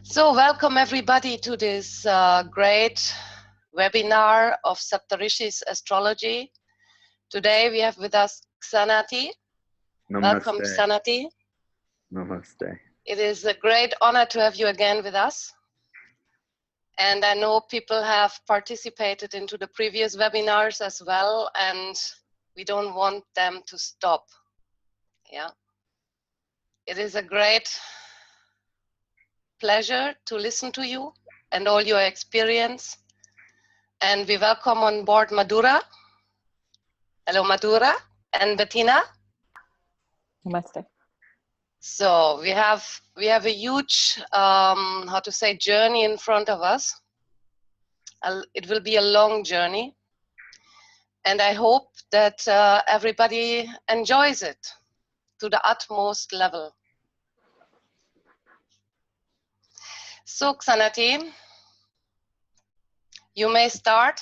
So welcome everybody to this great webinar of Saptarishis Astrology. Today we have with us Kṣaṇāti. Welcome Kṣaṇāti. Namaste. It is a great honor to have you again with us. And I know people have participated into the previous webinars as well, and we don't want them to stop. Yeah. It is a great pleasure to listen to you and all your experience. And we welcome on board Madhura. Hello, Madhura and Bettina. Namaste. So we have a huge, journey in front of us. It will be a long journey. And I hope that everybody enjoys it to the utmost level. So, Kṣaṇāti, you may start.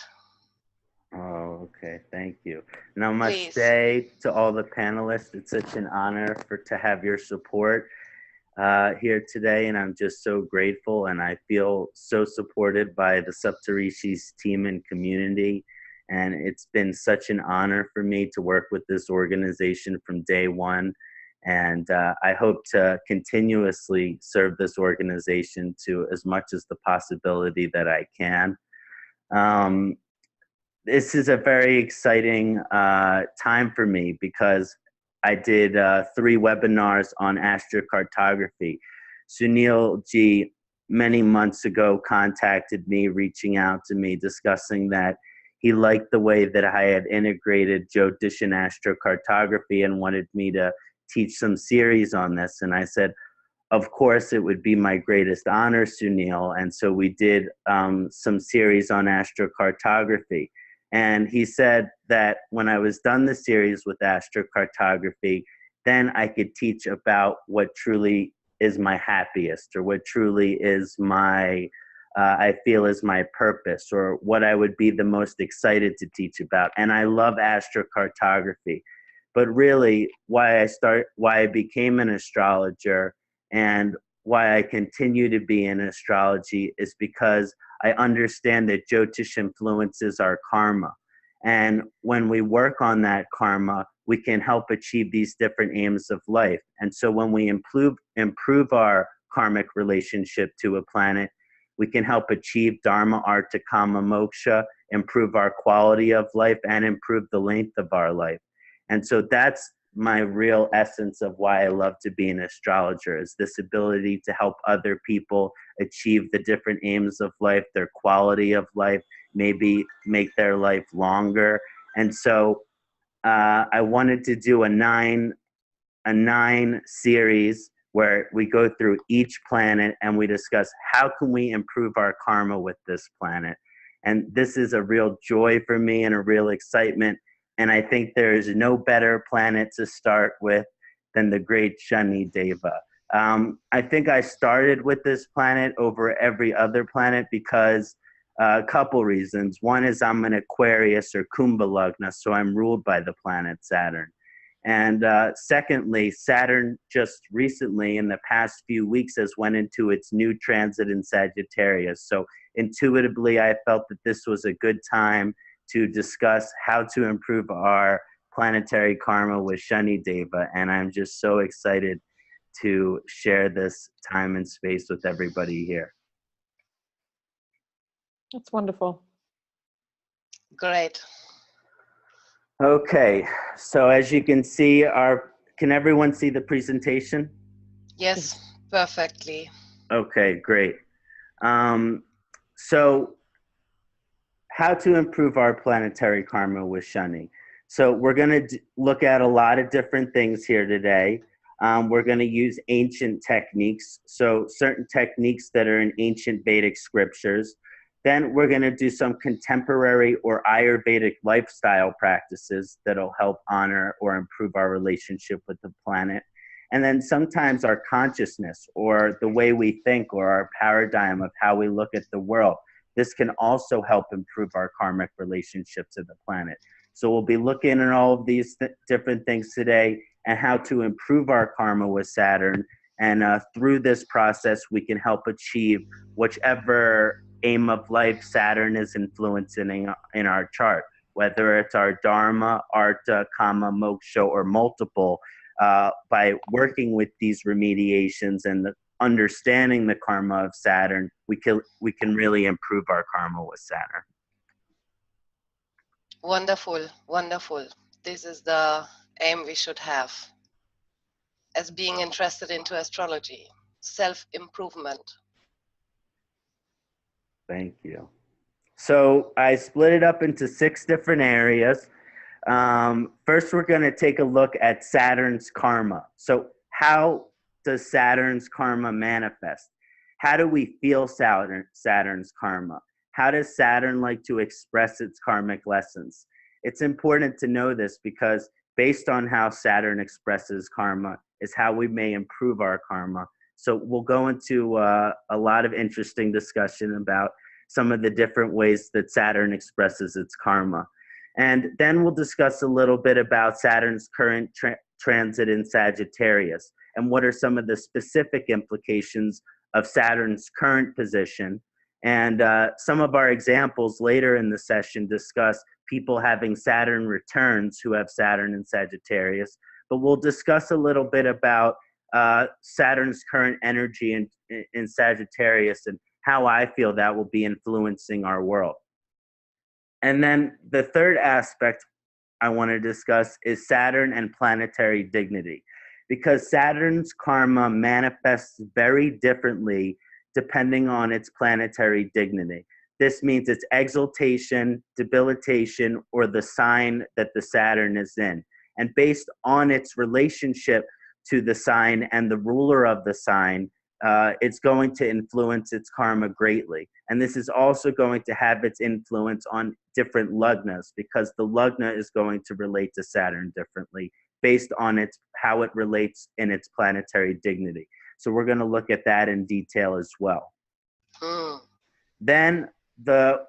Oh, okay. Thank you. Namaste Please. to all the panelists. It's such an honor to have your support here today, and I'm just so grateful, and I feel so supported by the Saptarishis team and community. And it's been such an honor for me to work with this organization from day one. And I hope to continuously serve this organization to as much as the possibility that I can. This is a very exciting time for me because I did 3 webinars on astrocartography. Sunil Ji, many months ago, contacted me, reaching out to me, discussing that he liked the way that I had integrated Jyotish and astrocartography and wanted me to teach some series on this. And I said, of course, it would be my greatest honor, Sunil. And so we did some series on astrocartography. And he said that when I was done the series with astrocartography, then I could teach about what truly is my happiest, or what truly is my, I feel is my purpose, or what I would be the most excited to teach about. And I love astrocartography. But really, why I became an astrologer and why I continue to be in astrology is because I understand that Jyotish influences our karma. And when we work on that karma, we can help achieve these different aims of life. And so when we improve our karmic relationship to a planet, we can help achieve Dharma, Artha, Kama, Moksha, improve our quality of life, and improve the length of our life. And so that's my real essence of why I love to be an astrologer, is this ability to help other people achieve the different aims of life, their quality of life, maybe make their life longer. And so I wanted to do a nine series where we go through each planet and we discuss how can we improve our karma with this planet. And this is a real joy for me and a real excitement. And I think there is no better planet to start with than the great Shani Deva. I think I started with this planet over every other planet because a couple reasons. One is I'm an Aquarius or Kumbha Lagna, so I'm ruled by the planet Saturn. And secondly, Saturn just recently, in the past few weeks, has went into its new transit in Sagittarius. So intuitively, I felt that this was a good time to discuss how to improve our planetary karma with Shani Deva. And I'm just so excited to share this time and space with everybody here. That's wonderful. Great. Okay, so as you can see, can everyone see the presentation? Yes, perfectly. Okay, great. So how to improve our planetary karma with Shani. So we're going to look at a lot of different things here today. We're going to use ancient techniques, so certain techniques that are in ancient Vedic scriptures. Then we're going to do some contemporary or Ayurvedic lifestyle practices that'll help honor or improve our relationship with the planet. And then sometimes our consciousness, or the way we think, or our paradigm of how we look at the world. This can also help improve our karmic relationship to the planet. So we'll be looking at all of these different things today and how to improve our karma with Saturn And through this process, we can help achieve whichever aim of life Saturn is influencing in our chart, whether it's our dharma, artha, kama, moksha, or multiple. By working with these remediations and understanding the karma of Saturn, we can really improve our karma with Saturn. Wonderful, wonderful. This is the aim we should have as being interested into astrology, self-improvement. Thank you. So I split it up into 6 different areas. First, we're going to take a look at Saturn's karma. So how does Saturn's karma manifest? How do we feel Saturn's karma? How does Saturn like to express its karmic lessons? It's important to know this because based on how Saturn expresses karma is how we may improve our karma. So we'll go into a lot of interesting discussion about some of the different ways that Saturn expresses its karma. And then we'll discuss a little bit about Saturn's current transit in Sagittarius and what are some of the specific implications of Saturn's current position. And some of our examples later in the session discuss people having Saturn returns who have Saturn in Sagittarius. But we'll discuss a little bit about Saturn's current energy in Sagittarius and how I feel that will be influencing our world. And then the third aspect I want to discuss is Saturn and planetary dignity, because Saturn's karma manifests very differently depending on its planetary dignity. This means its exaltation, debilitation, or the sign that the Saturn is in. And based on its relationship to the sign and the ruler of the sign, it's going to influence its karma greatly. And this is also going to have its influence on different lagnas, because the lagna is going to relate to Saturn differently based on how it relates in its planetary dignity. So we're going to look at that in detail as well. Then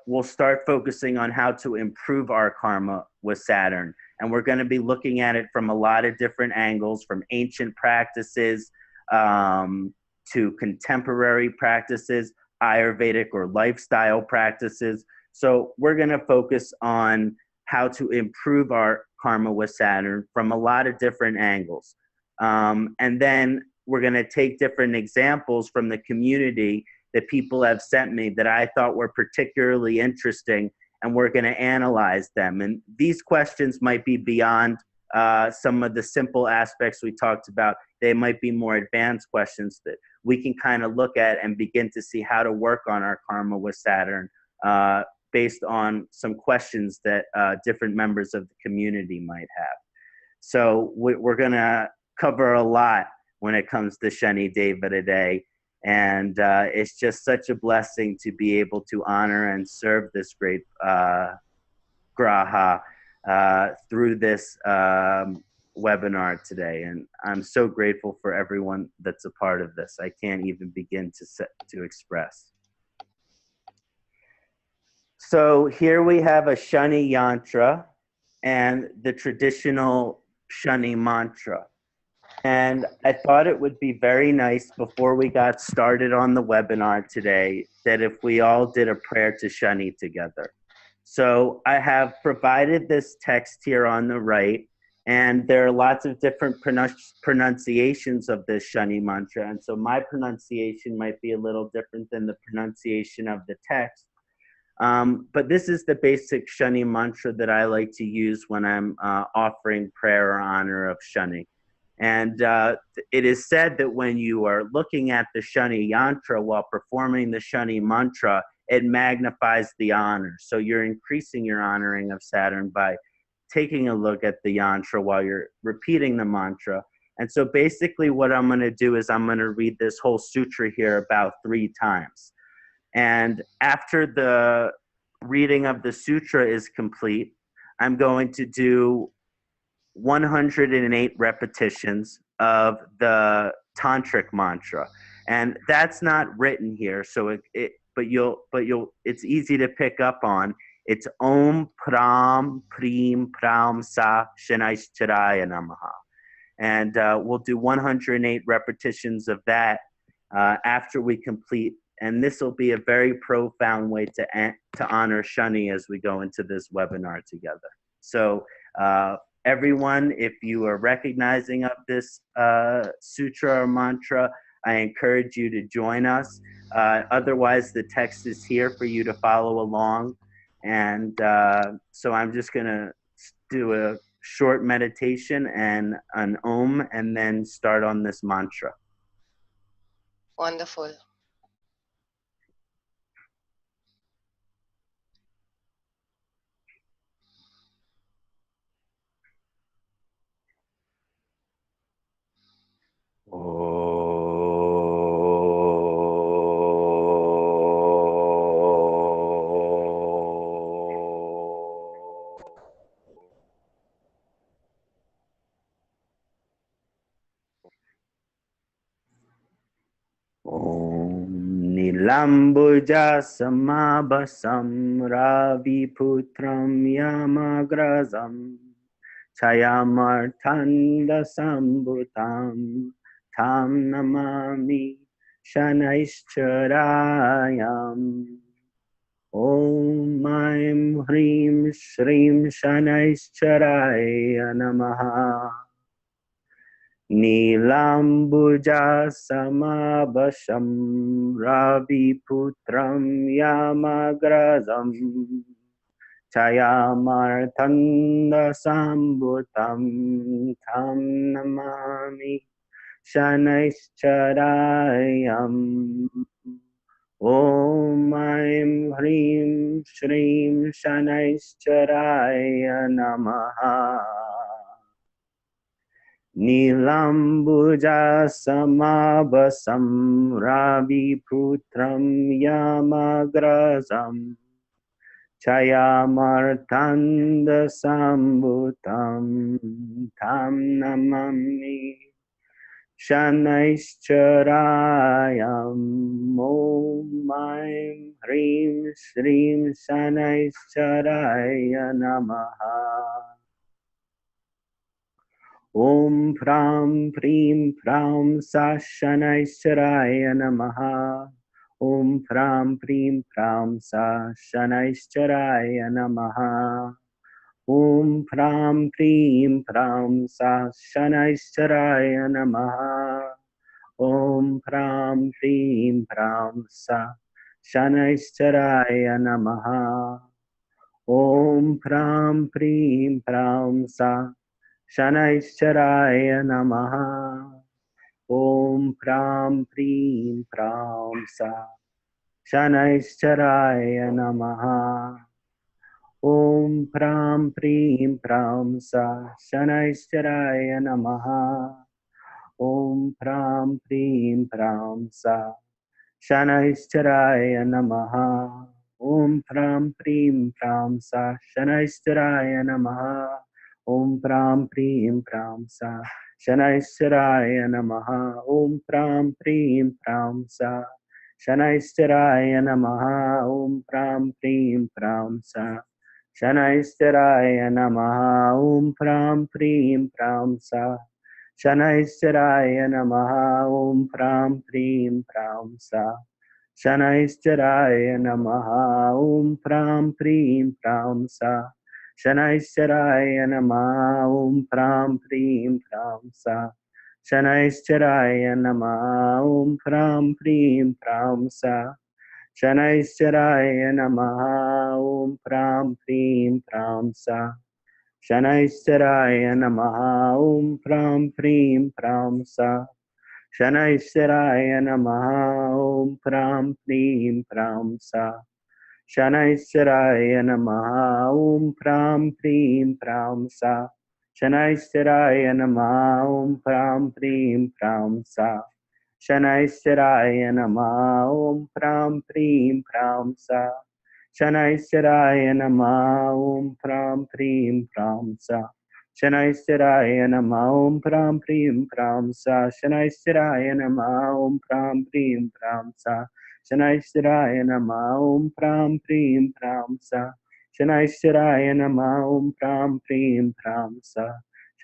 we'll start focusing on how to improve our karma with Saturn. And we're going to be looking at it from a lot of different angles, from ancient practices to contemporary practices, Ayurvedic or lifestyle practices. So we're going to focus on how to improve our karma with Saturn from a lot of different angles. And then we're going to take different examples from the community that people have sent me that I thought were particularly interesting, and we're going to analyze them. And these questions might be beyond some of the simple aspects we talked about. They might be more advanced questions that we can kind of look at and begin to see how to work on our karma with Saturn based on some questions that different members of the community might have. So we're going to cover a lot when it comes to Shani Deva today. And it's just such a blessing to be able to honor and serve this great graha through this webinar today. And I'm so grateful for everyone that's a part of this. I can't even begin to express. So here we have a Shani yantra and the traditional Shani mantra. And I thought it would be very nice before we got started on the webinar today that if we all did a prayer to Shani together. So I have provided this text here on the right, and there are lots of different pronunciations of this Shani mantra. And so my pronunciation might be a little different than the pronunciation of the text. But this is the basic Shani mantra that I like to use when I'm offering prayer or honor of Shani. And it is said that when you are looking at the Shani yantra while performing the Shani mantra, it magnifies the honor. So you're increasing your honoring of Saturn by taking a look at the yantra while you're repeating the mantra. And so basically what I'm going to do is I'm going to read this whole sutra here about 3 times. And after the reading of the sutra is complete, I'm going to do 108 repetitions of the tantric mantra, and that's not written here. So it's easy to pick up on. It's Om Pram Prim Pram Sa Shanaishcharaya Namaha, And we'll do 108 repetitions of that after we complete. And this will be a very profound way to honor Shani as we go into this webinar together. So everyone, if you are recognizing of this sutra or mantra, I encourage you to join us. Otherwise, the text is here for you to follow along. And so I'm just going to do a short meditation and an Om, and then start on this mantra. Wonderful. Nilambuja samabhasam raviputram yamagrazam chayamartanda sambutam tam namami shanaishcharayam. Om Aim Hrim Shrim Shanaishcharaya Namaha. Nilambuja samabhasham raviputram yamagrazam chayamartanda sambutam tam namami shanaishcharayam. Om Aim Hrim Shrim Shanaishcharaya Namaha. Nilambuja samabhasam raviputram yamagrazam chayamartanda sambutam tam namami shanaishcharayam. Om Aim Hrim Shrim Shanaishcharaya Namaha. Om Pram Prim Pram Sa Shanaishcharaya Namaha. Om Pram Prim Pram Sa Shanaishcharaya Namaha. Om Pram Prim Pram Sa Shanaishcharaya Namaha. Om Pram Prim Pram Sa Shanaishcharaya Namaha. Om Pram Prim Pram Sa Shanaishcharaya Namaha. Om Pram Prim Pram Sa Shanaishcharaya Namaha. Om Pram Prim Pram Sa Shanaishcharaya Namaha. Om Pram Prim Pram Sa Shanaishcharaya Namaha. Om Pram Prim Pram Sa Shanaishcharaya Namaha. Om Pram Prim Pram Sa Shanaishcharaya Namaha. Om Pram Prim Pram Sa Shanaishcharaya Namaha. Om Pram Prim Pram Sa Shanaishcharaya Namaha. Om Pram Prim Pram Sa Shanaishcharaya Namaha. Om Pram Prim Pram Sa Shanaishcharaya Namaha. Om Pram Prim Pram Sa Shanaishcharaya Namaha. Om Pram Prim Pram Sa Shanaishcharaya Namaha. Om Pram Prim Pram Sa Shanaishcharaya Namaha. Om Pram Prim Pram Sa Shanaishcharaya Namaha. Om Pram Prim Pram Sa Shanaishcharaya Namaha. Om Pram Prim Pram Sa Shanaishcharaya Namaha. Om Pram Prim Pram Sa Shanaishcharaya Namaha. Om Pram Prim Pram Sa Shanaishcharaya Namaha. Om Pram Prim Pram Sa Shanaishcharaya Namaha. Om Pram Prim Pram Sa Shanaishcharaya Namaha. Om Pram Prim Pram Sa Shanaishcharaya Namaha. Om Pram Prim Pram Sa Shanaishcharaya Namaha. Om Pram Prim Pram Sa Shanaishcharaya Namaha. Om Pram Prim Pram Sa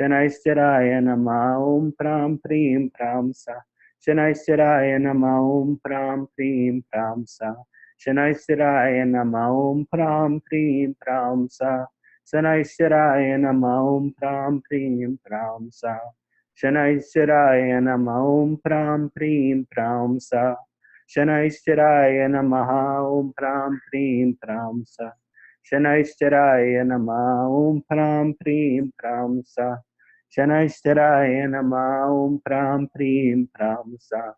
Shanaisharaya Nama Om Pram Prim Pram Sa. Shanaisharaya Nama Om Pram Prim Pram Sa. Shanaisharaya Nama Om Pram Prim Pram Sa. Shanaisharaya Nama Om Pram Prim Pram Sa. Shanaisharaya Nama Om Pram Prim Pram Sa. Shanaisharaya Namaha Om Pram Prim Pram Sa. Shanaisharaya Nama Om Pram Prim Pram Sa. Shanaisharaya Nama Om Pram Prim Pram Sa.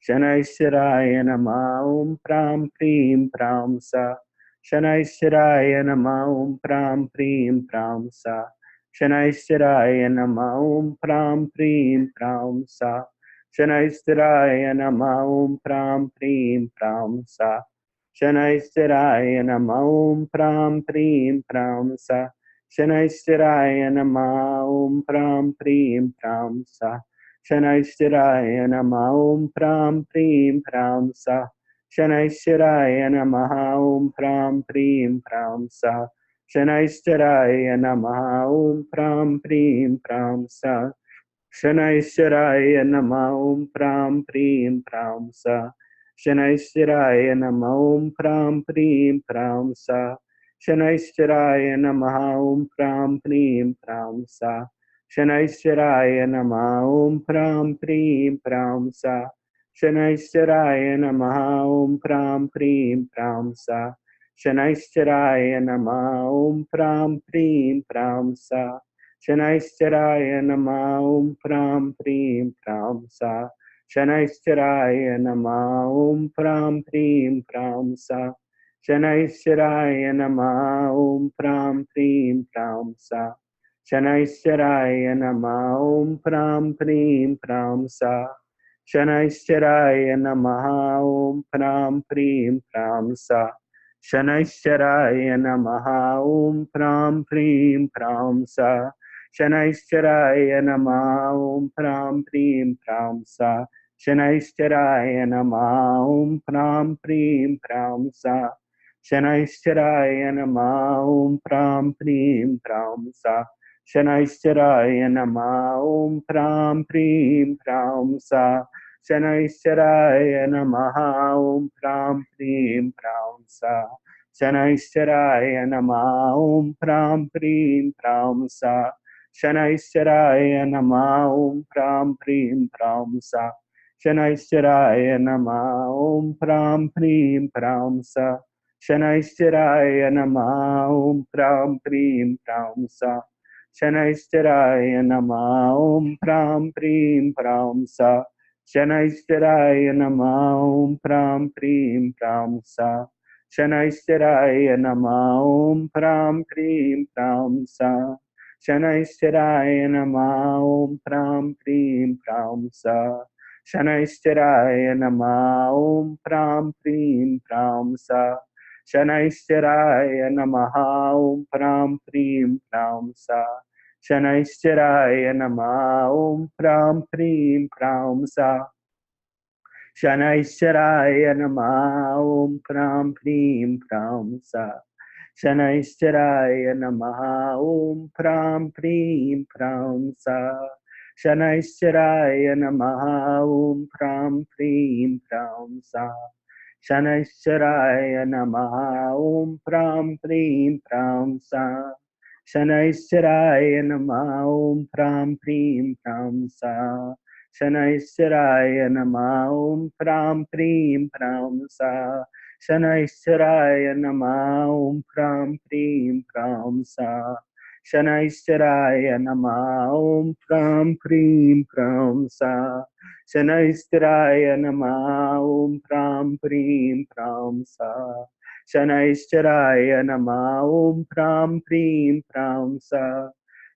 Shanaisharaya Nama Om Pram Prim Pram Sa. Shanaisharaya Nama Om Pram Prim Pram Sa. Shanaisharaya Nama Om Pram Prim Pram Sa. Shanaisharaya Nama Om Pram Prim Pram Sa. Shanaisharaya Nama Om Pram Prim Pram Sa. Shanaisharaya Nama Om Pram Prim Pram Sa. Shanaisharaya Nama Om Pram Prim Pram Sa. Shanaisharaya Nama Om Pram Prim Pram Sa. Shanaisharaya Nama Om Pram Prim Pram Sa. Shanaisharaya Nama Om Pram Prim Pram Sa. Shanaisharaya Nama Om Pram Prim Pram Sa. Shanaisharaya Nama Om Pram Prim Pram Sa. Shanaisharaya Nama Om Pram Prim Pram Sa. Shanaisharaya Nama Om Pram Prim Pram Sa. Shanaisharaya Nama Om Pram Prim Pram Sa. Shanaisharaya Nama Om Pram Prim Pram Sa. Shanaisharaya Nama Om Pram Prim Pram Sa. Shanaisharaya Nama Om Pram Prim Pram Sa. Shanaisharaya Nama Om Pram Prim Pram Sa. Shanaisharaya Nama Om Pram Prim Pram Sa. Shanaisharaya Nama Om Pram Prim Pram Sa. Shanaisharaya Nama Om Pram Prim Pram Sa. Shanaisharaya Nama Om Pram Prim Pram Sa. Shanaisharaya Nama Om Pram Prim Pram Sa. Shanaisharaya Nama Om Pram Prim Pram Sa. Shanaisharaya Nama Om Pram Prim Pram Sa. Shanaisharaya Nama Om Pram Prim Pram Sa. Shanaisharaya Nama Om Pram Prim Pram Sa. Shanaisharaya Nama Om Pram Prim Pram Sa. Shanaisharaya Nama Om Pram Prim Pram Sa. Shanaisharaya Nama Om Pram Prim Pram Sa. Shanaisharaya Nama Om Pram Prim Pram Sa. Shanaisharaya Nama Om Pram Prim Pram Sa. Shanaisharaya Nama Om Pram Prim Pram Sa. Shanaisharaya Nama Om Pram Prim Pram Sa. Shanaisharaya Nama Om Pram Prim Pram Sa. Shanaisharaya Nama Om Pram Prim Pram Sa. Shanaisharaya Nama Om Pram Prim Pram Sa. Shanaisharaya Nama Om Pram Prim Pram Sa. Shanaisharaya Nama Om Pram Prim Pram Sa. Shanaisharaya Nama Om Pram Prim Pram Sa. Shanaisharaya Nama Om Pram Prim Pram Sa. Shanaisharaya Nama Om Pram Prim Pram Sa. Shanaisharaya Nama Om Pram Prim Pram Sa. Shanaisharaya Nama Om Pram Prim Pram Sa. Shanaisharaya Nama Om Pram Prim Pram Sa. Shanaisharaya Nama Om Pram Prim Pram Sa.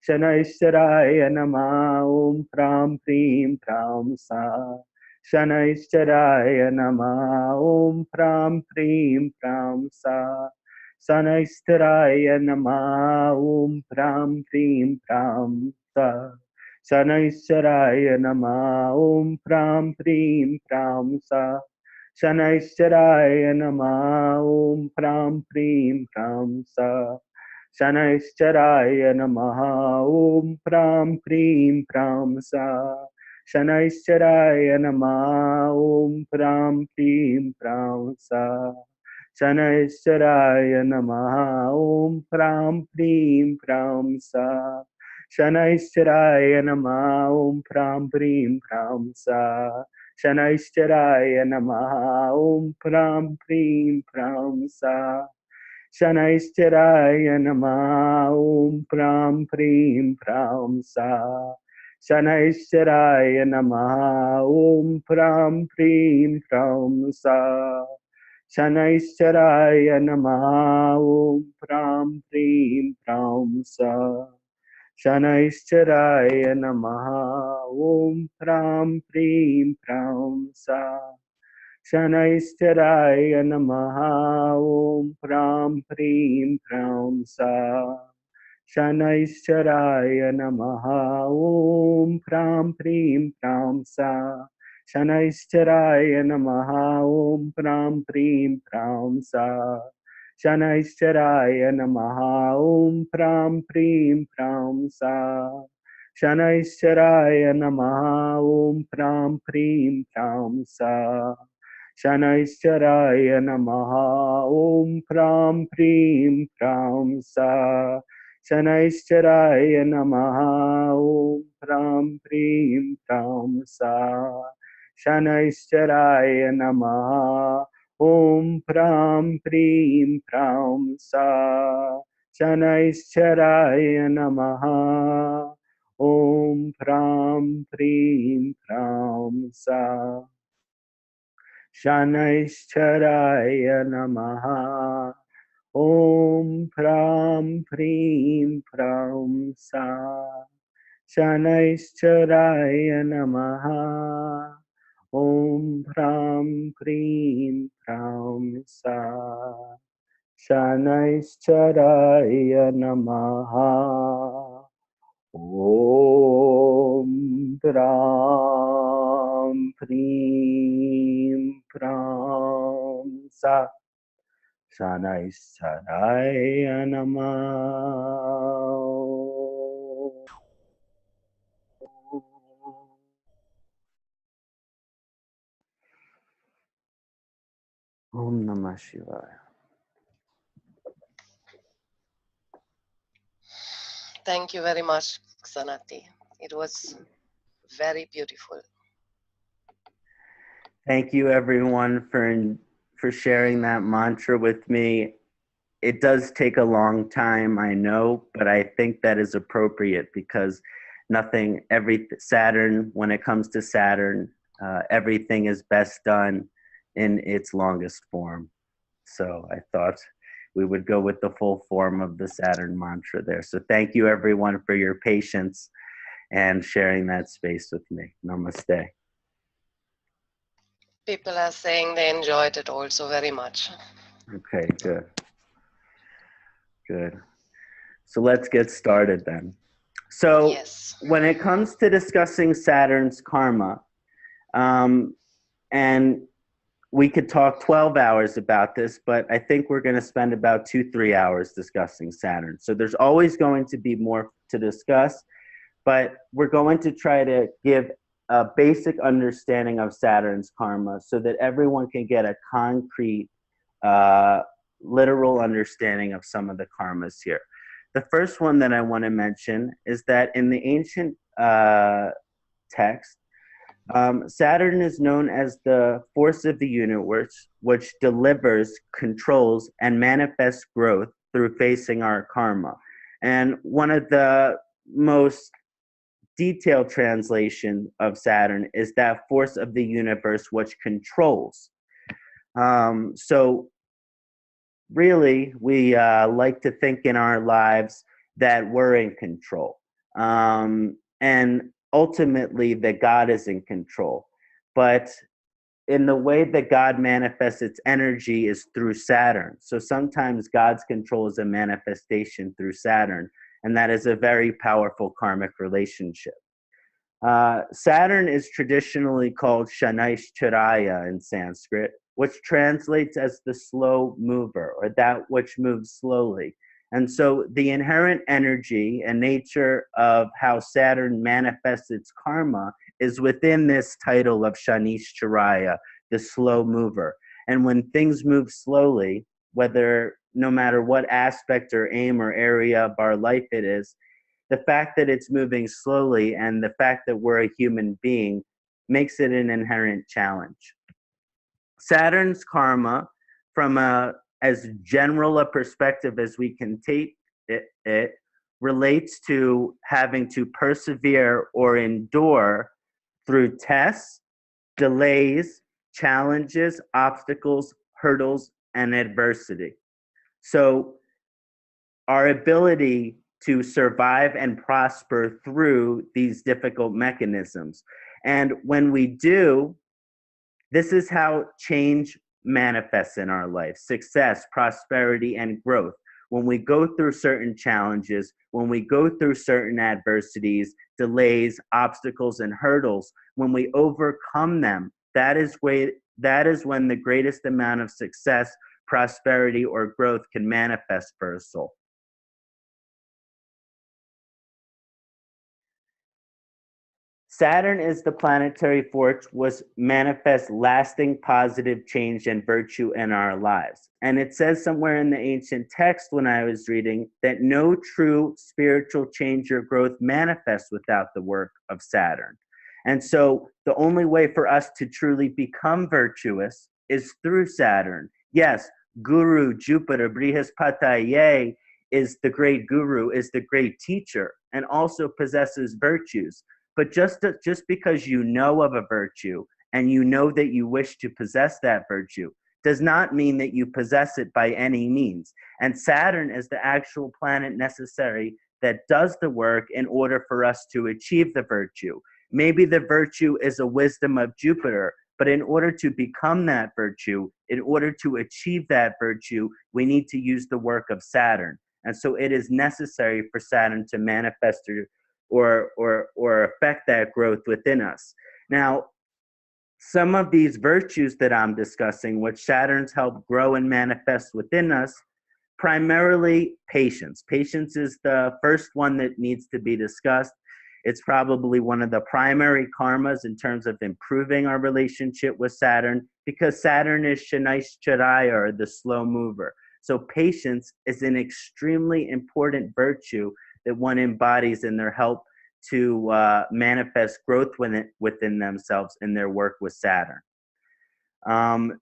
Shanaisharaya Nama Om Pram Prim Pram Sa. Shanaisharaya Nama Om Pram Prim Pram Sa. Shanaisharaya Nama Om Pram Prim Pram Sa. Shanaisharaya Nama Om Pram Prim Pram Sa. Shanaisharaya Nama Om Pram Prim Pram Sa. Shanaishcharaya Namaha Om Pram Prim Pram Sa. Shanaishcharaya Namaha Om Pram Prim Pram Sa. Shanaishcharaya Namaha Om Pram Prim Pram Sa. Shanaishcharaya Namaha Om Pram Prim Pram Sa. Shanaishcharaya Namaha Om Pram Prim Pram Sa. Shanaishcharaya Namaha Om Pram Prim Pram Sa. Shanaishcharaya Namaha Om Pram Prim Pram Sa. Shanaishcharaya Namaha Om Pram Prim Pram Sa. Shanaishcharaya Namaha Om Pram Prim Pram Sa. Shanaishcharaya Namaha Om Pram Prim Pram Sa. Shanaishcharaya Namaha Om Pram Prim Pram Sa. Shanaishcharaya Namaha Om Pram Prim Pram Sa. Shanaishcharaya Namaha Om Pram Prim Pram Sa. Shanaishcharaya Namaha Om Pram Prim Pram Sa. Shanaishcharaya Namaha Om Pram Prim Pram Sa. Shanaishcharaya Namaha Om Pram Prim Pram Sa. Shanaishcharaya Namaha Om Pram Prim Pram Sa. Shanaishcharaya Namaha Om Pram Prim Pram Sa. Shanaishcharaya Namaha Om Pram Prim Pram Sa. Shanaishcharaya Namaha Om Pram Prim Pram Sa. Shanaishcharaya Namaha Om Pram Prim Pram Sa. Shanaishcharaya Namaha. Om Namah Shivaya. Thank you very much, Kṣaṇāti. It was very beautiful. Thank you, everyone, for sharing that mantra with me. It does take a long time, I know, but I think that is appropriate because Saturn, when it comes to Saturn, everything is best done in its longest form. So I thought we would go with the full form of the Saturn mantra there. So thank you, everyone, for your patience and sharing that space with me. Namaste. People are saying they enjoyed it also very much. Okay, good. Good. So let's get started then. So Yes. when it comes to discussing Saturn's karma, and we could talk 12 hours about this, but I think we're going to spend about 2-3 hours discussing Saturn. So there's always going to be more to discuss, but we're going to try to give a basic understanding of Saturn's karma so that everyone can get a concrete, literal understanding of some of the karmas here. The first one that I want to mention is that in the ancient text, Saturn is known as the force of the universe, which delivers, controls, and manifests growth through facing our karma. And one of the most detailed translation of Saturn is that force of the universe which controls. So really, we like to think in our lives that we're in control. And ultimately that God is in control. But in the way that God manifests its energy is through Saturn. So sometimes God's control is a manifestation through Saturn, and that is a very powerful karmic relationship. Saturn is traditionally called Shanaishcharaya in Sanskrit, which translates as the slow mover, or that which moves slowly. And so the inherent energy and nature of how Saturn manifests its karma is within this title of Kṣaṇīśķarāya, the slow mover. And when things move slowly, whether no matter what aspect or aim or area of our life it is, the fact that it's moving slowly and the fact that we're a human being makes it an inherent challenge. Saturn's karma, from as general a perspective as we can take it, relates to having to persevere or endure through tests, delays, challenges, obstacles, hurdles, and adversity. So our ability to survive and prosper through these difficult mechanisms. And when we do, this is how change manifests in our life: success, prosperity, and growth. When we go through certain challenges, when we go through certain adversities, delays, obstacles, and hurdles, when we overcome them, that is when the greatest amount of success, prosperity, or growth can manifest for a soul. Saturn is the planetary force which manifests lasting positive change and virtue in our lives. And it says somewhere in the ancient text when I was reading that no true spiritual change or growth manifests without the work of Saturn. And so the only way for us to truly become virtuous is through Saturn. Yes, Guru, Jupiter, Brihaspataye is the great guru, is the great teacher, and also possesses virtues. But just because you know of a virtue and you know that you wish to possess that virtue does not mean that you possess it by any means. And Saturn is the actual planet necessary that does the work in order for us to achieve the virtue. Maybe the virtue is a wisdom of Jupiter, but in order to become that virtue, in order to achieve that virtue, we need to use the work of Saturn. And so it is necessary for Saturn to manifest or affect that growth within us. Now, some of these virtues that I'm discussing, which Saturn's help grow and manifest within us, primarily patience. Patience is the first one that needs to be discussed. It's probably one of the primary karmas in terms of improving our relationship with Saturn, because Saturn is Kṣaṇīśķarāya, or the slow mover. So patience is an extremely important virtue that one embodies in their help to manifest growth within themselves in their work with Saturn.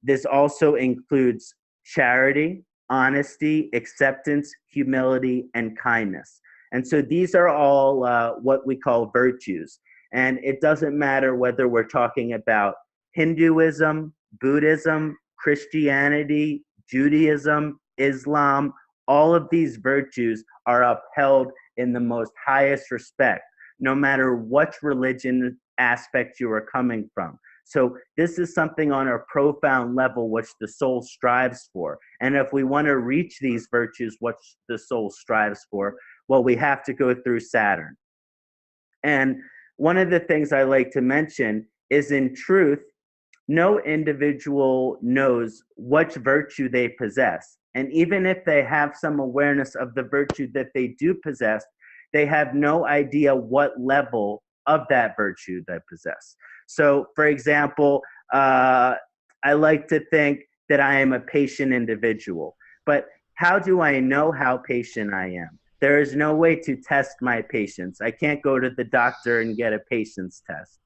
This also includes charity, honesty, acceptance, humility, and kindness. And so these are all what we call virtues. And it doesn't matter whether we're talking about Hinduism, Buddhism, Christianity, Judaism, Islam. All of these virtues are upheld in the most highest respect, no matter what religion aspect you are coming from. So this is something on a profound level which the soul strives for. And if we want to reach these virtues which the soul strives for, well, we have to go through Saturn. And one of the things I like to mention is, in truth, no individual knows which virtue they possess. And even if they have some awareness of the virtue that they do possess, they have no idea what level of that virtue they possess. So, for example, I like to think that I am a patient individual. But how do I know how patient I am? There is no way to test my patience. I can't go to the doctor and get a patience test.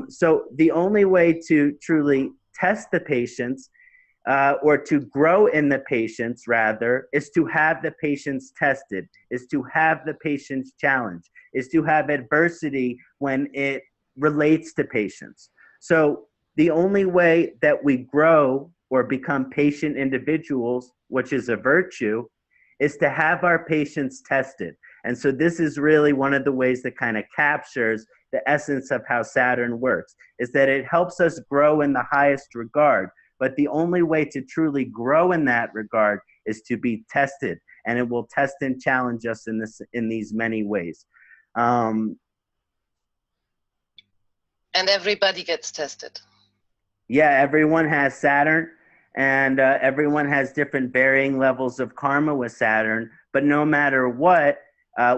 So the only way to truly test the patience, or to grow in the patience, rather, is to have the patience tested, is to have the patience challenged, is to have adversity when it relates to patience. So the only way that we grow or become patient individuals, which is a virtue, is to have our patience tested. And so this is really one of the ways that kind of captures the essence of how Saturn works, is that it helps us grow in the highest regard. But the only way to truly grow in that regard is to be tested, and it will test and challenge us in these many ways. And everybody gets tested. Yeah, everyone has Saturn, And everyone has different varying levels of karma with Saturn. But no matter what,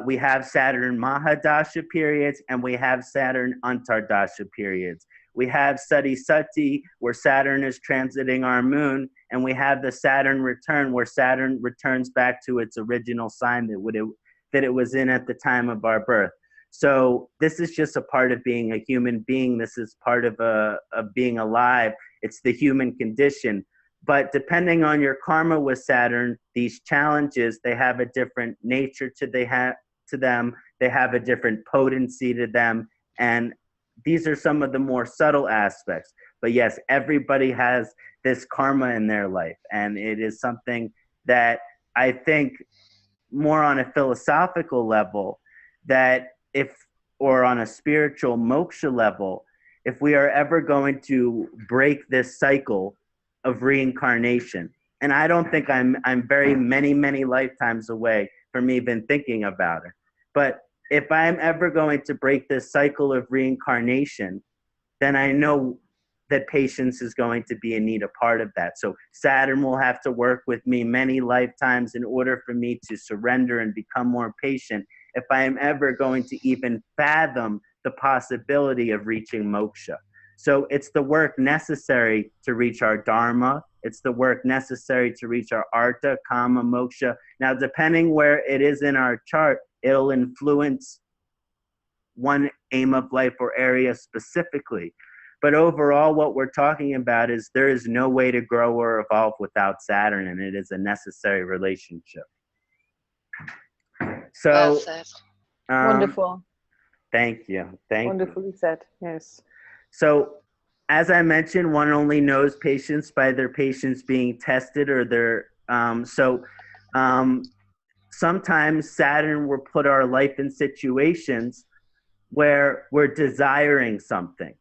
we have Saturn Mahadasha periods and we have Saturn Antardasha periods. We have Sadhisati, where Saturn is transiting our moon, and we have the Saturn return, where Saturn returns back to its original sign that it was in at the time of our birth. So this is just a part of being a human being. This is part of being alive. It's the human condition. But depending on your karma with Saturn, these challenges, they have a different nature to them. They have a different potency to them. And these are some of the more subtle aspects. But yes, everybody has this karma in their life. And it is something that I think more on a philosophical level, that or on a spiritual moksha level, if we are ever going to break this cycle of reincarnation, and I don't think I'm very many lifetimes away from even thinking about it, but if I'm ever going to break this cycle of reincarnation, then I know that patience is going to be a part of that. So Saturn will have to work with me many lifetimes in order for me to surrender and become more patient, if I am ever going to even fathom the possibility of reaching moksha. So it's the work necessary to reach our dharma. It's the work necessary to reach our artha, kama, moksha. Now, depending where it is in our chart, it'll influence one aim of life or area specifically. But overall, what we're talking about is there is no way to grow or evolve without Saturn, and it is a necessary relationship. So, Well said. Wonderful. Thank you. Wonderfully said. Yes. So, as I mentioned, one only knows patients by their patients being tested or their. Sometimes Saturn will put our life in situations where we're desiring something.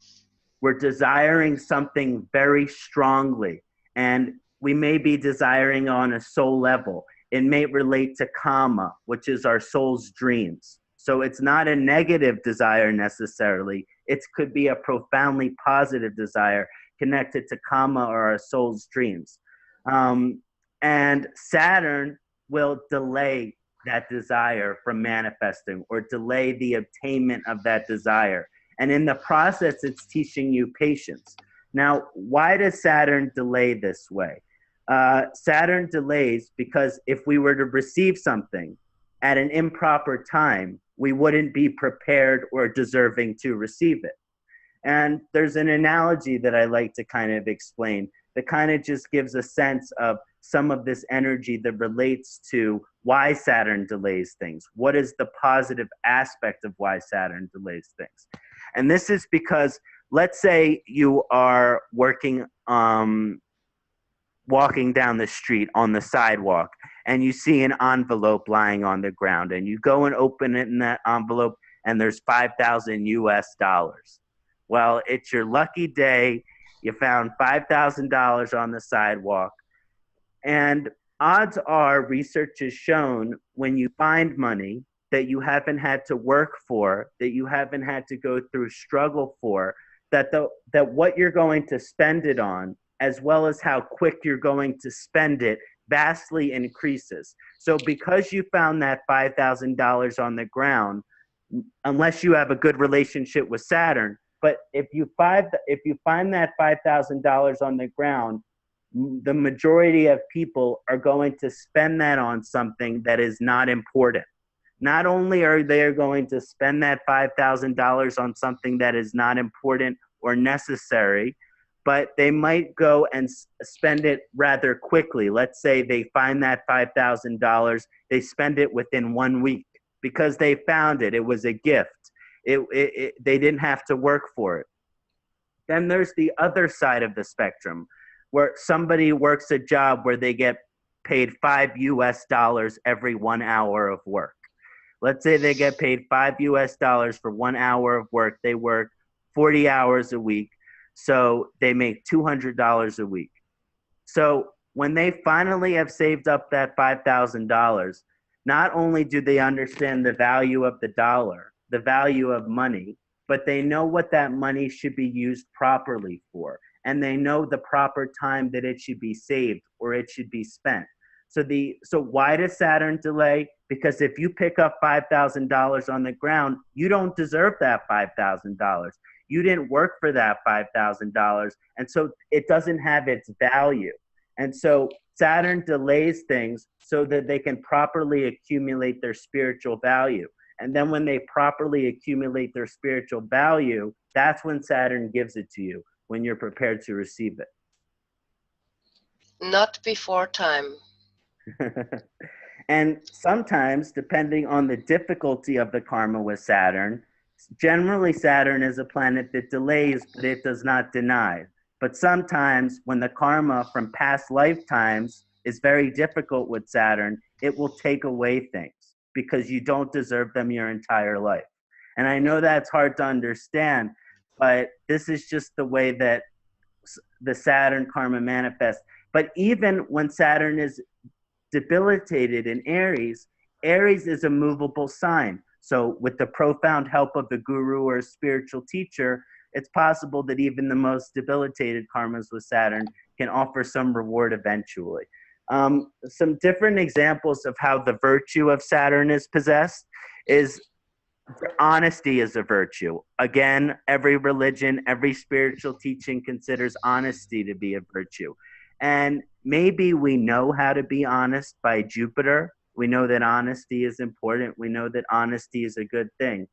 We're desiring something very strongly, and we may be desiring on a soul level. It may relate to kama, which is our soul's dreams. So it's not a negative desire necessarily. It could be a profoundly positive desire connected to kama or our soul's dreams. And Saturn will delay that desire from manifesting or delay the attainment of that desire. And in the process, it's teaching you patience. Now, why does Saturn delay this way? Saturn delays because if we were to receive something at an improper time, we wouldn't be prepared or deserving to receive it. And there's an analogy that I like to kind of explain that kind of just gives a sense of some of this energy that relates to why Saturn delays things. What is the positive aspect of why Saturn delays things? And this is because, let's say you are walking down the street on the sidewalk, and you see an envelope lying on the ground, and you go and open it in that envelope, and there's $5,000 US. Well, it's your lucky day. You found $5,000 on the sidewalk. And odds are, research has shown, when you find money that you haven't had to work for, that you haven't had to go through struggle for, that what you're going to spend it on, as well as how quick you're going to spend it, vastly increases. So because you found that $5,000 on the ground, unless you have a good relationship with Saturn, but if you find that $5,000 on the ground, the majority of people are going to spend that on something that is not important. Not only are they going to spend that $5,000 on something that is not important or necessary, but they might go and spend it rather quickly. Let's say they find that $5,000, they spend it within 1 week because they found it. It was a gift. They didn't have to work for it. Then there's the other side of the spectrum, where somebody works a job where they get paid $5 US every 1 hour of work. Let's say they get paid $5 US for 1 hour of work. They work 40 hours a week, so they make $200 a week. So when they finally have saved up that $5,000, not only do they understand the value of the dollar, the value of money, but they know what that money should be used properly for. and they know the proper time that it should be saved or it should be spent. So why does Saturn delay? Because if you pick up $5,000 on the ground, you don't deserve that $5,000. You didn't work for that $5,000, and so it doesn't have its value. And so Saturn delays things so that they can properly accumulate their spiritual value. And then when they properly accumulate their spiritual value, that's when Saturn gives it to you, when you're prepared to receive it. Not before time. And sometimes, depending on the difficulty of the karma with Saturn, generally Saturn is a planet that delays, but it does not deny. But sometimes when the karma from past lifetimes is very difficult with Saturn, it will take away things because you don't deserve them your entire life. And I know that's hard to understand, but this is just the way that the Saturn karma manifests. But even when Saturn is debilitated in Aries, Aries is a movable sign. So with the profound help of the guru or spiritual teacher, it's possible that even the most debilitated karmas with Saturn can offer some reward eventually. Some different examples of how the virtue of Saturn is possessed is honesty is a virtue. Again, every religion, every spiritual teaching considers honesty to be a virtue. And maybe we know how to be honest by Jupiter. We know that honesty is important. We know that honesty is a good thing.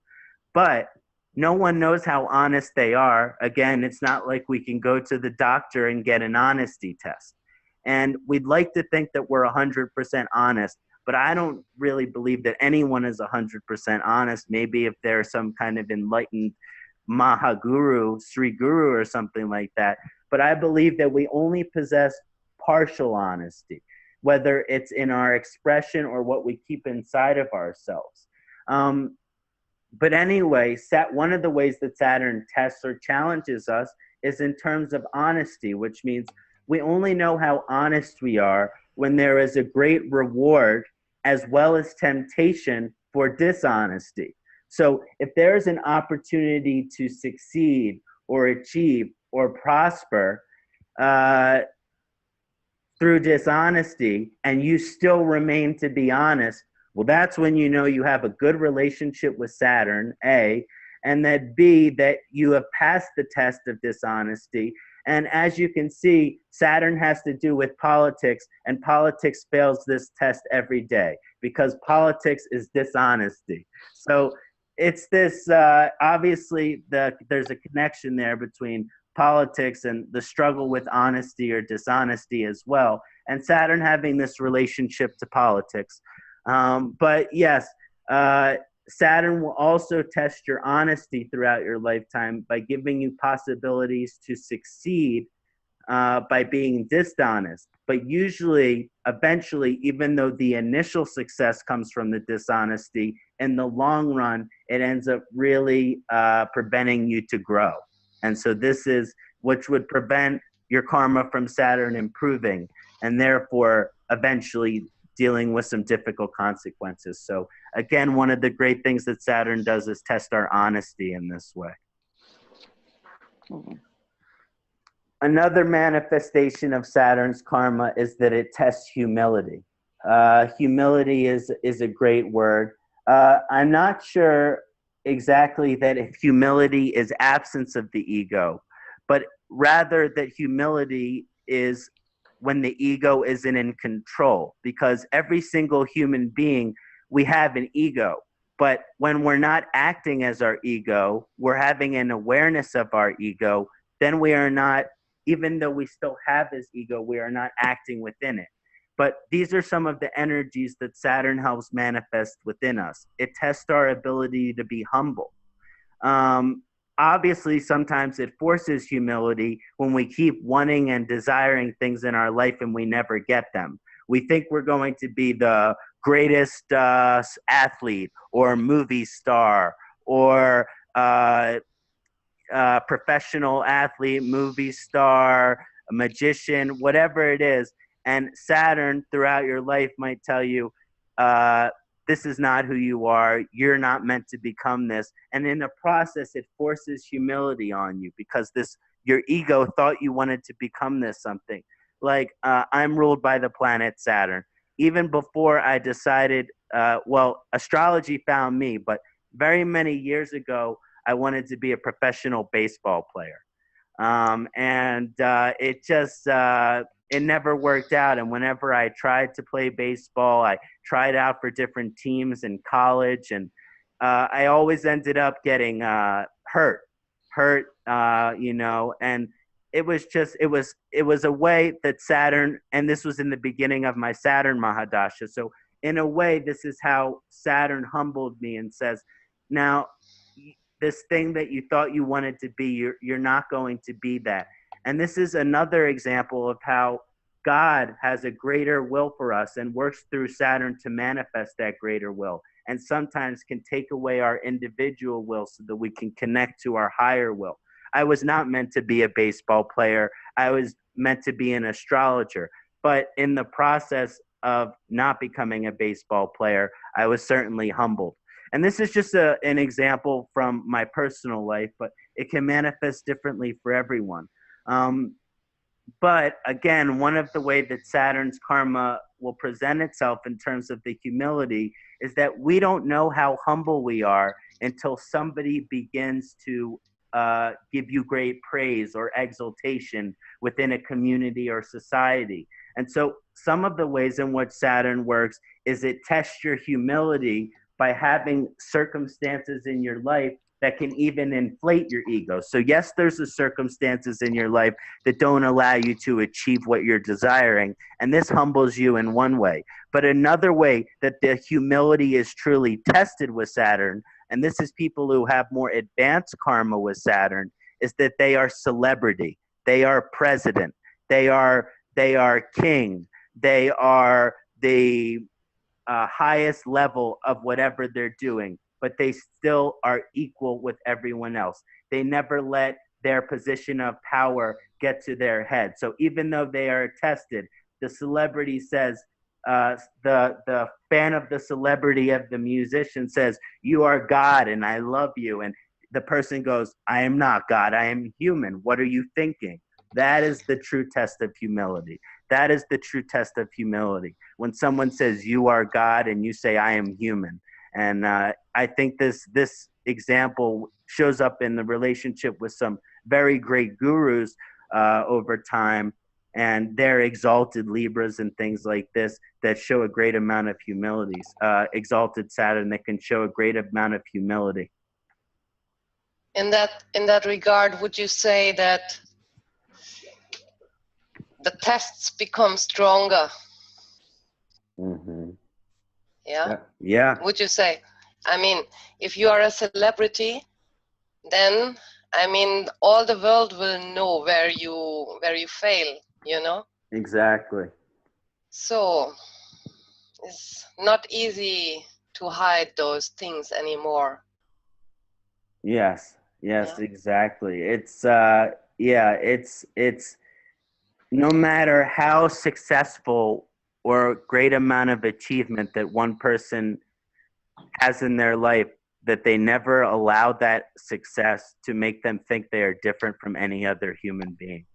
But no one knows how honest they are. Again, it's not like we can go to the doctor and get an honesty test. And we'd like to think that we're 100% honest, but I don't really believe that anyone is 100% honest. Maybe if they're some kind of enlightened Mahaguru, Sri Guru or something like that. But I believe that we only possess partial honesty, whether it's in our expression or what we keep inside of ourselves. But anyway, one of the ways that Saturn tests or challenges us is in terms of honesty, which means we only know how honest we are when there is a great reward as well as temptation for dishonesty. So if there's an opportunity to succeed or achieve or prosper through dishonesty and you still remain to be honest, well, that's when you know you have a good relationship with Saturn, A, and that B, that you have passed the test of dishonesty. And as you can see, Saturn has to do with politics, and politics fails this test every day because politics is dishonesty. So it's this, obviously, there's a connection there between politics and the struggle with honesty or dishonesty as well, and Saturn having this relationship to politics. But yes, Saturn will also test your honesty throughout your lifetime by giving you possibilities to succeed by being dishonest. But usually, eventually, even though the initial success comes from the dishonesty, in the long run, it ends up really preventing you to grow. And so this is which would prevent your karma from Saturn improving and therefore eventually dealing with some difficult consequences. So again, one of the great things that Saturn does is test our honesty in this way. Another manifestation of Saturn's karma is that it tests humility. Humility is a great word. I'm not sure exactly that if humility is absence of the ego, but rather that humility is when the ego isn't in control, because every single human being, we have an ego, but when we're not acting as our ego, we're having an awareness of our ego, then we are not, even though we still have this ego, we are not acting within it. But these are some of the energies that Saturn helps manifest within us. It tests our ability to be humble. Obviously, sometimes it forces humility when we keep wanting and desiring things in our life and we never get them. We think we're going to be the greatest athlete or movie star or professional athlete, movie star, a magician, whatever it is. And Saturn throughout your life might tell you, this is not who you are. You're not meant to become this. And in the process, it forces humility on you because this your ego thought you wanted to become this something. Like I'm ruled by the planet Saturn. Even before I decided, well, astrology found me, but very many years ago, I wanted to be a professional baseball player. It just, it never worked out. And whenever I tried to play baseball, I tried out for different teams in college, and I always ended up getting hurt, and it was just, it was a way that Saturn, and this was in the beginning of my Saturn Mahadasha. So in a way, this is how Saturn humbled me and says, now, this thing that you thought you wanted to be, you're not going to be that. And this is another example of how God has a greater will for us and works through Saturn to manifest that greater will, and sometimes can take away our individual will so that we can connect to our higher will. I was not meant to be a baseball player. I was meant to be an astrologer. But in the process of not becoming a baseball player, I was certainly humbled. And this is just an example from my personal life, but it can manifest differently for everyone. But again, one of the ways that Saturn's karma will present itself in terms of the humility is that we don't know how humble we are until somebody begins to give you great praise or exaltation within a community or society. And so some of the ways in which Saturn works is it tests your humility by having circumstances in your life that can even inflate your ego. So yes, there's the circumstances in your life that don't allow you to achieve what you're desiring, and this humbles you in one way. But another way that the humility is truly tested with Saturn, and this is people who have more advanced karma with Saturn, is that they are celebrity, they are president, they are king, they are the highest level of whatever they're doing, but they still are equal with everyone else. They never let their position of power get to their head. So even though they are tested, the celebrity says, the fan of the celebrity of the musician says, "You are God and I love you." And the person goes, "I am not God, I am human. What are you thinking?" That is the true test of humility. That is the true test of humility. When someone says you are God and you say I am human. And I think this example shows up in the relationship with some very great gurus over time, and their exalted Libras and things like this that show a great amount of humility. Exalted Saturn that can show a great amount of humility. In that regard, would you say that the tests become stronger? Mm-hmm. Yeah? Yeah. Would you say? I mean, if you are a celebrity, then, I mean, all the world will know where you fail, you know? Exactly. So, it's not easy to hide those things anymore. Yes, Yeah. exactly. It's it's no matter how successful or great amount of achievement that one person has in their life, that they never allow that success to make them think they are different from any other human being.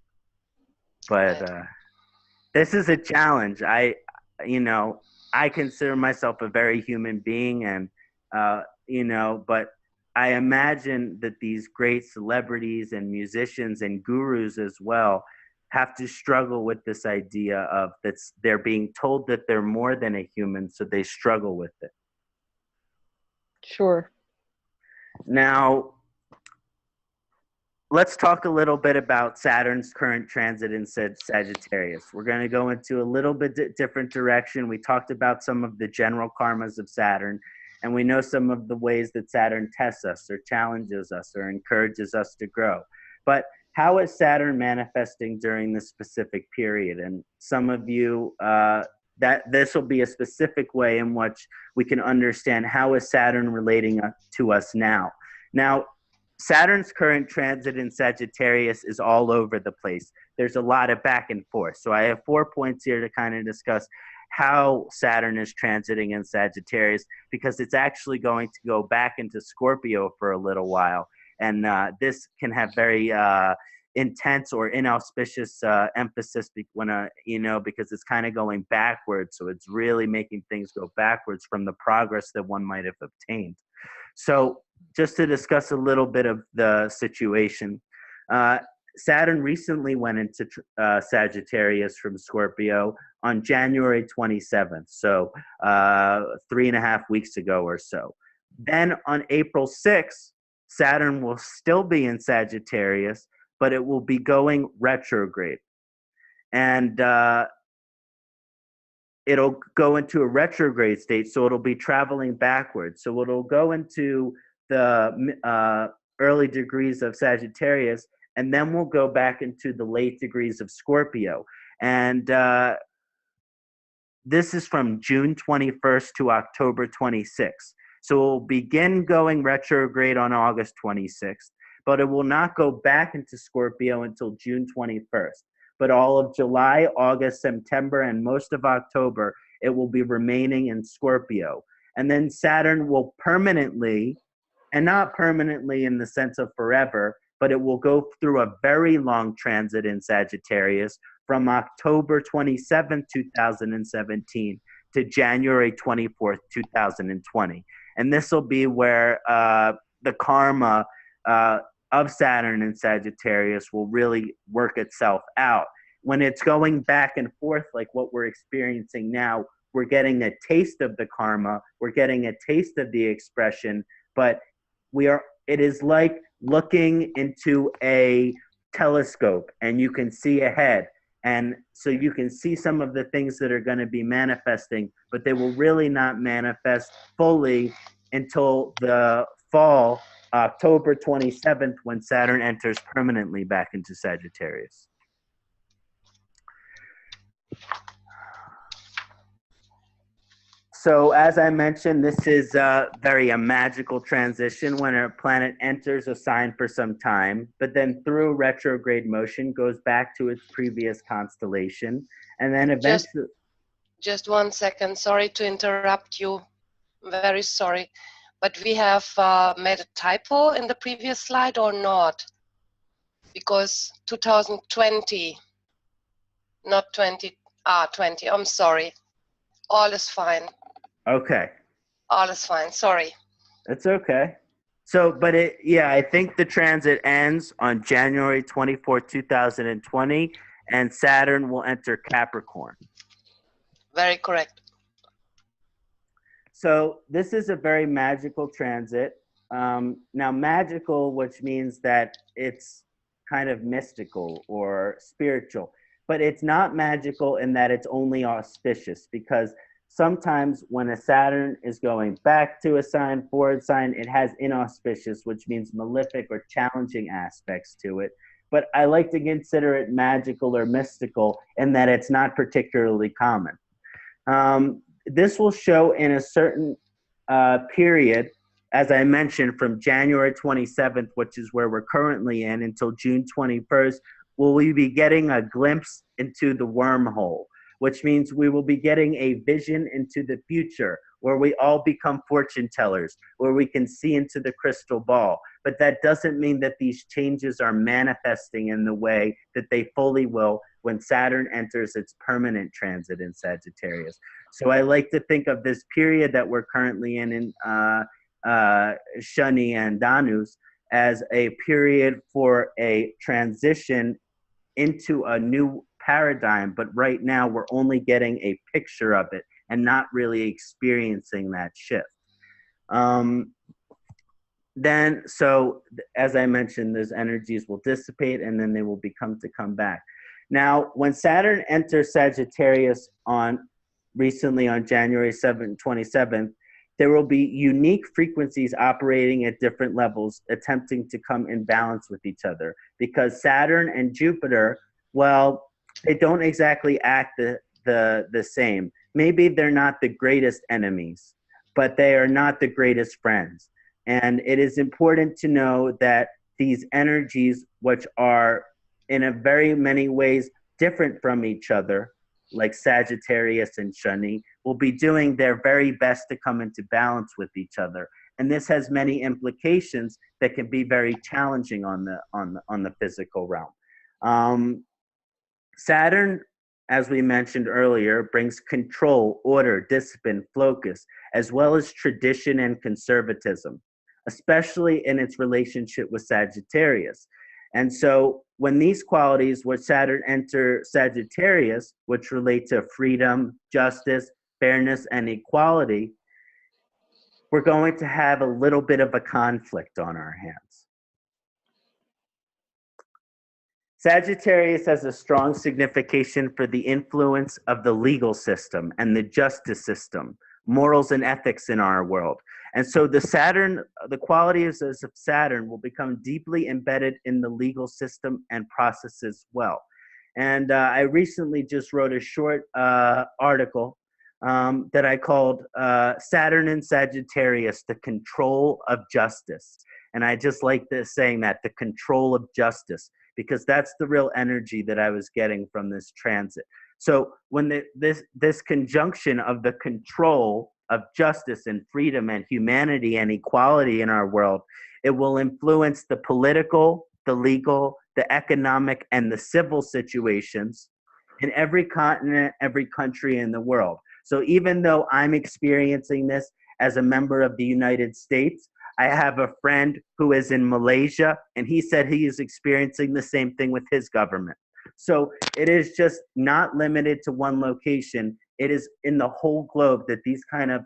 But this is a challenge. I consider myself a very human being, and but I imagine that these great celebrities and musicians and gurus as well have to struggle with this idea of that they're being told that they're more than a human, so they struggle with it. Sure. Now, let's talk a little bit about Saturn's current transit in Sagittarius. We're going to go into a little bit different direction. We talked about some of the general karmas of Saturn, and we know some of the ways that Saturn tests us or challenges us or encourages us to grow. But how is Saturn manifesting during this specific period? And some of you, that this will be a specific way in which we can understand how is Saturn relating to us now. Now, Saturn's current transit in Sagittarius is all over the place. There's a lot of back and forth. So I have 4 points here to kind of discuss how Saturn is transiting in Sagittarius, because it's actually going to go back into Scorpio for a little while. And this can have very intense or inauspicious emphasis because it's kind of going backwards. So it's really making things go backwards from the progress that one might have obtained. So just to discuss a little bit of the situation, Saturn recently went into Sagittarius from Scorpio on January 27th, so 3.5 weeks ago or so. Then on April 6th, Saturn will still be in Sagittarius, but it will be going retrograde. And it'll go into a retrograde state, so it'll be traveling backwards. So it'll go into the early degrees of Sagittarius, and then we'll go back into the late degrees of Scorpio. And this is from June 21st to October 26th. So it will begin going retrograde on August 26th, but it will not go back into Scorpio until June 21st. But all of July, August, September, and most of October, it will be remaining in Scorpio. And then Saturn will permanently, and not permanently in the sense of forever, but it will go through a very long transit in Sagittarius from October 27, 2017 to January 24th, 2020. And this will be where the karma of Saturn and Sagittarius will really work itself out. When it's going back and forth like what we're experiencing now, we're getting a taste of the karma, we're getting a taste of the expression, but it is like looking into a telescope and you can see ahead. And so you can see some of the things that are going to be manifesting, but they will really not manifest fully until the fall, October 27th, when Saturn enters permanently back into Sagittarius. So as I mentioned, this is a magical transition when a planet enters a sign for some time, but then through retrograde motion goes back to its previous constellation. And then eventually... Just 1 second. Sorry to interrupt you. I'm very sorry. But we have made a typo in the previous slide or not? Because 2020, not 20, 20. I'm sorry. All is fine. Okay. All is fine. Sorry. That's okay. So, but I think the transit ends on January 24, 2020, and Saturn will enter Capricorn. Very correct. So this is a very magical transit. Now, magical, which means that it's kind of mystical or spiritual, but it's not magical in that it's only auspicious, because sometimes when a Saturn is going back to a sign, forward sign, it has inauspicious, which means malefic or challenging aspects to it. But I like to consider it magical or mystical in that it's not particularly common. This will show in a certain period, as I mentioned, from January 27th, which is where we're currently in, until June 21st, will we be getting a glimpse into the wormhole, which means we will be getting a vision into the future, where we all become fortune tellers, where we can see into the crystal ball. But that doesn't mean that these changes are manifesting in the way that they fully will when Saturn enters its permanent transit in Sagittarius. So I like to think of this period that we're currently in Kṣaṇāti and Dhanus as a period for a transition into a new paradigm, but right now we're only getting a picture of it and not really experiencing that shift. Then, so as I mentioned, those energies will dissipate and then they will come back. Now, when Saturn enters Sagittarius recently on January 27th, there will be unique frequencies operating at different levels, attempting to come in balance with each other, because Saturn and Jupiter, well, they don't exactly act the same. Maybe they're not the greatest enemies, but they are not the greatest friends. And it is important to know that these energies, which are in a very many ways different from each other, like Sagittarius and Kṣaṇāti, will be doing their very best to come into balance with each other. And this has many implications that can be very challenging on the physical realm. Um, Saturn, as we mentioned earlier, brings control, order, discipline, focus, as well as tradition and conservatism, especially in its relationship with Sagittarius. And so when these qualities, where Saturn enter Sagittarius, which relate to freedom, justice, fairness, and equality, we're going to have a little bit of a conflict on our hands. Sagittarius has a strong signification for the influence of the legal system and the justice system, morals and ethics in our world. And so the qualities of Saturn will become deeply embedded in the legal system and process as well. And I recently just wrote a short article that I called Saturn and Sagittarius, the control of justice. And I just like this saying that, the control of justice, because that's the real energy that I was getting from this transit. So when this conjunction of the control of justice and freedom and humanity and equality in our world, it will influence the political, the legal, the economic, and the civil situations in every continent, every country in the world. So even though I'm experiencing this as a member of the United States, I have a friend who is in Malaysia, and he said he is experiencing the same thing with his government. So it is just not limited to one location. It is in the whole globe that these kind of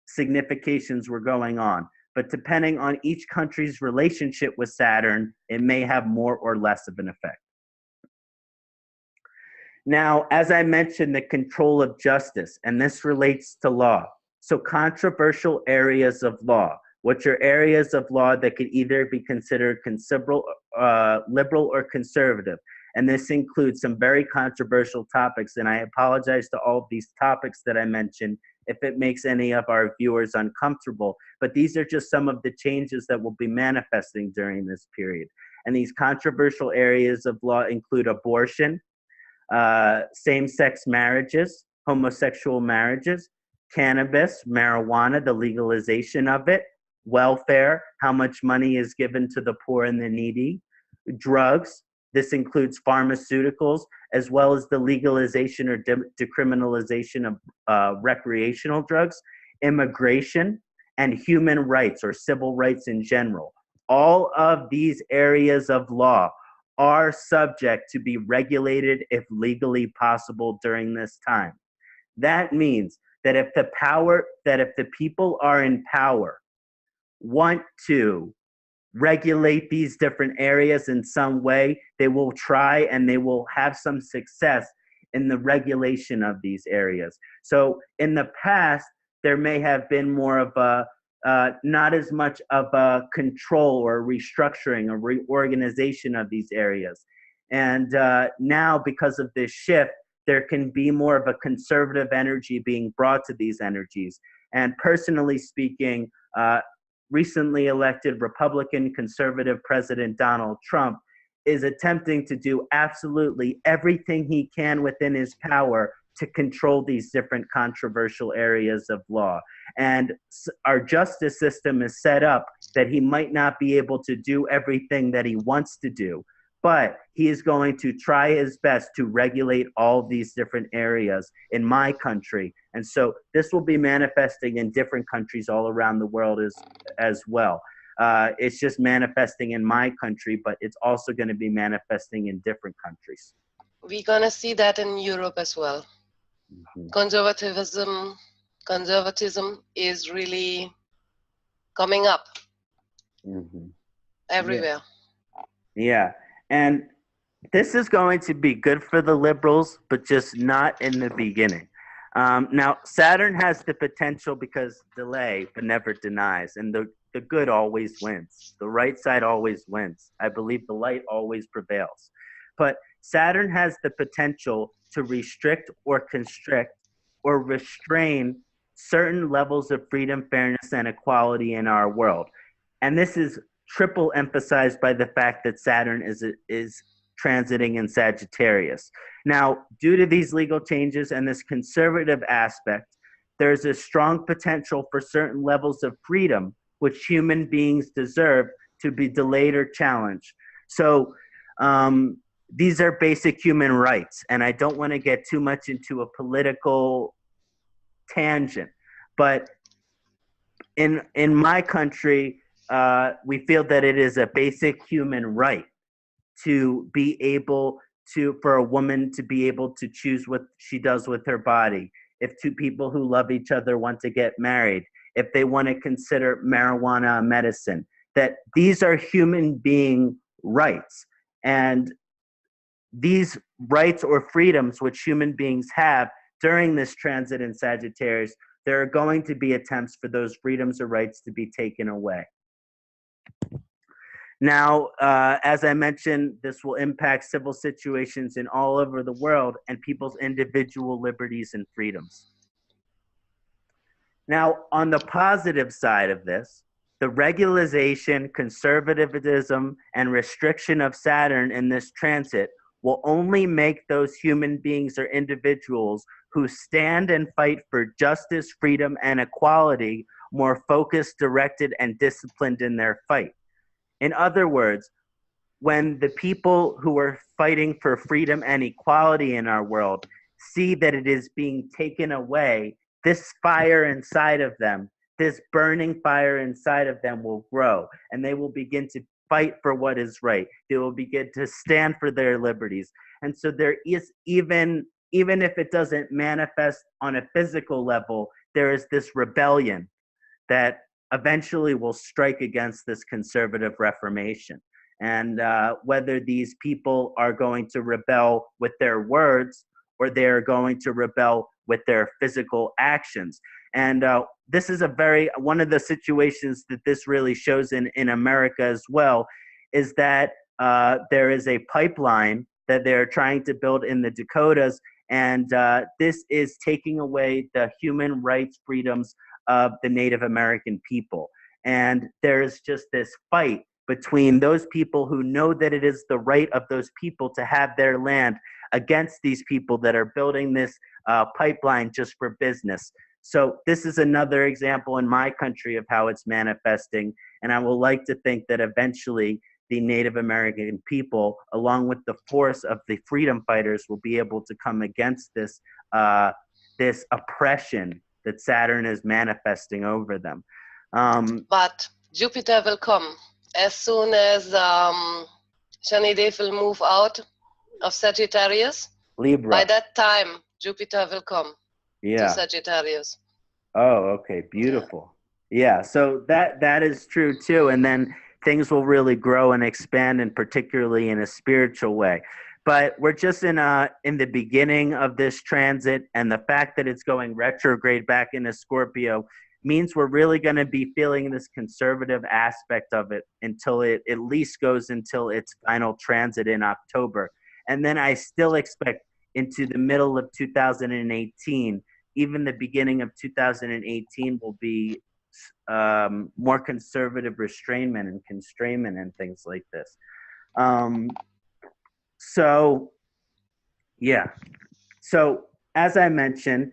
significations were going on. But depending on each country's relationship with Saturn, it may have more or less of an effect. Now, as I mentioned, the control of justice, and this relates to law. So controversial areas of law, which are areas of law that could either be considered liberal or conservative. And this includes some very controversial topics. And I apologize to all of these topics that I mentioned if it makes any of our viewers uncomfortable. But these are just some of the changes that will be manifesting during this period. And these controversial areas of law include abortion, same-sex marriages, homosexual marriages, cannabis, marijuana, the legalization of it, welfare, how much money is given to the poor and the needy, drugs, this includes pharmaceuticals, as well as the legalization or decriminalization of recreational drugs, immigration, and human rights or civil rights in general. All of these areas of law are subject to be regulated if legally possible during this time. That means that if the people are in power want to regulate these different areas in some way, they will try and they will have some success in the regulation of these areas. So in the past, there may have been more of a not as much of a control or restructuring or reorganization of these areas. And now, because of this shift, there can be more of a conservative energy being brought to these energies. And personally speaking, recently elected Republican conservative President Donald Trump is attempting to do absolutely everything he can within his power to control these different controversial areas of law. And our justice system is set up that he might not be able to do everything that he wants to do, but he is going to try his best to regulate all these different areas in my country. And so this will be manifesting in different countries all around the world as well. It's just manifesting in my country, but it's also going to be manifesting in different countries. We're going to see that in Europe as well. Mm-hmm. Conservatism is really coming up everywhere. Yeah. And this is going to be good for the liberals, but just not in the beginning. Now, Saturn has the potential because delay, but never denies. And the good always wins. The right side always wins. I believe the light always prevails. But Saturn has the potential to restrict or constrict or restrain certain levels of freedom, fairness, and equality in our world. And this is triple emphasized by the fact that Saturn is transiting in Sagittarius. Now, due to these legal changes and this conservative aspect, there's a strong potential for certain levels of freedom which human beings deserve to be delayed or challenged. So these are basic human rights. And I don't want to get too much into a political tangent, but in my country, we feel that it is a basic human right to be able to, for a woman to be able to choose what she does with her body. If two people who love each other want to get married, if they want to consider marijuana a medicine, that these are human being rights. And these rights or freedoms which human beings have during this transit in Sagittarius, there are going to be attempts for those freedoms or rights to be taken away. Now, as I mentioned, this will impact civil situations in all over the world and people's individual liberties and freedoms. Now, on the positive side of this, the regularization, conservatism, and restriction of Saturn in this transit will only make those human beings or individuals who stand and fight for justice, freedom, and equality more focused, directed, and disciplined in their fight. In other words, when the people who are fighting for freedom and equality in our world see that it is being taken away, this fire inside of them, this burning fire inside of them will grow, and they will begin to fight for what is right. They will begin to stand for their liberties. And so there is, even if it doesn't manifest on a physical level, there is this rebellion that eventually will strike against this conservative reformation. And whether these people are going to rebel with their words or they're going to rebel with their physical actions. And this is one of the situations that this really shows in America as well, is that there is a pipeline that they're trying to build in the Dakotas, and this is taking away the human rights freedoms of the Native American people. And there's just this fight between those people who know that it is the right of those people to have their land against these people that are building this pipeline just for business. So this is another example in my country of how it's manifesting. And I would like to think that eventually the Native American people, along with the force of the freedom fighters, will be able to come against this this oppression that Saturn is manifesting over them. But Jupiter will come as soon as Shanidev will move out of Sagittarius. Libra. By that time, Jupiter will come to Sagittarius. Oh, okay, beautiful. Yeah, so that is true too. And then things will really grow and expand, and particularly in a spiritual way. But we're just in the beginning of this transit, and the fact that it's going retrograde back into Scorpio means we're really going to be feeling this conservative aspect of it until it at least goes until its final transit in October. And then I still expect into the middle of 2018, even the beginning of 2018 will be more conservative restrainment and constrainment and things like this. So as I mentioned,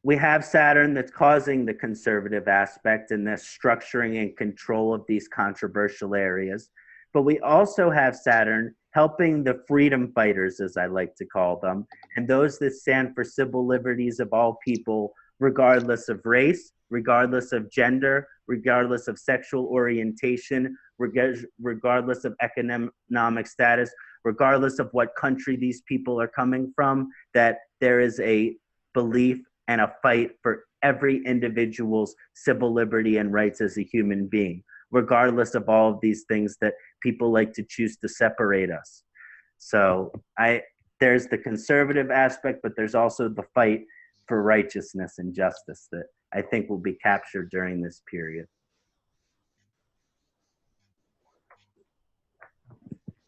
we have Saturn that's causing the conservative aspect and the structuring and control of these controversial areas. But we also have Saturn helping the freedom fighters, as I like to call them, and those that stand for civil liberties of all people, regardless of race, regardless of gender, regardless of sexual orientation, regardless of economic status, regardless of what country these people are coming from, that there is a belief and a fight for every individual's civil liberty and rights as a human being, regardless of all of these things that people like to choose to separate us. So there's the conservative aspect, but there's also the fight for righteousness and justice that I think will be captured during this period.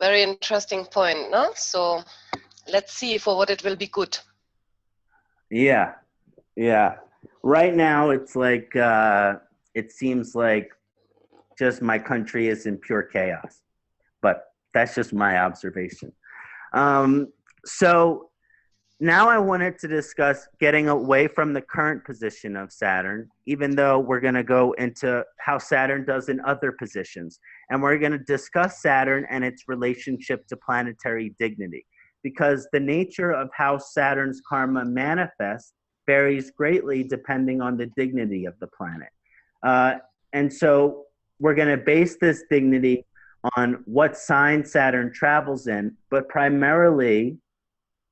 Very interesting point, no? So let's see for what it will be good. Yeah. Right now, it's like, it seems like just my country is in pure chaos, but that's just my observation. So now I wanted to discuss getting away from the current position of Saturn, even though we're going to go into how Saturn does in other positions. And we're going to discuss Saturn and its relationship to planetary dignity, because the nature of how Saturn's karma manifests varies greatly depending on the dignity of the planet. And so we're going to base this dignity on what sign Saturn travels in, but primarily,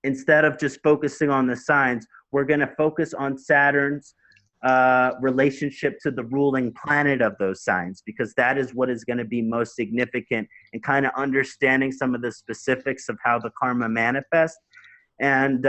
instead of just focusing on the signs, we're going to focus on Saturn's relationship to the ruling planet of those signs, because that is what is going to be most significant in kind of understanding some of the specifics of how the karma manifests. And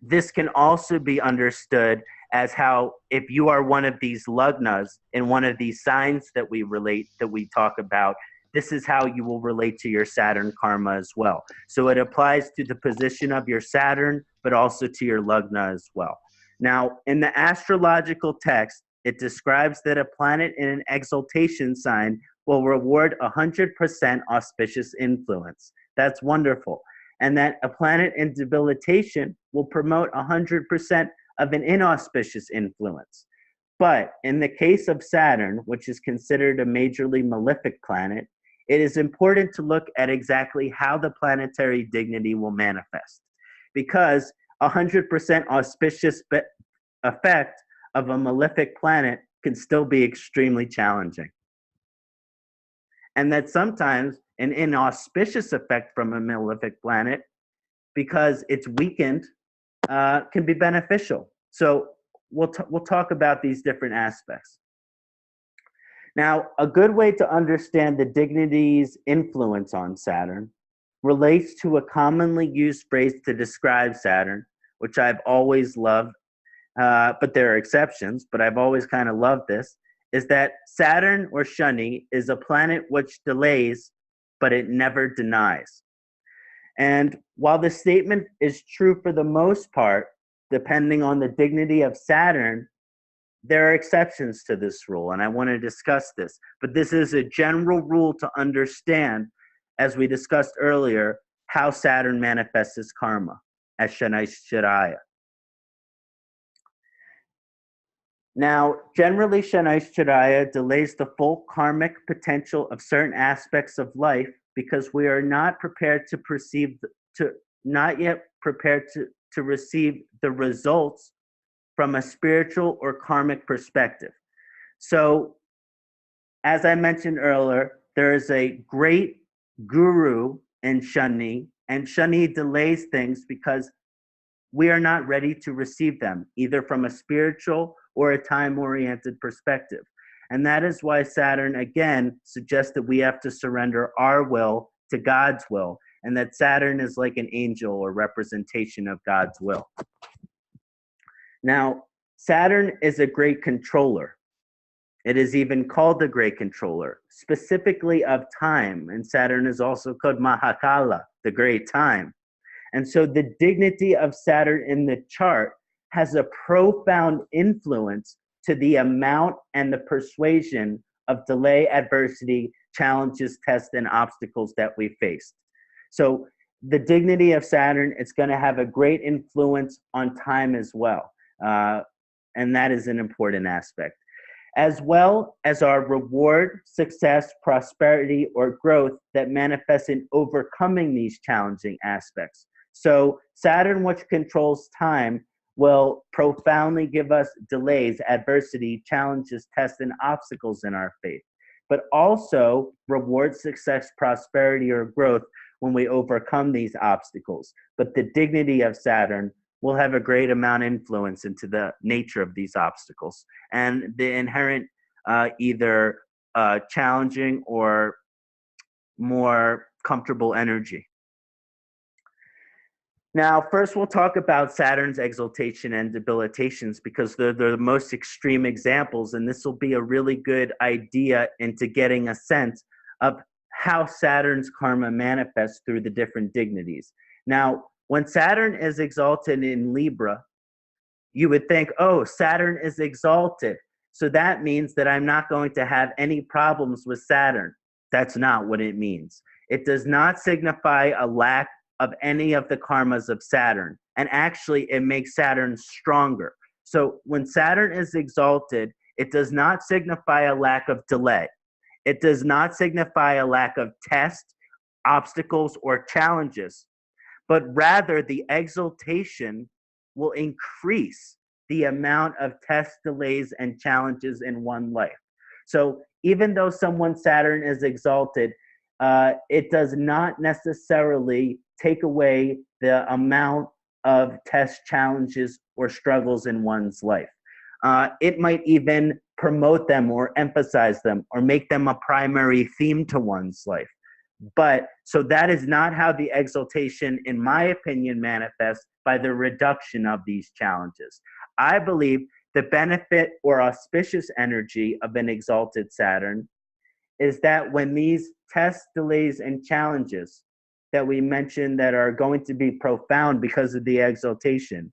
this can also be understood as how, if you are one of these lugnas in one of these signs that we talk about, this is how you will relate to your Saturn karma as well. So it applies to the position of your Saturn, but also to your lugna as well. Now, in the astrological text, it describes that a planet in an exaltation sign will reward 100% auspicious influence. That's wonderful. And that a planet in debilitation will promote 100% of an inauspicious influence. But in the case of Saturn, which is considered a majorly malefic planet, it is important to look at exactly how the planetary dignity will manifest, because 100% auspicious effect of a malefic planet can still be extremely challenging. And that sometimes an inauspicious effect from a malefic planet, because it's weakened, can be beneficial. So we'll talk about these different aspects. Now, a good way to understand the dignity's influence on Saturn relates to a commonly used phrase to describe Saturn, which I've always loved, but there are exceptions, but I've always kind of loved this, is that Saturn, or Shani, is a planet which delays, but it never denies. And while the statement is true for the most part, depending on the dignity of Saturn, there are exceptions to this rule, and I want to discuss this. But this is a general rule to understand, as we discussed earlier, how Saturn manifests his karma as Kṣaṇāti. Now, generally, Kṣaṇāti delays the full karmic potential of certain aspects of life because we are not prepared to receive the results from a spiritual or karmic perspective. So, as I mentioned earlier, there is a great guru in Shani, and Shani delays things because we are not ready to receive them, either from a spiritual or a time-oriented perspective. And that is why Saturn, again, suggests that we have to surrender our will to God's will, and that Saturn is like an angel or representation of God's will. Now, Saturn is a great controller. It is even called the great controller, specifically of time. And Saturn is also called Mahakala, the great time. And so the dignity of Saturn in the chart has a profound influence to the amount and the persuasion of delay, adversity, challenges, tests, and obstacles that we faced. So the dignity of Saturn, it's going to have a great influence on time as well. And that is an important aspect, as well as our reward, success, prosperity, or growth that manifests in overcoming these challenging aspects. So Saturn, which controls time, will profoundly give us delays, adversity, challenges, tests, and obstacles in our faith, but also reward, success, prosperity, or growth when we overcome these obstacles. But the dignity of Saturn will have a great amount of influence into the nature of these obstacles and the inherent either challenging or more comfortable energy. Now, first we'll talk about Saturn's exaltation and debilitations because they're the most extreme examples, and this will be a really good idea into getting a sense of how Saturn's karma manifests through the different dignities. Now, when Saturn is exalted in Libra, you would think, oh, Saturn is exalted, so that means that I'm not going to have any problems with Saturn. That's not what it means. It does not signify a lack of any of the karmas of Saturn. And actually, it makes Saturn stronger. So when Saturn is exalted, it does not signify a lack of delay. It does not signify a lack of tests, obstacles, or challenges, but rather the exaltation will increase the amount of tests, delays, and challenges in one life. So even though someone's Saturn is exalted, it does not necessarily take away the amount of tests, challenges, or struggles in one's life. It might even promote them or emphasize them or make them a primary theme to one's life. But so that is not how the exaltation, in my opinion, manifests, by the reduction of these challenges. I believe the benefit or auspicious energy of an exalted Saturn is that when these tests, delays, and challenges that we mentioned that are going to be profound because of the exaltation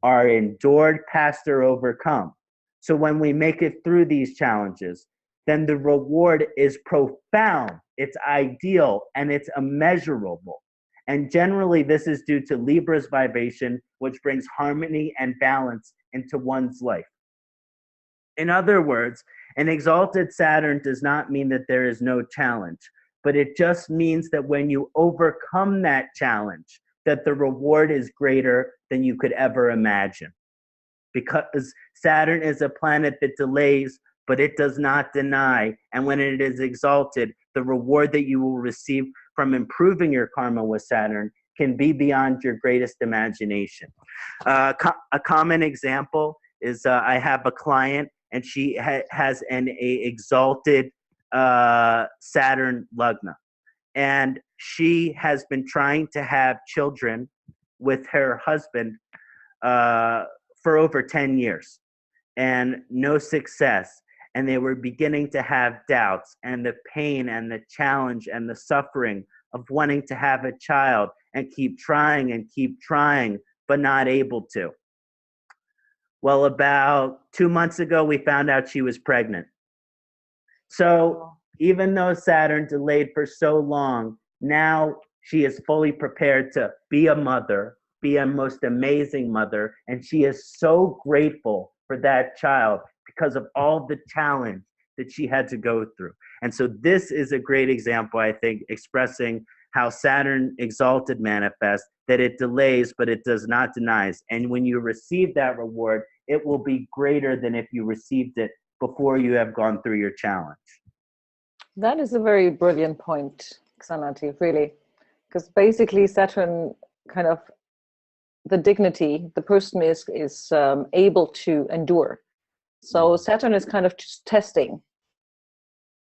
are endured, passed, or overcome. So when we make it through these challenges, then the reward is profound, it's ideal, and it's immeasurable. And generally, this is due to Libra's vibration, which brings harmony and balance into one's life. In other words, an exalted Saturn does not mean that there is no challenge, but it just means that when you overcome that challenge, that the reward is greater than you could ever imagine. Because Saturn is a planet that delays, but it does not deny. And when it is exalted, the reward that you will receive from improving your karma with Saturn can be beyond your greatest imagination. A common example is I have a client, and she has an exalted Saturn Lagna. And she has been trying to have children with her husband for over 10 years, and no success. And they were beginning to have doubts, and the pain and the challenge and the suffering of wanting to have a child and keep trying, but not able to. Well, about 2 months ago, we found out she was pregnant. So even though Saturn delayed for so long, now she is fully prepared to be a mother, be a most amazing mother, and she is so grateful for that child because of all the challenge that she had to go through. And so this is a great example, I think, expressing how Saturn exalted manifests, that it delays, but it does not deny. And when you receive that reward, it will be greater than if you received it before you have gone through your challenge. That is a very brilliant point, Kṣaṇāti, really. Because basically Saturn kind of, the dignity, the person is able to endure. So Saturn is kind of just testing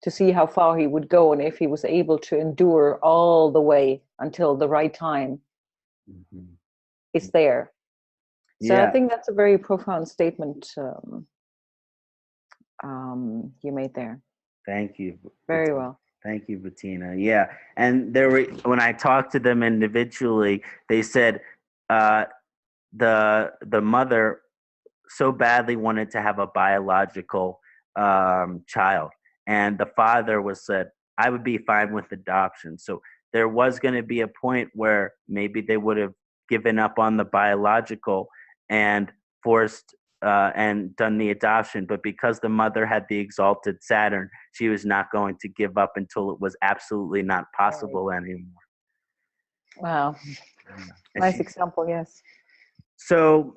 to see how far he would go and if he was able to endure all the way until the right time is there. So I think that's a very profound statement you made there. Thank you. Very well. Thank you, Bettina. Yeah, and there were, when I talked to them individually, they said the mother so badly wanted to have a biological child, and the father said, I would be fine with adoption. So there was going to be a point where maybe they would have given up on the biological and forced and done the adoption, but because the mother had the exalted Saturn, she was not going to give up until it was absolutely not possible anymore. Wow. Nice example, yes. So,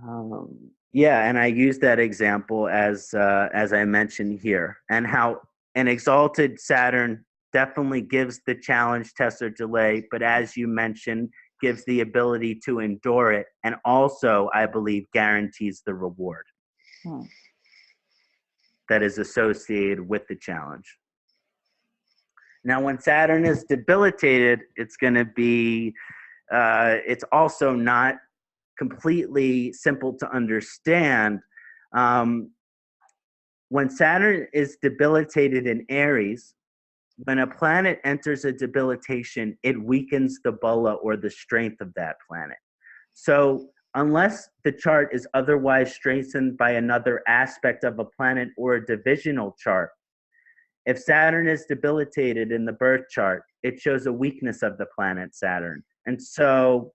and I use that example as I mentioned here, and how an exalted Saturn definitely gives the challenge, test, or delay, but as you mentioned, gives the ability to endure it, and also, I believe, guarantees the reward that is associated with the challenge. Now, when Saturn is debilitated, it's going to be, it's also not completely simple to understand. When Saturn is debilitated in Aries, when a planet enters a debilitation, it weakens the bala, or the strength of that planet. So unless the chart is otherwise strengthened by another aspect of a planet or a divisional chart, if Saturn is debilitated in the birth chart, it shows a weakness of the planet Saturn. And so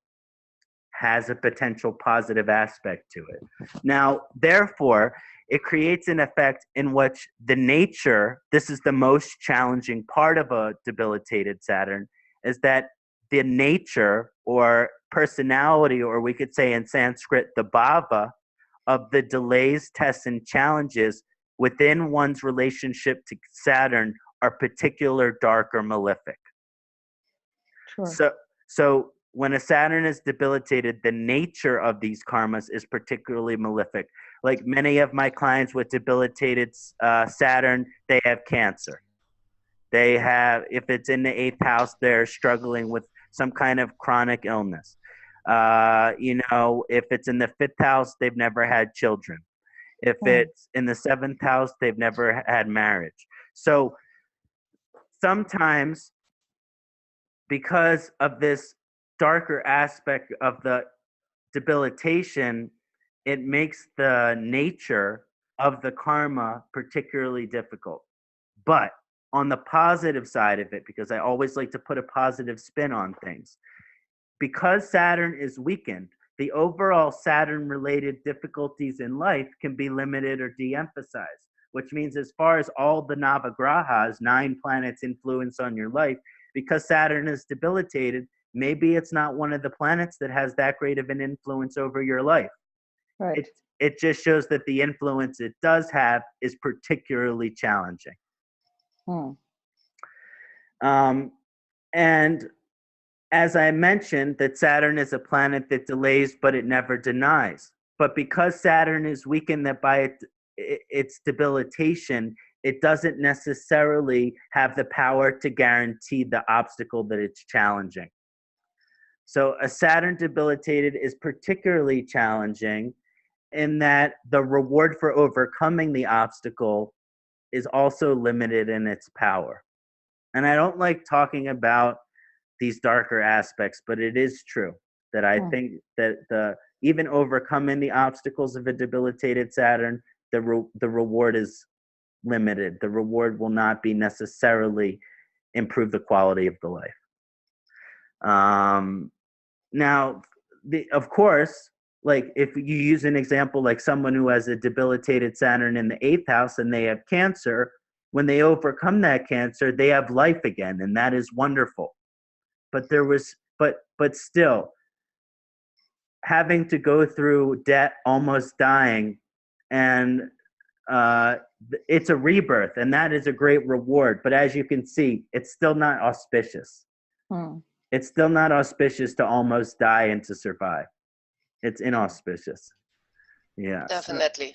has a potential positive aspect to it. Now, therefore, it creates an effect in which the nature, this is the most challenging part of a debilitated Saturn, is that the nature or personality, or we could say in Sanskrit, the bhava, of the delays, tests, and challenges within one's relationship to Saturn are particular, dark, or malefic. Sure. So when a Saturn is debilitated, the nature of these karmas is particularly malefic. Like many of my clients with debilitated Saturn, they have cancer. They have, if it's in the 8th house, they're struggling with some kind of chronic illness. If it's in the 5th house, they've never had children. If it's in the 7th house, they've never had marriage. So sometimes, because of this darker aspect of the debilitation, it makes the nature of the karma particularly difficult. But on the positive side of it, because I always like to put a positive spin on things, because Saturn is weakened, the overall Saturn-related difficulties in life can be limited or de-emphasized, which means as far as all the Navagrahas, 9 planets influence on your life, because Saturn is debilitated, maybe it's not one of the planets that has that great of an influence over your life. Right. It just shows that the influence it does have is particularly challenging. And as I mentioned, that Saturn is a planet that delays, but it never denies. But because Saturn is weakened that by its debilitation, it doesn't necessarily have the power to guarantee the obstacle that it's challenging. So a Saturn debilitated is particularly challenging in that the reward for overcoming the obstacle is also limited in its power. And I don't like talking about these darker aspects, but it is true that I think that even overcoming the obstacles of a debilitated Saturn, the reward is limited. The reward will not be necessarily improve the quality of the life. Now, of course, like if you use an example like someone who has a debilitated Saturn in the 8th house and they have cancer, when they overcome that cancer, they have life again, and that is wonderful. But but still, having to go through death, almost dying, and it's a rebirth, and that is a great reward. But as you can see, it's still not auspicious. It's still not auspicious to almost die and to survive. It's inauspicious. Yeah. Definitely.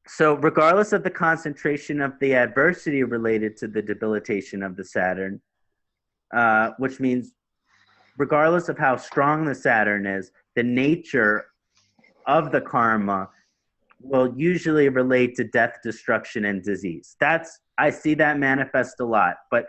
So regardless of the concentration of the adversity related to the debilitation of the Saturn, which means regardless of how strong the Saturn is, the nature of the karma will usually relate to death, destruction, and disease. I see that manifest a lot, but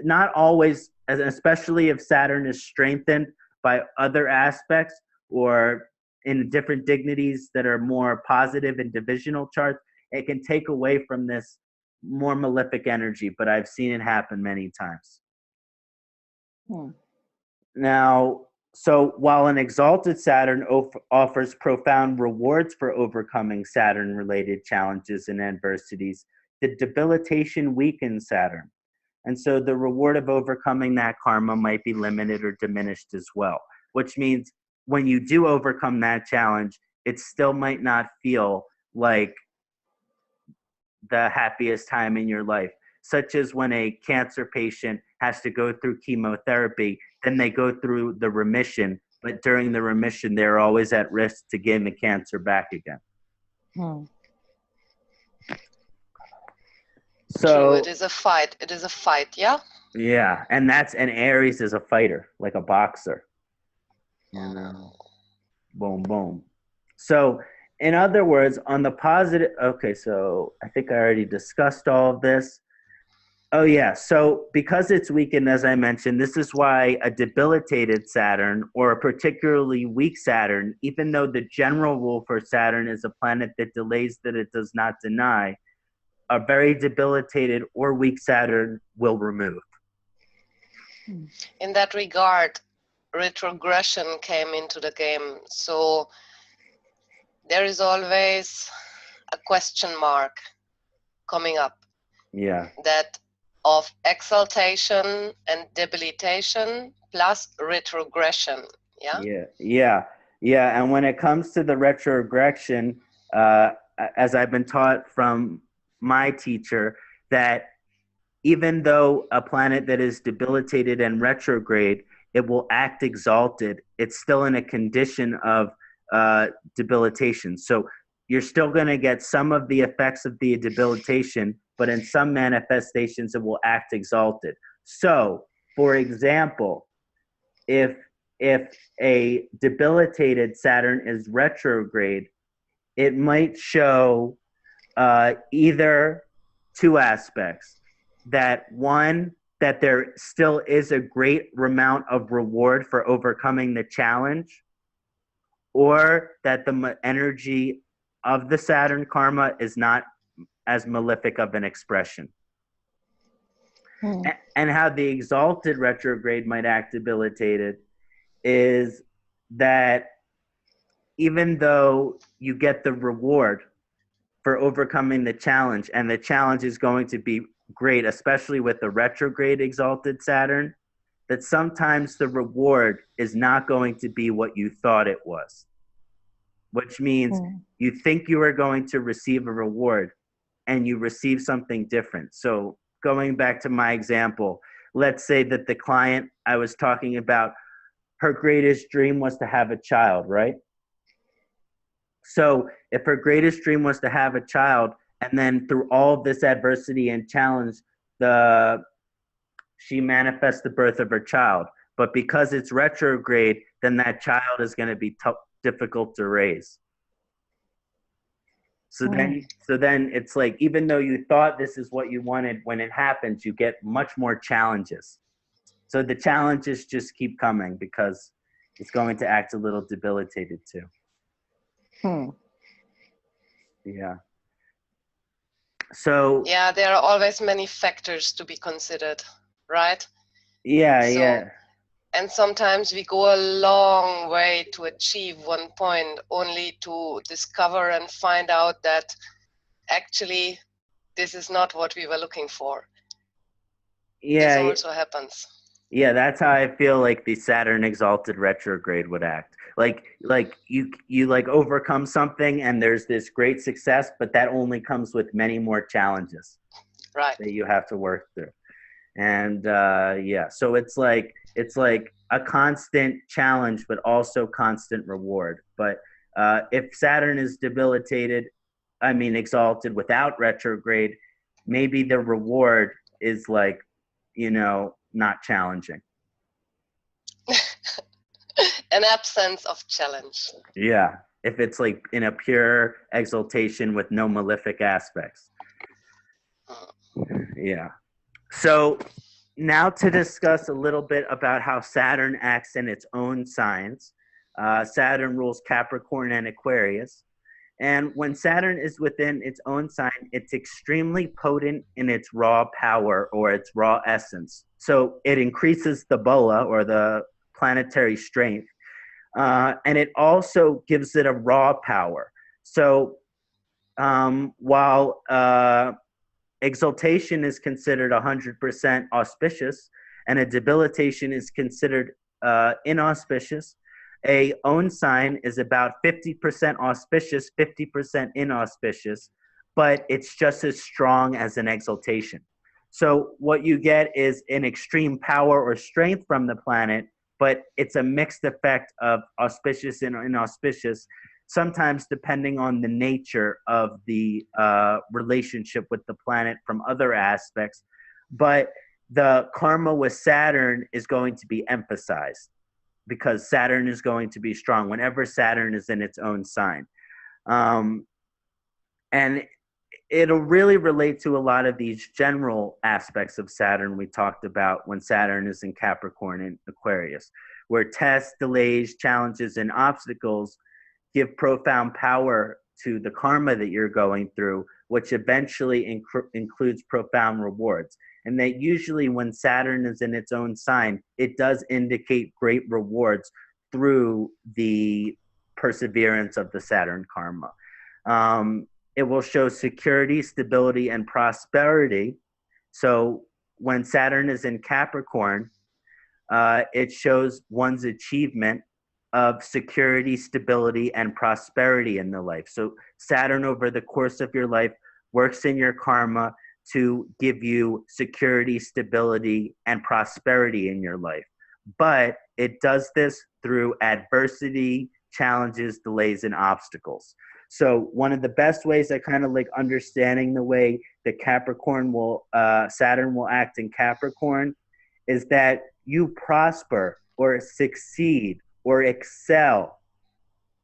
not always, especially if Saturn is strengthened by other aspects or in different dignities that are more positive in divisional charts. It can take away from this more malefic energy, but I've seen it happen many times. Now, so while an exalted Saturn offers profound rewards for overcoming Saturn-related challenges and adversities, the debilitation weakens Saturn. And so the reward of overcoming that karma might be limited or diminished as well, which means when you do overcome that challenge, it still might not feel like the happiest time in your life, such as when a cancer patient has to go through chemotherapy, then they go through the remission, but during the remission, they're always at risk to getting the cancer back again. So true. It is a fight. It is a fight. Yeah. Yeah, and Aries is a fighter, like a boxer. Boom, boom. So, in other words, on the positive, okay, so I think I already discussed all of this. Oh, yeah, so because it's weakened, as I mentioned, this is why a debilitated Saturn or a particularly weak Saturn, even though the general rule for Saturn is a planet that delays that it does not deny, a very debilitated or weak Saturn will remove. In that regard, retrogression came into the game. So there is always a question mark coming up. Yeah. That of exaltation and debilitation plus retrogression. Yeah. Yeah. Yeah. Yeah. And when it comes to the retrogression, as I've been taught from my teacher, that even though a planet that is debilitated and retrograde, it will act exalted, it's still in a condition of debilitation. So you're still going to get some of the effects of the debilitation, but in some manifestations, it will act exalted. So, for example, if a debilitated Saturn is retrograde, it might show either two aspects. That one, that there still is a great amount of reward for overcoming the challenge, or that the energy of the Saturn karma is not as malefic of an expression. And how the exalted retrograde might act debilitated is that even though you get the reward for overcoming the challenge, and the challenge is going to be great, especially with the retrograde exalted Saturn, that sometimes the reward is not going to be what you thought it was, which means you think you are going to receive a reward and you receive something different. So going back to my example, let's say that the client I was talking about, her greatest dream was to have a child, right? So if her greatest dream was to have a child, and then through all of this adversity and challenge, she manifests the birth of her child. But because it's retrograde, then that child is going to be difficult to raise. So then it's like, even though you thought this is what you wanted, when it happens, you get much more challenges. So the challenges just keep coming because it's going to act a little debilitated too. Yeah. So yeah, there are always many factors to be considered, right? Yeah. And sometimes we go a long way to achieve one point, only to discover and find out that actually this is not what we were looking for. Yeah. This also happens. Yeah, that's how I feel like the Saturn exalted retrograde would act. Like you like overcome something and there's this great success, but that only comes with many more challenges, right, that you have to work through. And yeah, so it's like a constant challenge, but also constant reward. But if Saturn is debilitated, exalted without retrograde, maybe the reward is like, not challenging. An absence of challenge. Yeah, if it's like in a pure exaltation with no malefic aspects. Yeah. So now to discuss a little bit about how Saturn acts in its own signs. Saturn rules Capricorn and Aquarius. And when Saturn is within its own sign, it's extremely potent in its raw power or its raw essence. So it increases the bola or the planetary strength. And it also gives it a raw power. So while exaltation is considered 100% auspicious and a debilitation is considered inauspicious, a own sign is about 50% auspicious, 50% inauspicious, but it's just as strong as an exaltation. So what you get is an extreme power or strength from the planet, but it's a mixed effect of auspicious and inauspicious, sometimes depending on the nature of the relationship with the planet from other aspects. But the karma with Saturn is going to be emphasized because Saturn is going to be strong whenever Saturn is in its own sign. And it'll really relate to a lot of these general aspects of Saturn we talked about when Saturn is in Capricorn and Aquarius, where tests, delays, challenges, and obstacles give profound power to the karma that you're going through, which eventually includes profound rewards. and that usually when Saturn is in its own sign, it does indicate great rewards through the perseverance of the Saturn karma. It will show security, stability, and prosperity. So when Saturn is in Capricorn, it shows one's achievement of security, stability, and prosperity in the life. So Saturn, over the course of your life, works in your karma to give you security, stability, and prosperity in your life. But it does this through adversity, challenges, delays, and obstacles. So one of the best ways I kind of like understanding the way that Saturn will act in Capricorn is that you prosper or succeed or excel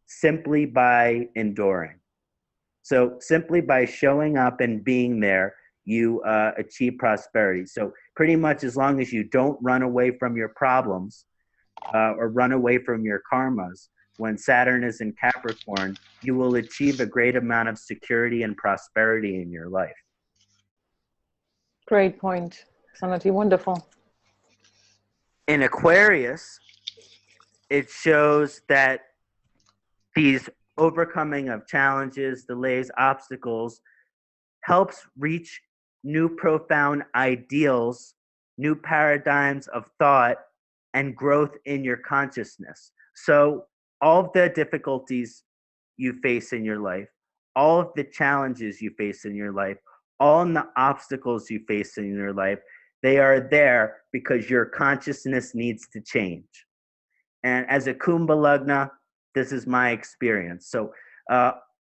simply by enduring. So simply by showing up and being there, you achieve prosperity. So pretty much as long as you don't run away from your problems or run away from your karmas, when Saturn is in Capricorn, you will achieve a great amount of security and prosperity in your life. Great point, Kṣaṇāti. Wonderful. In Aquarius, it shows that these overcoming of challenges, delays, obstacles helps reach new profound ideals, new paradigms of thought, and growth in your consciousness. So all of the difficulties you face in your life, all of the challenges you face in your life, all the obstacles you face in your life, they are there because your consciousness needs to change. And as a Kumbha Lagna, this is my experience. So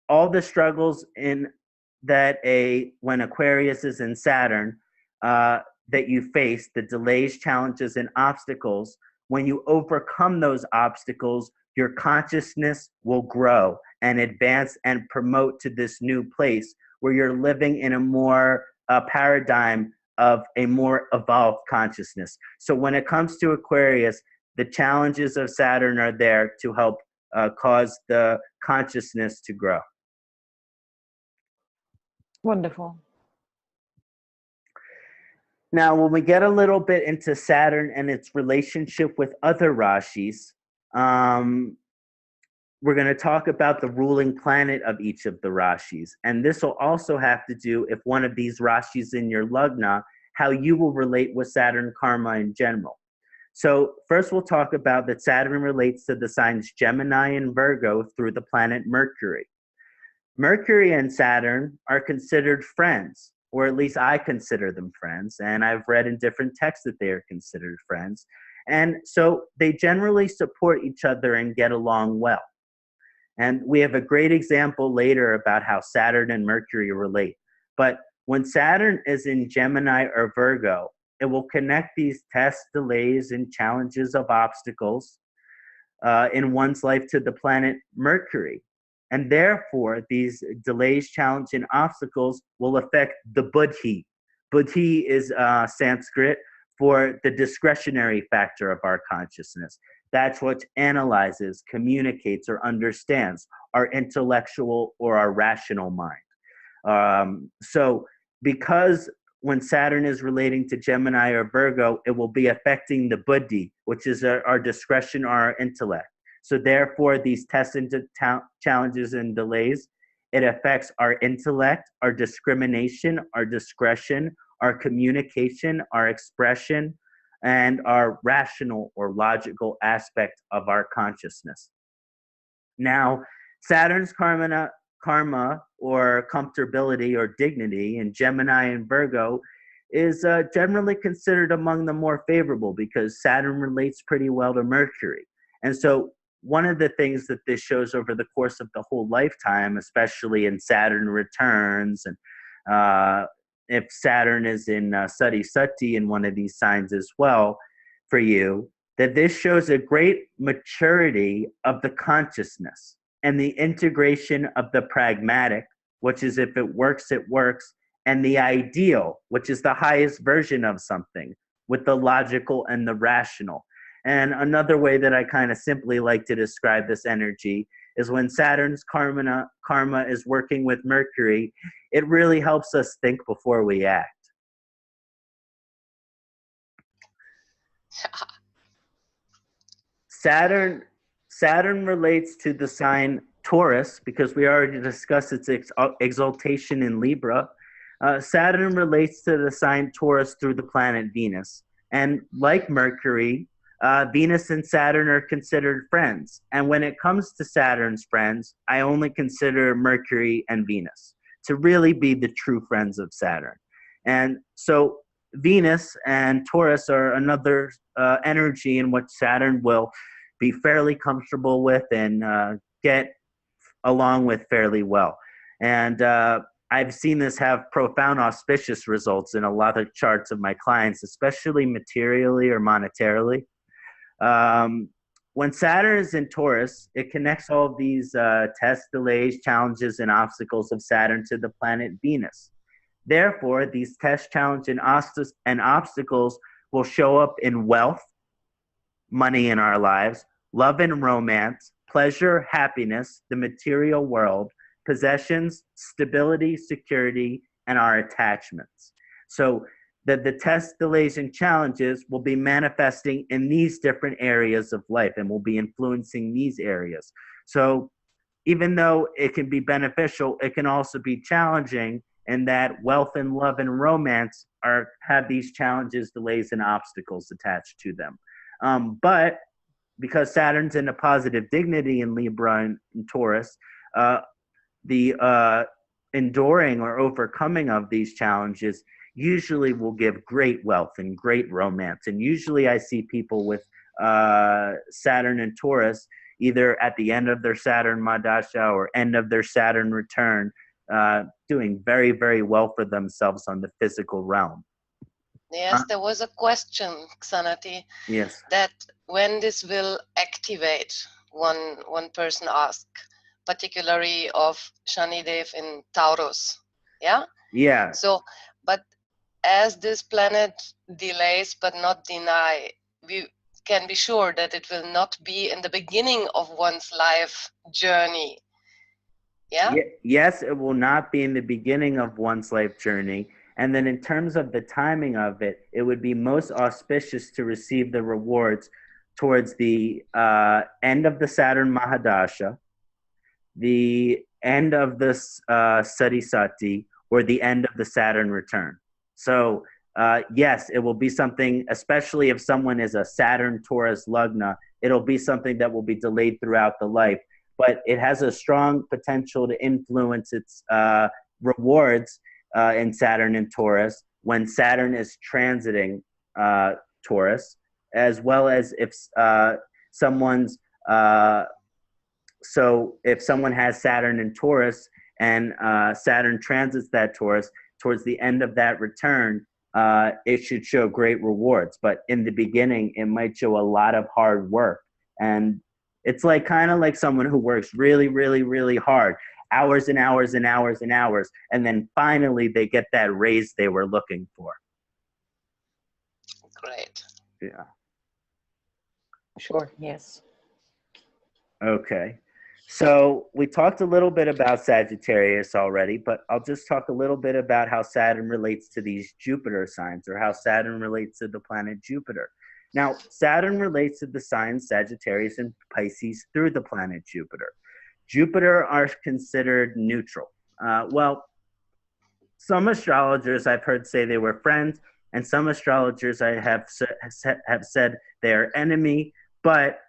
all the struggles when Aquarius is in Saturn that you face, the delays, challenges, and obstacles, when you overcome those obstacles, your consciousness will grow and advance and promote to this new place where you're living in a more paradigm of a more evolved consciousness. So when it comes to Aquarius, the challenges of Saturn are there to help cause the consciousness to grow. Wonderful. Now, when we get a little bit into Saturn and its relationship with other Rashis, we're going to talk about the ruling planet of each of the Rashis. And this will also have to do, if one of these Rashis in your Lagna, how you will relate with Saturn karma in general. So first we'll talk about that Saturn relates to the signs Gemini and Virgo through the planet Mercury. Mercury and Saturn are considered friends, or at least I consider them friends, and I've read in different texts that they are considered friends. And so they generally support each other and get along well. And we have a great example later about how Saturn and Mercury relate. But when Saturn is in Gemini or Virgo, it will connect these tests, delays, and challenges of obstacles in one's life to the planet Mercury. And therefore, these delays, challenges, and obstacles will affect the buddhi. Buddhi is Sanskrit for the discretionary factor of our consciousness. That's what analyzes, communicates, or understands our intellectual or our rational mind. So because when Saturn is relating to Gemini or Virgo, it will be affecting the buddhi, which is our discretion or our intellect. So therefore, these tests and challenges and delays, it affects our intellect, our discrimination, our discretion, our communication, our expression, and our rational or logical aspect of our consciousness. Now, Saturn's karma or comfortability or dignity in Gemini and Virgo is generally considered among the more favorable because Saturn relates pretty well to Mercury. And so one of the things that this shows over the course of the whole lifetime, especially in Saturn returns, and if Saturn is in Sattī in one of these signs as well for you, that this shows a great maturity of the consciousness and the integration of the pragmatic, which is if it works, and the ideal, which is the highest version of something, with the logical and the rational. And another way that I kind of simply like to describe this energy is when Saturn's karma is working with Mercury, it really helps us think before we act. Saturn relates to the sign Taurus because we already discussed its exaltation in Libra. Saturn relates to the sign Taurus through the planet Venus. And like Mercury, Venus and Saturn are considered friends. And when it comes to Saturn's friends, I only consider Mercury and Venus to really be the true friends of Saturn. And so Venus and Taurus are another energy in which Saturn will be fairly comfortable with and get along with fairly well. And I've seen this have profound auspicious results in a lot of charts of my clients, especially materially or monetarily. When Saturn is in Taurus, it connects all of these tests, delays, challenges, and obstacles of Saturn to the planet Venus. Therefore, these tests, challenges, and obstacles will show up in wealth, money in our lives, love and romance, pleasure, happiness, the material world, possessions, stability, security, and our attachments. So the tests, delays, and challenges will be manifesting in these different areas of life and will be influencing these areas. So even though it can be beneficial, it can also be challenging in that wealth and love and romance have these challenges, delays, and obstacles attached to them. But because Saturn's in a positive dignity in Libra and Taurus, the enduring or overcoming of these challenges usually will give great wealth and great romance. And usually I see people with Saturn and Taurus either at the end of their Saturn Mahadasha or end of their Saturn return doing very, very well for themselves on the physical realm. Yes, there was a question, Kṣaṇāti, yes, that when this will activate, one person asked, particularly of Shanidev in Taurus. Yeah? Yeah. So, but as this planet delays but not deny, we can be sure that it will not be in the beginning of one's life journey. Yeah? Yes, it will not be in the beginning of one's life journey. And then in terms of the timing of it, it would be most auspicious to receive the rewards towards the end of the Saturn Mahadasha, the end of the Sadhisati, or the end of the Saturn return. So yes, it will be something, especially if someone is a Saturn Taurus Lagna, it'll be something that will be delayed throughout the life. But it has a strong potential to influence its rewards in Saturn and Taurus when Saturn is transiting Taurus, as well as if someone's so if someone has Saturn in Taurus and Saturn transits that Taurus towards the end of that return, it should show great rewards. But in the beginning, it might show a lot of hard work. And it's like kind of like someone who works really, really, really hard, hours and hours and hours and hours, and then finally they get that raise they were looking for. Great. Yeah. Sure, yes. Okay. So we talked a little bit about Sagittarius already, but I'll just talk a little bit about how Saturn relates to these Jupiter signs, or how Saturn relates to the planet Jupiter. Now, Saturn relates to the signs Sagittarius and Pisces through the planet Jupiter. Jupiter are considered neutral. Well, some astrologers I've heard say they were friends, and some astrologers I have said they are enemy, but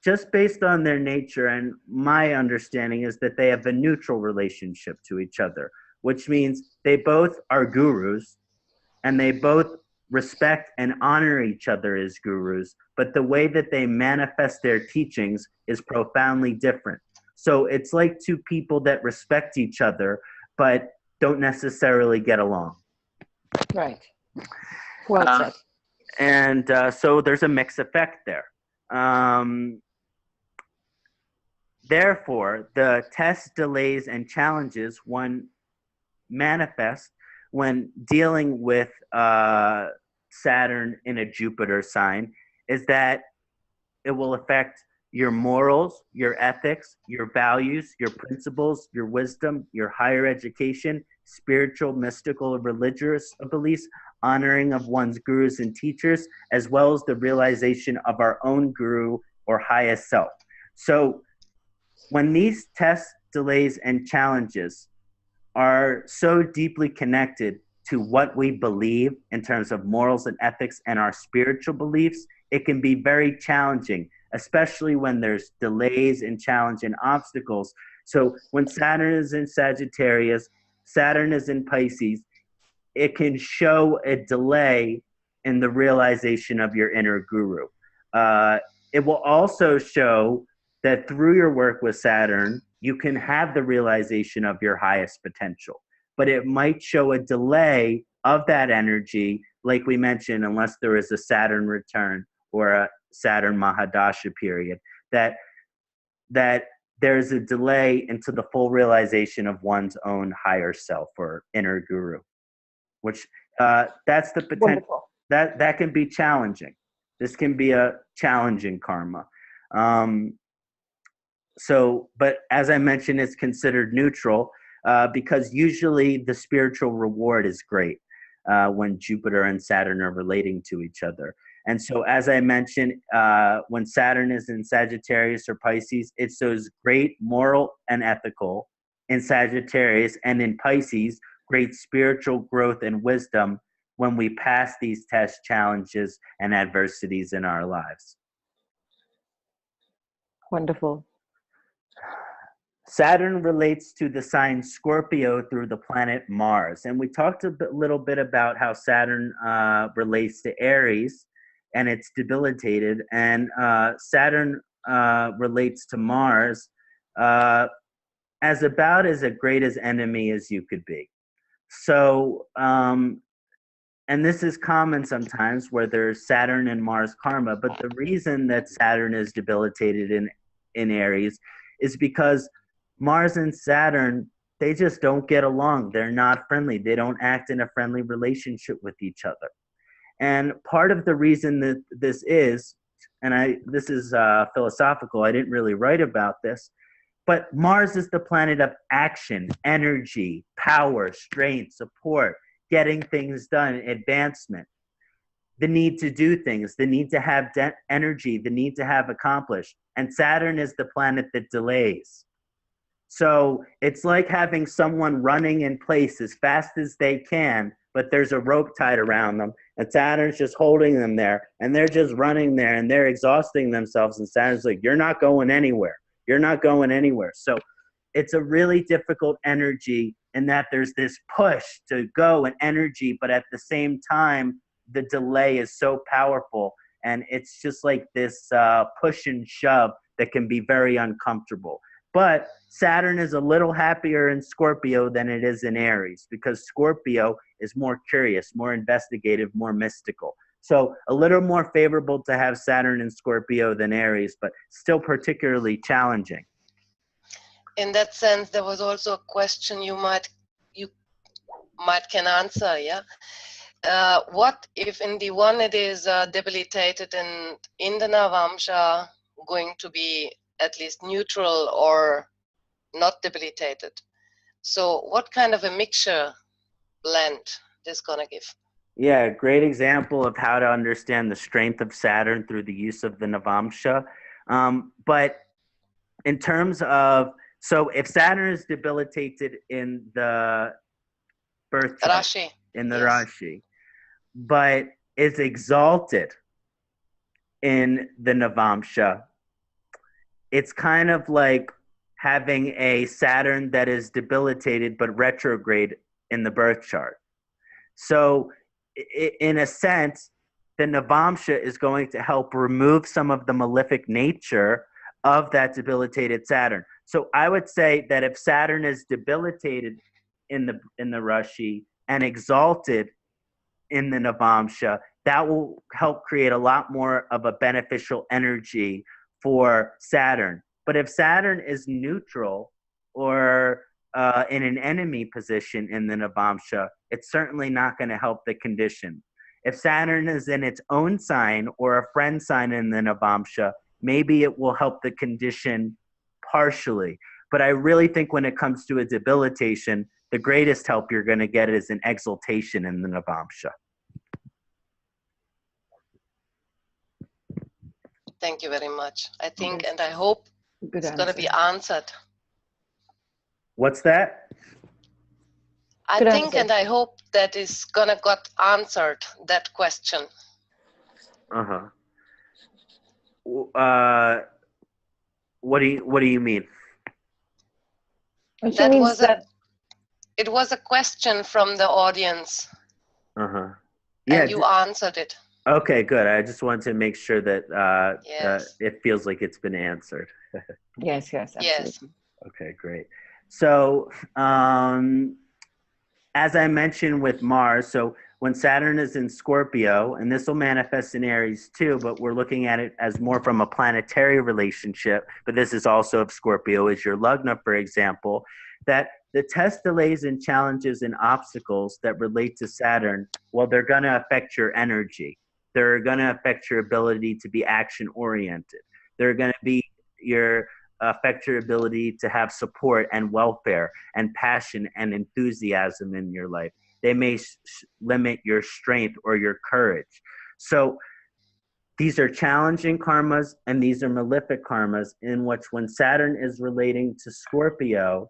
just based on their nature and my understanding is that they have a neutral relationship to each other, which means they both are gurus and they both respect and honor each other as gurus, but the way that they manifest their teachings is profoundly different. So it's like two people that respect each other, but don't necessarily get along. Right. Well said. And so there's a mixed effect there. Therefore, the tests, delays, and challenges one manifest when dealing with Saturn in a Jupiter sign is that it will affect your morals, your ethics, your values, your principles, your wisdom, your higher education, spiritual, mystical, or religious beliefs, honoring of one's gurus and teachers, as well as the realization of our own guru or highest self. So when these tests, delays, and challenges are so deeply connected to what we believe in terms of morals and ethics and our spiritual beliefs, it can be very challenging, especially when there's delays and challenge and obstacles. So when Saturn is in Sagittarius, Saturn is in Pisces, it can show a delay in the realization of your inner guru. It will also show that through your work with Saturn, you can have the realization of your highest potential. But it might show a delay of that energy, like we mentioned, unless there is a Saturn return or a Saturn Mahadasha period, that there's a delay into the full realization of one's own higher self or inner guru, which that's the potential. That can be challenging. This can be a challenging karma. But as I mentioned, it's considered neutral because usually the spiritual reward is great when Jupiter and Saturn are relating to each other. And so, as I mentioned, when Saturn is in Sagittarius or Pisces, it shows great moral and ethical in Sagittarius, and in Pisces, great spiritual growth and wisdom when we pass these tests, challenges, and adversities in our lives. Wonderful. Saturn relates to the sign Scorpio through the planet Mars. And we talked a little bit about how Saturn relates to Aries, and it's debilitated. And Saturn relates to Mars as about as a great as enemy as you could be. So, and this is common sometimes where there's Saturn and Mars karma, but the reason that Saturn is debilitated in Aries is because Mars and Saturn, they just don't get along. They're not friendly. They don't act in a friendly relationship with each other. And part of the reason that this is, and this is philosophical, I didn't really write about this, but Mars is the planet of action, energy, power, strength, support, getting things done, advancement, the need to do things, the need to have energy, the need to have accomplished. And Saturn is the planet that delays. So it's like having someone running in place as fast as they can, but there's a rope tied around them, and Saturn's just holding them there, and they're just running there, and they're exhausting themselves, and Saturn's like, you're not going anywhere. You're not going anywhere. So it's a really difficult energy in that there's this push to go and energy, but at the same time, the delay is so powerful, and it's just like this push and shove that can be very uncomfortable. But Saturn is a little happier in Scorpio than it is in Aries, because Scorpio is more curious, more investigative, more mystical. So a little more favorable to have Saturn in Scorpio than Aries, but still particularly challenging. In that sense, there was also a question you might can answer, yeah? What if in the one it is debilitated and in the Navamsha going to be at least neutral or not debilitated? So what kind of a mixture blend this gonna give? Yeah, great example of how to understand the strength of Saturn through the use of the Navamsha. But in terms of, so if Saturn is debilitated in the birth chart, Rashi. in the Yes. Rashi, but is exalted in the Navamsha, it's kind of like having a Saturn that is debilitated but retrograde in the birth chart. So in a sense, the Navamsha is going to help remove some of the malefic nature of that debilitated Saturn. So I would say that if Saturn is debilitated in the Rashi and exalted in the Navamsha, that will help create a lot more of a beneficial energy for Saturn. But if Saturn is neutral or in an enemy position in the Navamsha, it's certainly not going to help the condition. If Saturn is in its own sign or a friend sign in the Navamsha, maybe it will help the condition partially. But I really think when it comes to a debilitation, the greatest help you're going to get is an exaltation in the Navamsha. Thank you very much. I think Yes. and I hope Good it's going to answer. be answered. What's that? I Good think answer. and I hope that is going to got answered, that question. Uh-huh. What do you mean? And she That means was a that. It was a question from the audience, Uh-huh. Yeah. and you answered it. Okay, good. I just wanted to make sure that Yes. it feels like it's been answered. Yes, yes, absolutely. Okay, great. So, as I mentioned with Mars, so when Saturn is in Scorpio, and this will manifest in Aries too, but we're looking at it as more from a planetary relationship, but this is also if Scorpio is your Lugna, for example, that the test, delays, and challenges and obstacles that relate to Saturn, well, they're going to affect your energy. They're going to affect your ability to be action-oriented. They're going to be affect your ability to have support and welfare and passion and enthusiasm in your life. They may limit your strength or your courage. So these are challenging karmas and these are malefic karmas in which when Saturn is relating to Scorpio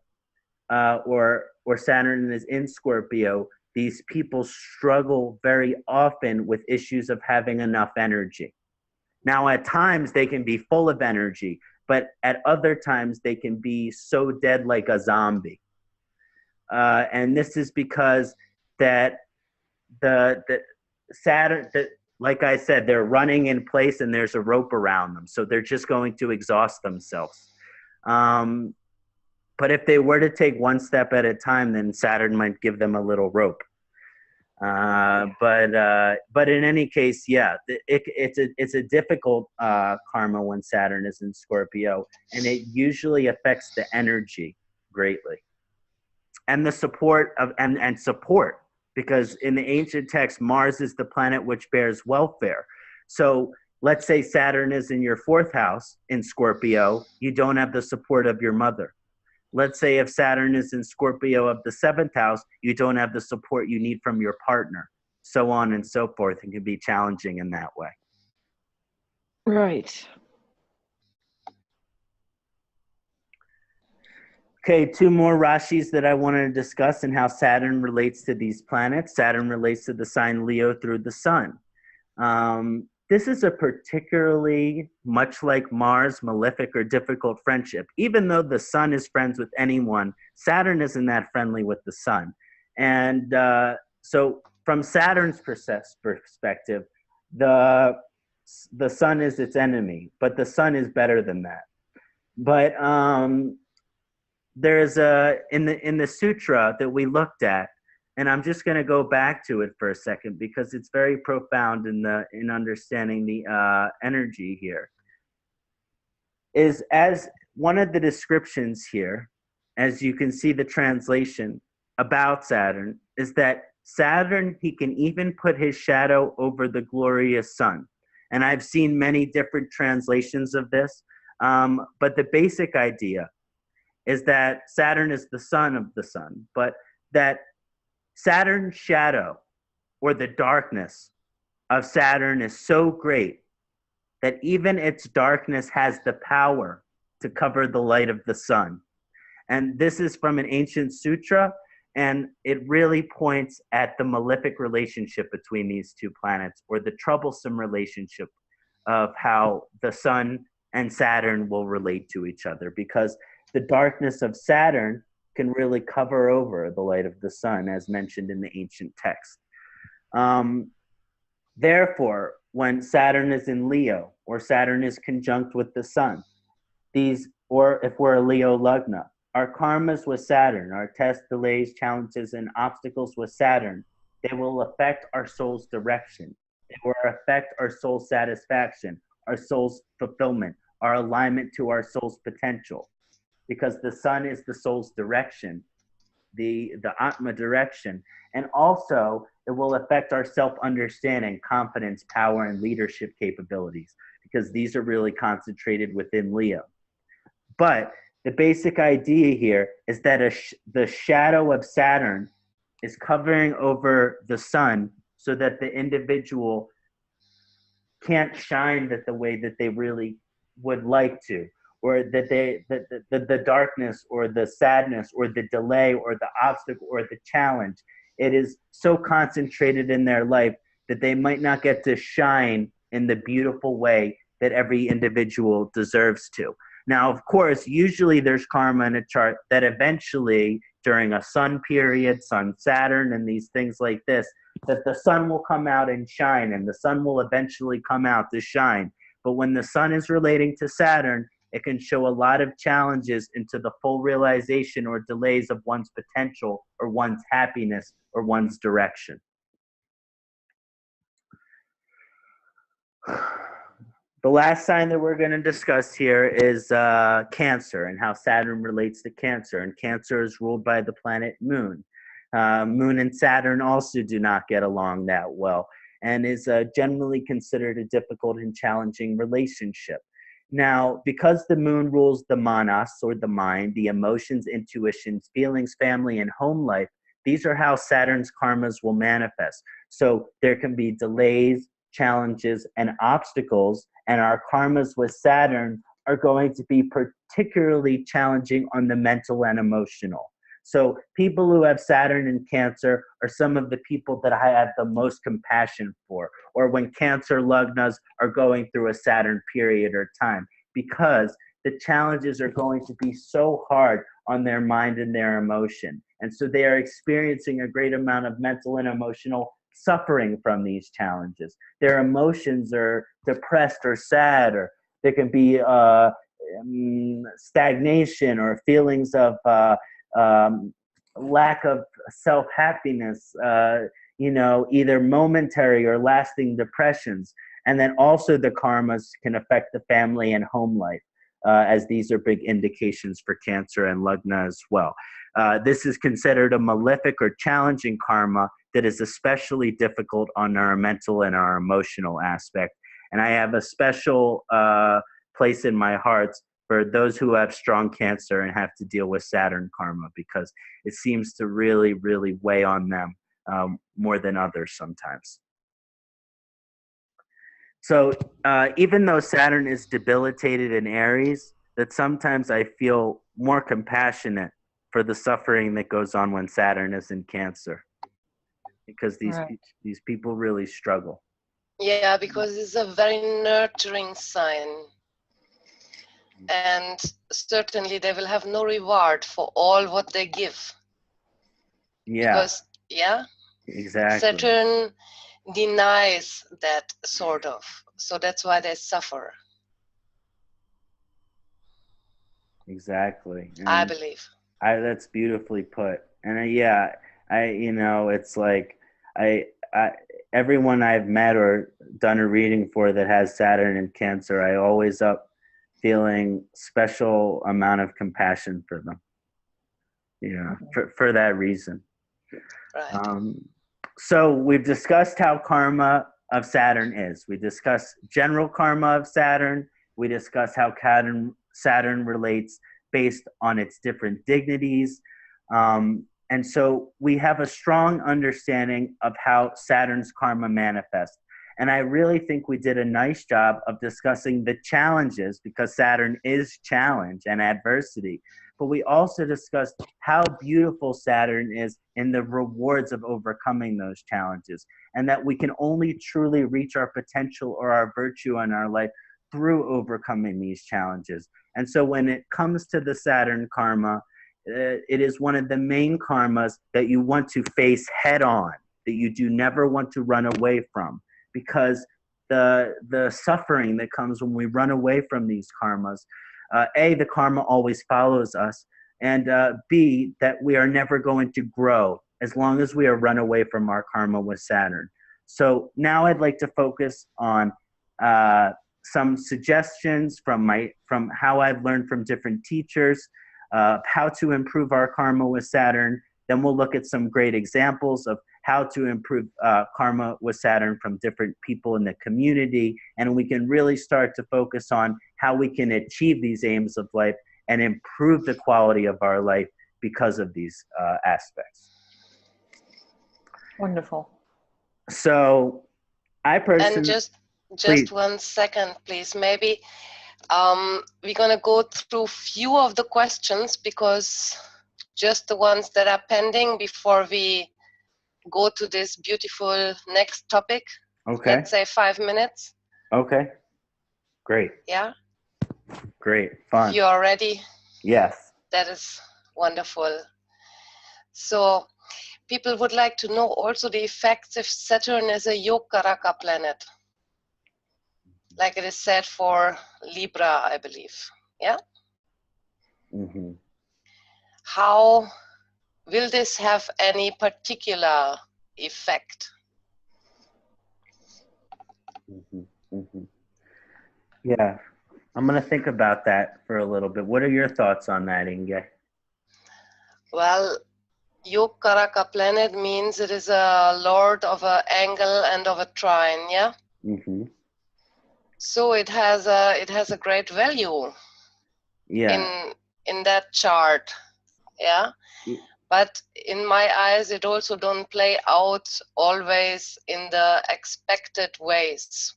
or Saturn is in Scorpio, these people struggle very often with issues of having enough energy. Now, at times they can be full of energy, but at other times they can be so dead like a zombie. And this is because that the Saturn, like I said, they're running in place and there's a rope around them. So they're just going to exhaust themselves. But if they were to take one step at a time, then Saturn might give them a little rope. But in any case, yeah, it's a difficult karma when Saturn is in Scorpio, and it usually affects the energy greatly, and the support of and support, because in the ancient text, Mars is the planet which bears welfare. So let's say Saturn is in your 4th house in Scorpio, you don't have the support of your mother. Let's say if Saturn is in Scorpio of the 7th house, you don't have the support you need from your partner, so on and so forth. It can be challenging in that way. Right. Okay, 2 more Rashis that I wanted to discuss and how Saturn relates to these planets. Saturn relates to the sign Leo through the sun. This is a particularly, much like Mars, malefic or difficult friendship. Even though the sun is friends with anyone, Saturn isn't that friendly with the sun. And so from Saturn's perspective, the sun is its enemy, but the sun is better than that. But there's in the sutra that we looked at, and I'm just going to go back to it for a second because it's very profound in understanding the energy here. Is as one of the descriptions here, as you can see the translation about Saturn, is that Saturn, he can even put his shadow over the glorious sun. And I've seen many different translations of this, but the basic idea is that Saturn is the son of the sun, but that Saturn's shadow or the darkness of Saturn is so great that even its darkness has the power to cover the light of the sun. And this is from an ancient sutra, and it really points at the malefic relationship between these 2 planets, or the troublesome relationship of how the sun and Saturn will relate to each other, because the darkness of Saturn can really cover over the light of the sun, as mentioned in the ancient text. Therefore, when Saturn is in Leo, or Saturn is conjunct with the sun, or if we're a Leo Lugna, our karmas with Saturn, our tests, delays, challenges, and obstacles with Saturn, they will affect our soul's direction. They will affect our soul's satisfaction, our soul's fulfillment, our alignment to our soul's potential. Because the sun is the soul's direction, the Atma direction. And also, it will affect our self-understanding, confidence, power, and leadership capabilities, because these are really concentrated within Leo. But the basic idea here is that the shadow of Saturn is covering over the sun so that the individual can't shine that the way that they really would like to, or that the darkness or the sadness or the delay or the obstacle or the challenge, it is so concentrated in their life that they might not get to shine in the beautiful way that every individual deserves to. Now, of course, usually there's karma in a chart that eventually, during a sun period, sun Saturn, and these things like this, that the sun will come out and shine, and the sun will eventually come out to shine. But when the sun is relating to Saturn, it can show a lot of challenges into the full realization or delays of one's potential or one's happiness or one's direction. The last sign that we're going to discuss here is Cancer, and how Saturn relates to Cancer. And Cancer is ruled by the planet Moon. Moon and Saturn also do not get along that well, and is generally considered a difficult and challenging relationship. Now, because the Moon rules the manas, or the mind, the emotions, intuitions, feelings, family, and home life, these are how Saturn's karmas will manifest. So there can be delays, challenges, and obstacles, and our karmas with Saturn are going to be particularly challenging on the mental and emotional. So people who have Saturn in Cancer are some of the people that I have the most compassion for, or when Cancer lagnas are going through a Saturn period or time, because the challenges are going to be so hard on their mind and their emotion. And so they are experiencing a great amount of mental and emotional suffering from these challenges. Their emotions are depressed or sad, or there can be stagnation or feelings of lack of self-happiness, either momentary or lasting depressions. And then also the karmas can affect the family and home life, as these are big indications for Cancer and Lagna as well. This is considered a malefic or challenging karma that is especially difficult on our mental and our emotional aspect. And I have a special place in my heart for those who have strong Cancer and have to deal with Saturn karma, because it seems to really, really weigh on them more than others sometimes. So even though Saturn is debilitated in Aries, that sometimes I feel more compassionate for the suffering that goes on when Saturn is in Cancer, because these people really struggle. Yeah, because it's a very nurturing sign. And certainly they will have no reward for all what they give. Yeah. Because, exactly. Saturn denies that sort of. So that's why they suffer. Exactly. And I believe. That's beautifully put. And it's like everyone I've met or done a reading for that has Saturn and Cancer, I always up feeling special amount of compassion for them, for that reason. Right. So we've discussed how karma of Saturn is. We discussed general karma of Saturn. We discussed how Saturn relates based on its different dignities. And so we have a strong understanding of how Saturn's karma manifests. And I really think we did a nice job of discussing the challenges, because Saturn is challenge and adversity. But we also discussed how beautiful Saturn is in the rewards of overcoming those challenges, and that we can only truly reach our potential or our virtue in our life through overcoming these challenges. And so when it comes to the Saturn karma, it is one of the main karmas that you want to face head on, that you do never want to run away from. Because the suffering that comes when we run away from these karmas, A, the karma always follows us, and B, that we are never going to grow as long as we are run away from our karma with Saturn. So now I'd like to focus on some suggestions from how I've learned from different teachers, how to improve our karma with Saturn. Then we'll look at some great examples of how to improve karma with Saturn from different people in the community. And we can really start to focus on how we can achieve these aims of life and improve the quality of our life because of these aspects. Wonderful. So I personally... And Just Please. 1 second, please. Maybe we're going to go through few of the questions, because just the ones that are pending before we go to this beautiful next topic. Okay. Let's say 5 minutes. Okay. Great. Yeah. Great. Fun. If you are ready, Yes. that is wonderful. So people would like to know also the effects if Saturn is a Yogaraka planet, like it is said for Libra, I believe. Yeah. Mm-hmm. How will this have any particular effect? Mm-hmm. Mm-hmm. Yeah. I'm going to think about that for a little bit. What are your thoughts on that, Inge? Well, Yogaraka planet means it is a lord of an angle and of a trine, yeah? Mm-hmm. So it has a great value Yeah. in that chart, yeah? But in my eyes, it also don't play out always in the expected ways.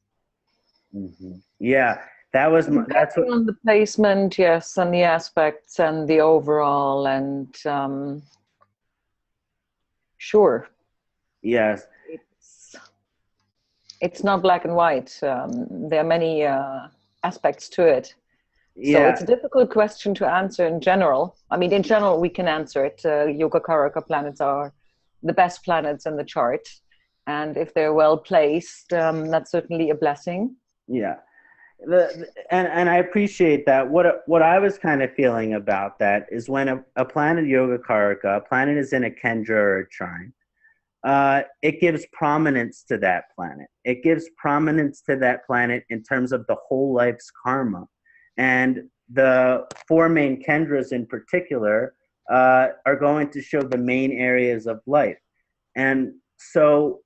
Mm-hmm. Yeah. That's what. Depending on the placement, yes, and the aspects and the overall, and sure. Yes. It's not black and white. There are many aspects to it. Yeah. So it's a difficult question to answer in general. I mean, in general, we can answer it. Yogacaraka planets are the best planets in the chart. And if they're well placed, that's certainly a blessing. Yeah. And I appreciate that. What I was kind of feeling about that is when a planet Yogacaraka, a planet is in a Kendra or a trine, it gives prominence to that planet. It gives prominence to that planet in terms of the whole life's karma. And the 4 main Kendras in particular are going to show the main areas of life. And so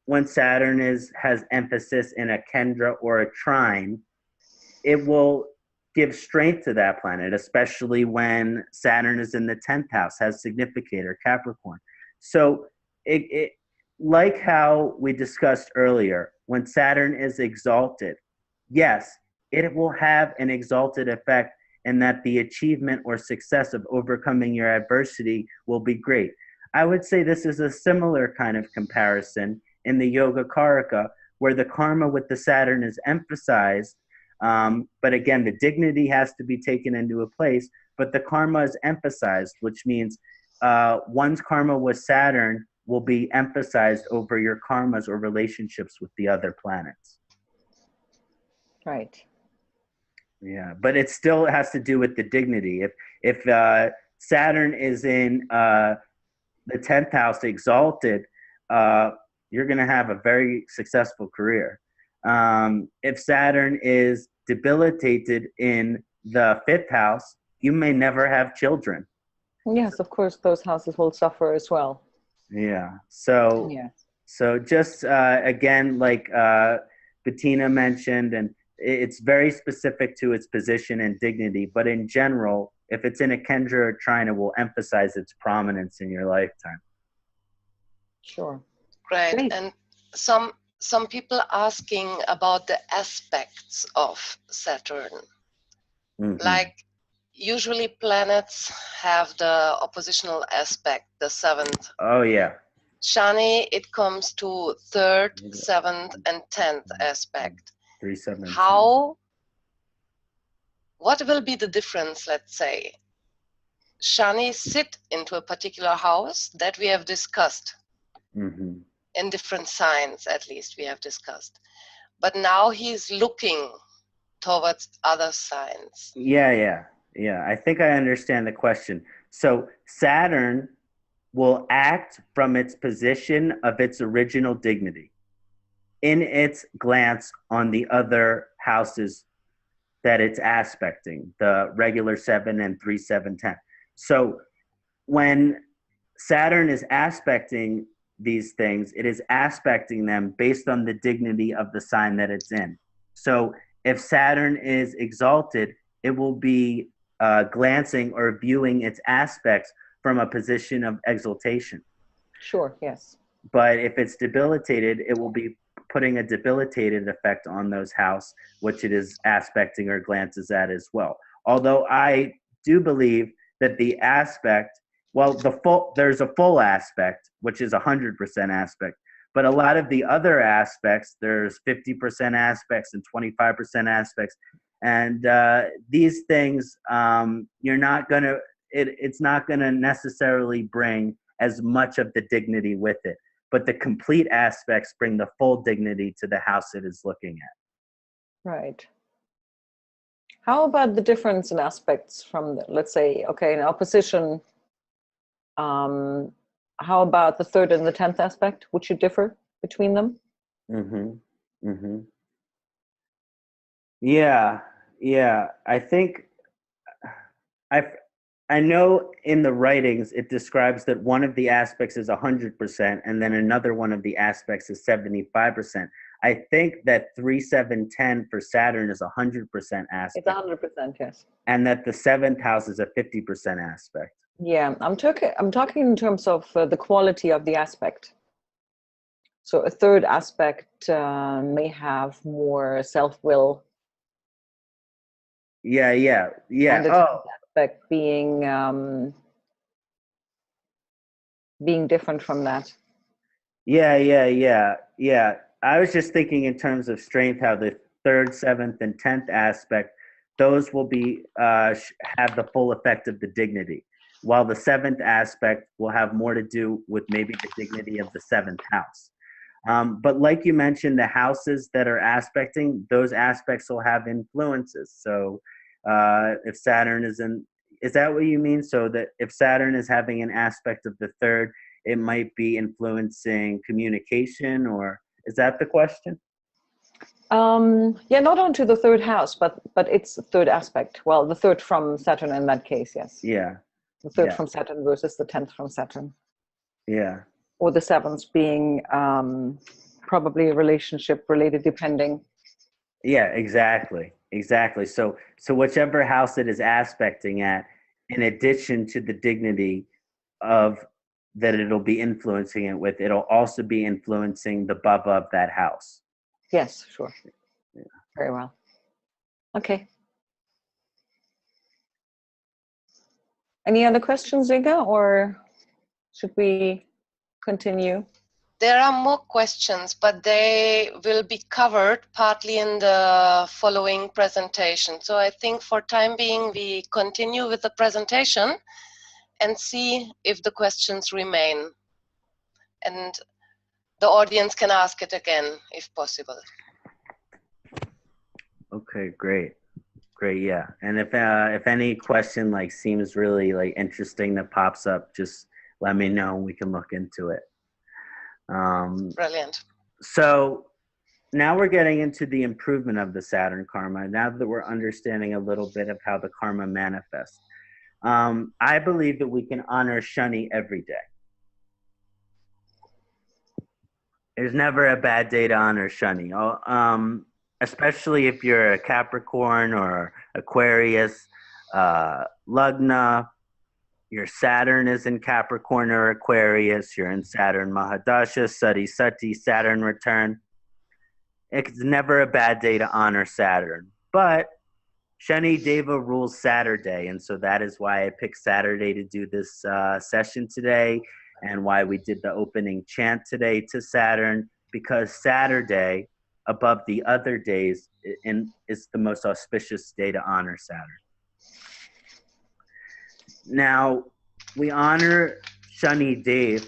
when Saturn has emphasis in a Kendra or a trine, it will give strength to that planet, especially when Saturn is in the 10th house, has significator, Capricorn. So it like how we discussed earlier, when Saturn is exalted, yes, it will have an exalted effect in that the achievement or success of overcoming your adversity will be great. I would say this is a similar kind of comparison in the Yogacaraka, where the karma with the Saturn is emphasized. But again, the dignity has to be taken into a place, but the karma is emphasized, which means one's karma with Saturn will be emphasized over your karmas or relationships with the other planets. Right. Yeah, but it still has to do with the dignity. If Saturn is in the 10th house exalted, you're going to have a very successful career. If Saturn is debilitated in the 5th house, you may never have children. Yes, of course, those houses will suffer as well. Yeah. So, yes. So just again, like Bettina mentioned, and it's very specific to its position and dignity. But in general, if it's in a Kendra or trine, it will emphasize its prominence in your lifetime. Sure. Great. And some people asking about the aspects of Saturn. Mm-hmm. Like usually planets have the oppositional aspect, the 7th. Oh yeah. Shani, it comes to 3rd, 7th, and 10th aspect. 3, 7. What will be the difference, let's say? Shani sit into a particular house that we have discussed. Mm-hmm. In different signs, at least we have discussed. But now he's looking towards other signs. Yeah. I think I understand the question. So Saturn will act from its position of its original dignity in its glance on the other houses that it's aspecting, the regular 7 and 3, 7, 10. So when Saturn is aspecting these things, it is aspecting them based on the dignity of the sign that it's in. So if Saturn is exalted, it will be glancing or viewing its aspects from a position of exaltation. Sure, yes. But if it's debilitated, it will be putting a debilitated effect on those house, which it is aspecting or glances at as well. Although I do believe that the aspect, well, there's a full aspect, which is 100% aspect, but a lot of the other aspects, there's 50% aspects and 25% aspects. And these things, it's not gonna necessarily bring as much of the dignity with it, but the complete aspects bring the full dignity to the house it is looking at. Right. How about the difference in aspects from, let's say, okay, in opposition, how about the 3rd and the 10th aspect? Would you differ between them? Yeah. I think I know in the writings it describes that one of the aspects is 100% and then another one of the aspects is 75%. I think that 3, 7, 10 for Saturn is 100% aspect. It's 100%, yes. And that the 7th house is a 50% aspect. Yeah, I'm talking in terms of the quality of the aspect. So a 3rd aspect may have more self-will. Yeah. And the 10th aspect being different from that. Yeah. I was just thinking in terms of strength, how the 3rd, 7th, and 10th aspect, those will be have the full effect of the dignity, while the 7th aspect will have more to do with maybe the dignity of the 7th house. But like you mentioned, the houses that are aspecting, those aspects will have influences. So if Saturn is that what you mean? So that if Saturn is having an aspect of the 3rd, it might be influencing communication, or is that the question? Yeah, not onto the 3rd house, but it's 3rd aspect. Well, the 3rd from Saturn in that case, yes. Yeah. The 3rd from Saturn versus the 10th from Saturn. Yeah. Or the 7th being probably relationship related, depending. Yeah, exactly. So whichever house it is aspecting at, in addition to the dignity of that it'll be influencing it with, it'll also be influencing the baba of that house. Yes, sure. Yeah. Very well. Okay. Any other questions, Inga, or should we continue? There are more questions, but they will be covered partly in the following presentation. So I think for time being, we continue with the presentation and see if the questions remain. And the audience can ask it again, if possible. Okay, great, yeah. And if any question seems really interesting that pops up, just let me know and we can look into it. Brilliant. So now we're getting into the improvement of the Saturn karma. Now that we're understanding a little bit of how the karma manifests, I believe that we can honor Shani every day. There's never a bad day to honor Shani, especially if you're a Capricorn or Aquarius, Lagna. Your Saturn is in Capricorn or Aquarius. You're in Saturn Mahadasha, Sati Sati, Saturn return. It's never a bad day to honor Saturn. But Shani Deva rules Saturday, and so that is why I picked Saturday to do this session today, and why we did the opening chant today to Saturn, because Saturday, above the other days, is the most auspicious day to honor Saturn. Now, we honor Shani Dev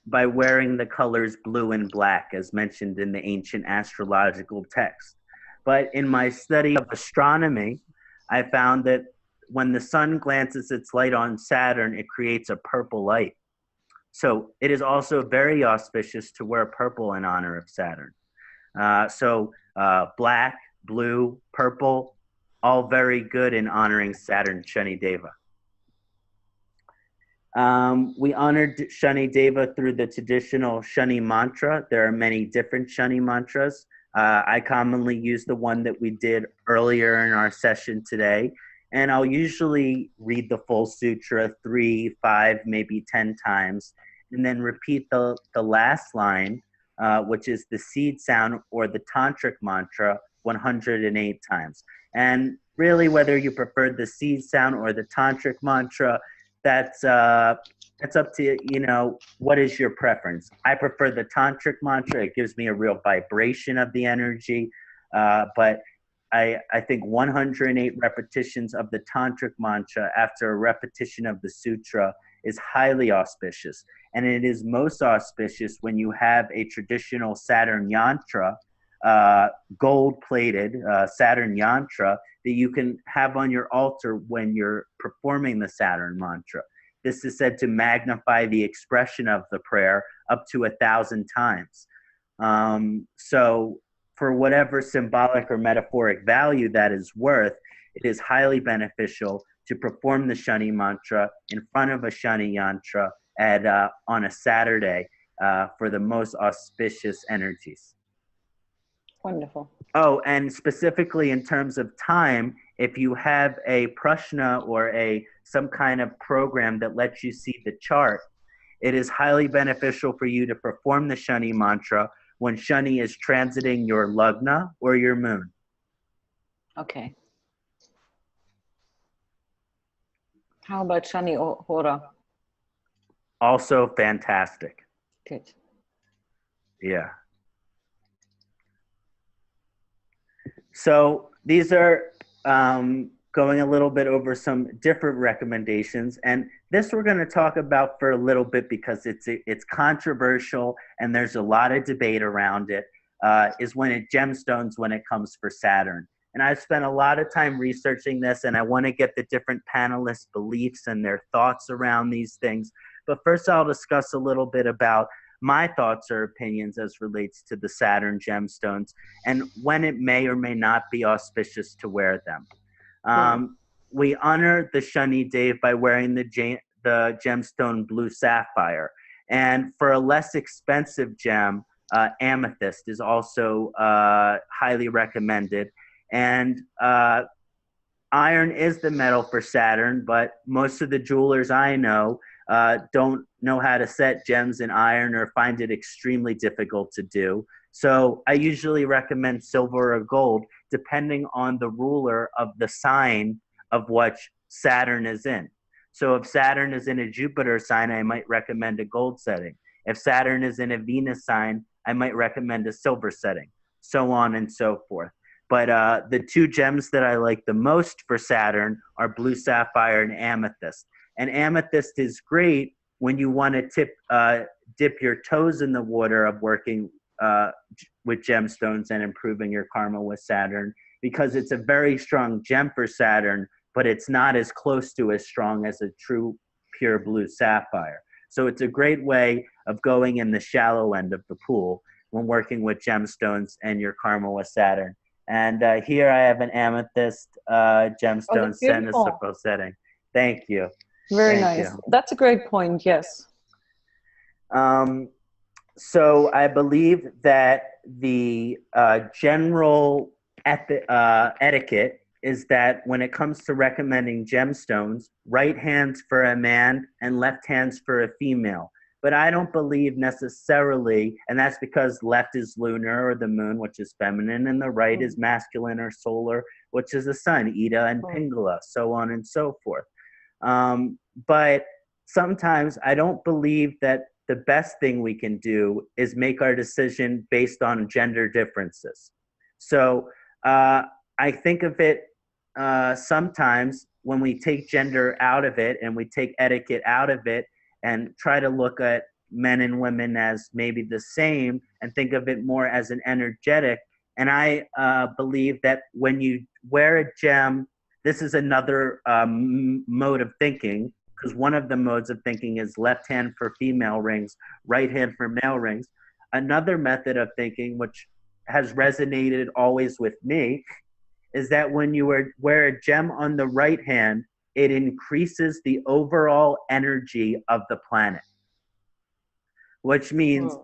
by wearing the colors blue and black, as mentioned in the ancient astrological text. But in my study of astronomy, I found that when the sun glances its light on Saturn, it creates a purple light. So it is also very auspicious to wear purple in honor of Saturn. Black, blue, purple, all very good in honoring Saturn Shani Deva. We honored Shani Deva through the traditional Shani mantra. There are many different Shani mantras. I commonly use the one that we did earlier in our session today, and I'll usually read the full sutra 3, 5, maybe 10 times, and then repeat the last line which is the seed sound or the tantric mantra, 108 times. And really, whether you prefer the seed sound or the tantric mantra, that's up to, you know, what is your preference. I prefer the tantric mantra. It gives me a real vibration of the energy. But I think 108 repetitions of the tantric mantra after a repetition of the sutra is highly auspicious. And it is most auspicious when you have a traditional Saturn yantra, gold-plated Saturn yantra, that you can have on your altar when you're performing the Saturn mantra. This is said to magnify the expression of the prayer up to 1,000 times. So for whatever symbolic or metaphoric value that is worth, it is highly beneficial to perform the Shani mantra in front of a Shani yantra on a Saturday for the most auspicious energies. Wonderful. Oh, and specifically in terms of time, if you have a prashna or some kind of program that lets you see the chart, it is highly beneficial for you to perform the Shani mantra when Shani is transiting your lagna or your moon. Okay. How about Shani Hora? Also fantastic. Good. Yeah. So these are going a little bit over some different recommendations, and this we're going to talk about for a little bit because it's controversial and there's a lot of debate around it. Is when it gemstones when it comes for Saturn, and I've spent a lot of time researching this, and I want to get the different panelists' beliefs and their thoughts around these things. But first, I'll discuss a little bit about my thoughts or opinions as relates to the Saturn gemstones and when it may or may not be auspicious to wear them. We honor the Shani Dev by wearing the gemstone blue sapphire. And for a less expensive gem, amethyst is also highly recommended. And iron is the metal for Saturn, but most of the jewelers I know don't know how to set gems in iron or find it extremely difficult to do. So I usually recommend silver or gold, depending on the ruler of the sign of what Saturn is in. So if Saturn is in a Jupiter sign, I might recommend a gold setting. If Saturn is in a Venus sign, I might recommend a silver setting, so on and so forth. But the two gems that I like the most for Saturn are blue sapphire and amethyst. And amethyst is great when you want to dip your toes in the water of working with gemstones and improving your karma with Saturn, because it's a very strong gem for Saturn, but it's not as close to as strong as a true pure blue sapphire. So it's a great way of going in the shallow end of the pool when working with gemstones and your karma with Saturn. And here I have an amethyst gemstone set in a circle setting. Thank you. Very nice. That's a great point, yes. So I believe that the general etiquette is that when it comes to recommending gemstones, right hands for a man and left hands for a female. But I don't believe necessarily, and that's because left is lunar or the moon, which is feminine, and the right is masculine or solar, which is the sun, Ida and Pingala, so on and so forth. But sometimes I don't believe that the best thing we can do is make our decision based on gender differences. So I think of it sometimes when we take gender out of it and we take etiquette out of it and try to look at men and women as maybe the same and think of it more as an energetic. And I believe that when you wear a gem, this is another mode of thinking, because one of the modes of thinking is left hand for female rings, right hand for male rings. Another method of thinking, which has resonated always with me, is that when you wear a gem on the right hand, it increases the overall energy of the planet. Which means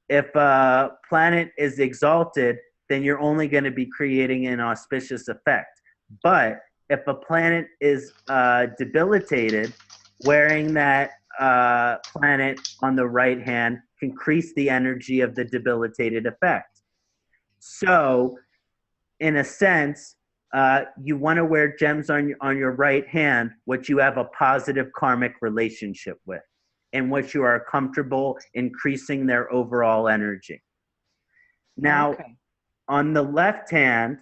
if a planet is exalted, then you're only going to be creating an auspicious effect. But if a planet is debilitated, wearing that planet on the right hand can increase the energy of the debilitated effect. So, in a sense, you want to wear gems on your right hand, which you have a positive karmic relationship with, in which you are comfortable increasing their overall energy. Now, on the left hand,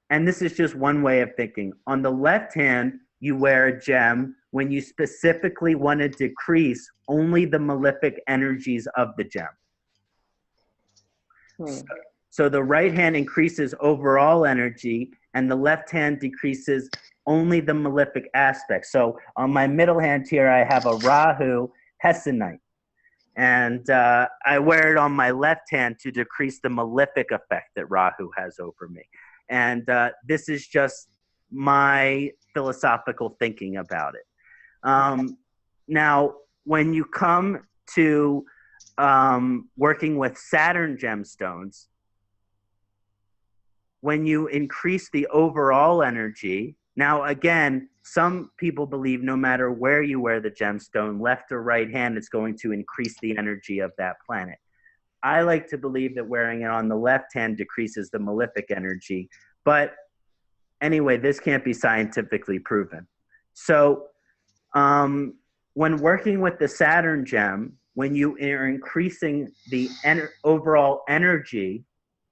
and this is just one way of thinking, on the left hand, you wear a gem when you specifically want to decrease only the malefic energies of the gem. So the right hand increases overall energy, and the left hand decreases only the malefic aspects. So on my middle hand here, I have a Rahu Kṣaṇāti, and I wear it on my left hand to decrease the malefic effect that Rahu has over me. And this is just my philosophical thinking about it. Now, when you come to working with Saturn gemstones, when you increase the overall energy, now again, some people believe no matter where you wear the gemstone, left or right hand, it's going to increase the energy of that planet. I like to believe that wearing it on the left hand decreases the malefic energy. But anyway, this can't be scientifically proven. So when working with the Saturn gem, when you are increasing the overall energy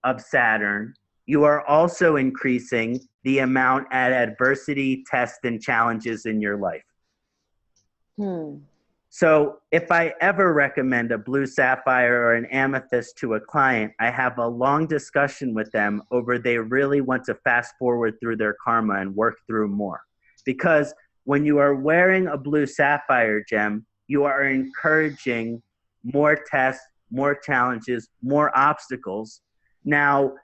of Saturn, you are also increasing the amount of adversity, tests, and challenges in your life. So if I ever recommend a blue sapphire or an amethyst to a client, I have a long discussion with them over they really want to fast forward through their karma and work through more. Because when you are wearing a blue sapphire gem, you are encouraging more tests, more challenges, more obstacles. Now,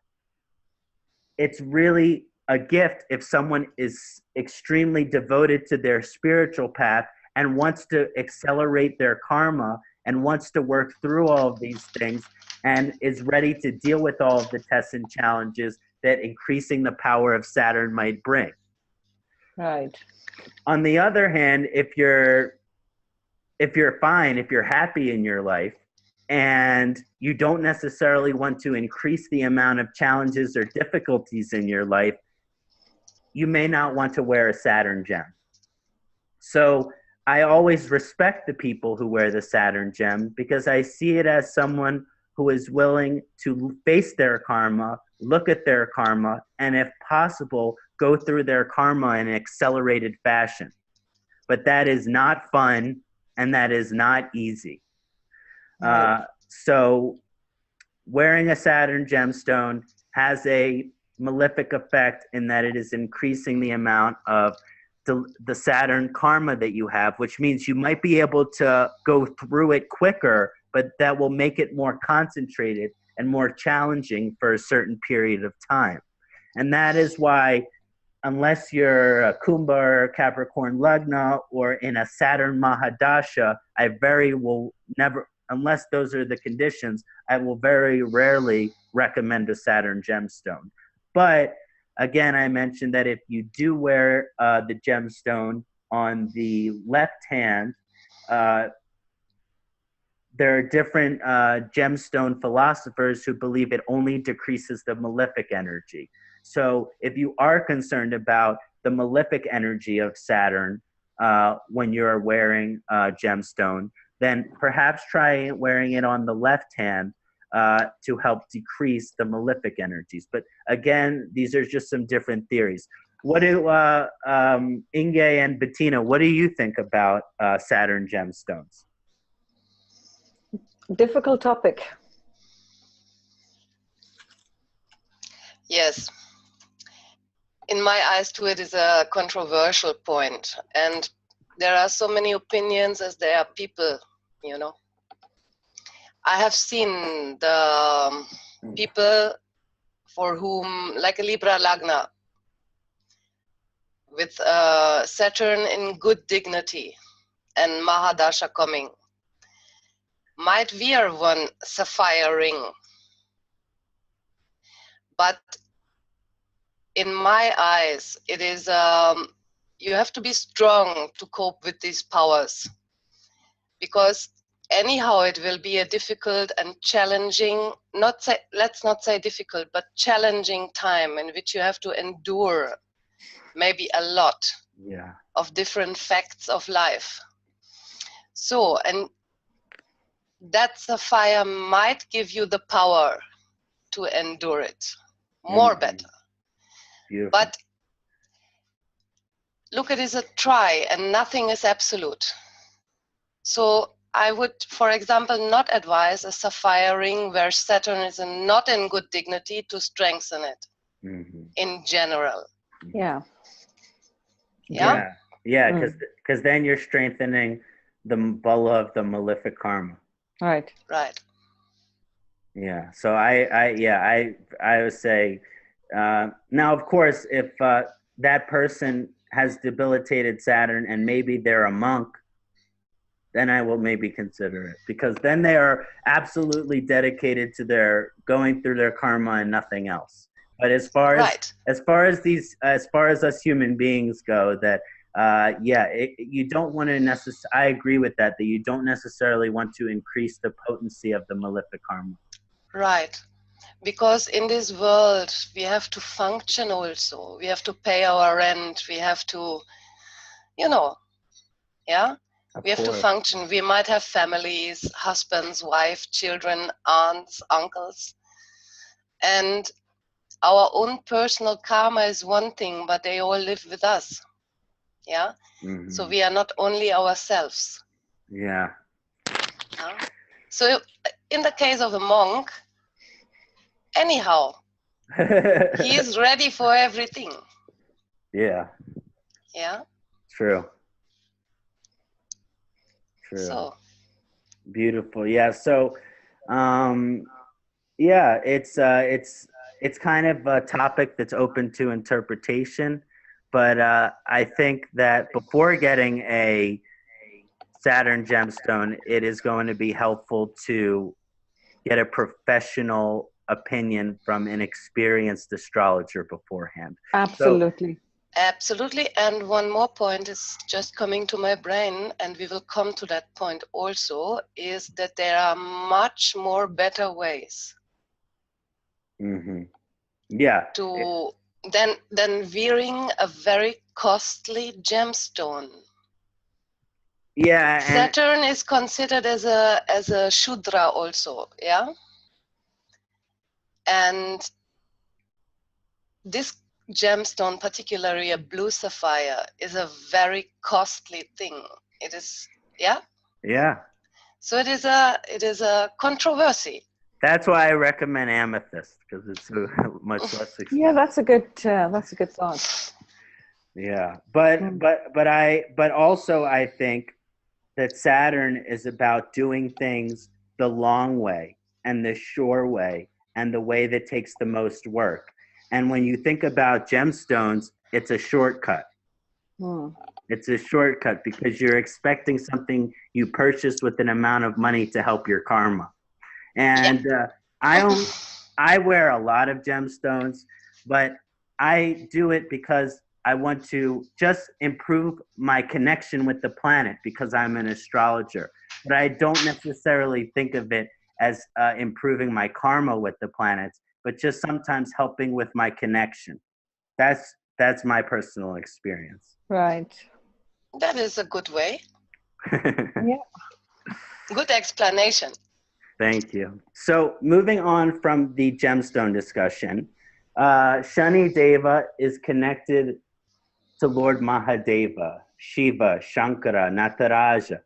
it's really a gift if someone is extremely devoted to their spiritual path and wants to accelerate their karma and wants to work through all of these things and is ready to deal with all of the tests and challenges that increasing the power of Saturn might bring. Right. On the other hand, if you're fine, if you're happy in your life, and you don't necessarily want to increase the amount of challenges or difficulties in your life, you may not want to wear a Saturn gem. So I always respect the people who wear the Saturn gem because I see it as someone who is willing to face their karma, look at their karma, and if possible, go through their karma in an accelerated fashion. But that is not fun, and that is not easy. So wearing a Saturn gemstone has a malefic effect in that it is increasing the amount of the Saturn karma that you have, which means you might be able to go through it quicker, but that will make it more concentrated and more challenging for a certain period of time. And that is why, unless you're a Kumbha or Capricorn Lagna or in a Saturn Mahadasha, unless those are the conditions, I will very rarely recommend a Saturn gemstone. But again, I mentioned that if you do wear the gemstone on the left hand, there are different gemstone philosophers who believe it only decreases the malefic energy. So if you are concerned about the malefic energy of Saturn when you're wearing a gemstone, then perhaps try wearing it on the left hand to help decrease the malefic energies. But again, these are just some different theories. What do Inge and Bettina, what do you think about Saturn gemstones? Difficult topic. Yes. In my eyes, too, it is a controversial point. And there are so many opinions as there are people, you know. I have seen the people for whom, like a Libra Lagna, with Saturn in good dignity and Mahadasha coming, might wear one sapphire ring. But in my eyes, it is you have to be strong to cope with these powers, because anyhow it will be a difficult and challenging, let's not say difficult, but challenging time in which you have to endure maybe a lot of different facts of life. So, and that sapphire might give you the power to endure it more better. Beautiful. But look, it is a try and nothing is absolute. So I would, for example, not advise a sapphire ring where Saturn is not in good dignity to strengthen it in general. Yeah. Yeah? Yeah, because then you're strengthening the bala of the malefic karma. Right. Right. Yeah. So I would say, now of course, if that person has debilitated Saturn and maybe they're a monk, then I will maybe consider it, because then they are absolutely dedicated to their going through their karma and nothing else. But as far as us human beings go, that you don't want to I agree with that you don't necessarily want to increase the potency of the malefic karma. Right. Because in this world, we have to function also. We have to pay our rent. We have to, we have to function. We might have families, husbands, wife, children, aunts, uncles. And our own personal karma is one thing, but they all live with us. Yeah. So we are not only ourselves. Yeah. So in the case of a monk, anyhow, he is ready for everything. Yeah. Yeah. True. So beautiful. Yeah. So, it's kind of a topic that's open to interpretation, but I think that before getting a Saturn gemstone, it is going to be helpful to get a professional opinion from an experienced astrologer beforehand. Absolutely. Absolutely. And one more point is just coming to my brain, and we will come to that point also, is that there are much more better ways than wearing a very costly gemstone. Yeah. Saturn is considered as a Shudra also, yeah? And this gemstone, particularly a blue sapphire, is a very costly thing. It is, yeah? Yeah. So it is a controversy. That's why I recommend amethyst, because it's much less expensive. Yeah, that's a good thought. Yeah, but also I think that Saturn is about doing things the long way and the sure way and the way that takes the most work. And when you think about gemstones, it's a shortcut. It's a shortcut because you're expecting something you purchased with an amount of money to help your karma. And I wear a lot of gemstones, but I do it because I want to just improve my connection with the planet because I'm an astrologer. But I don't necessarily think of it as improving my karma with the planets, but just sometimes helping with my connection. That's my personal experience. Right. That is a good way. Yeah. Good explanation. Thank you. So moving on from the gemstone discussion, Shani Deva is connected to Lord Mahadeva, Shiva, Shankara, Nataraja,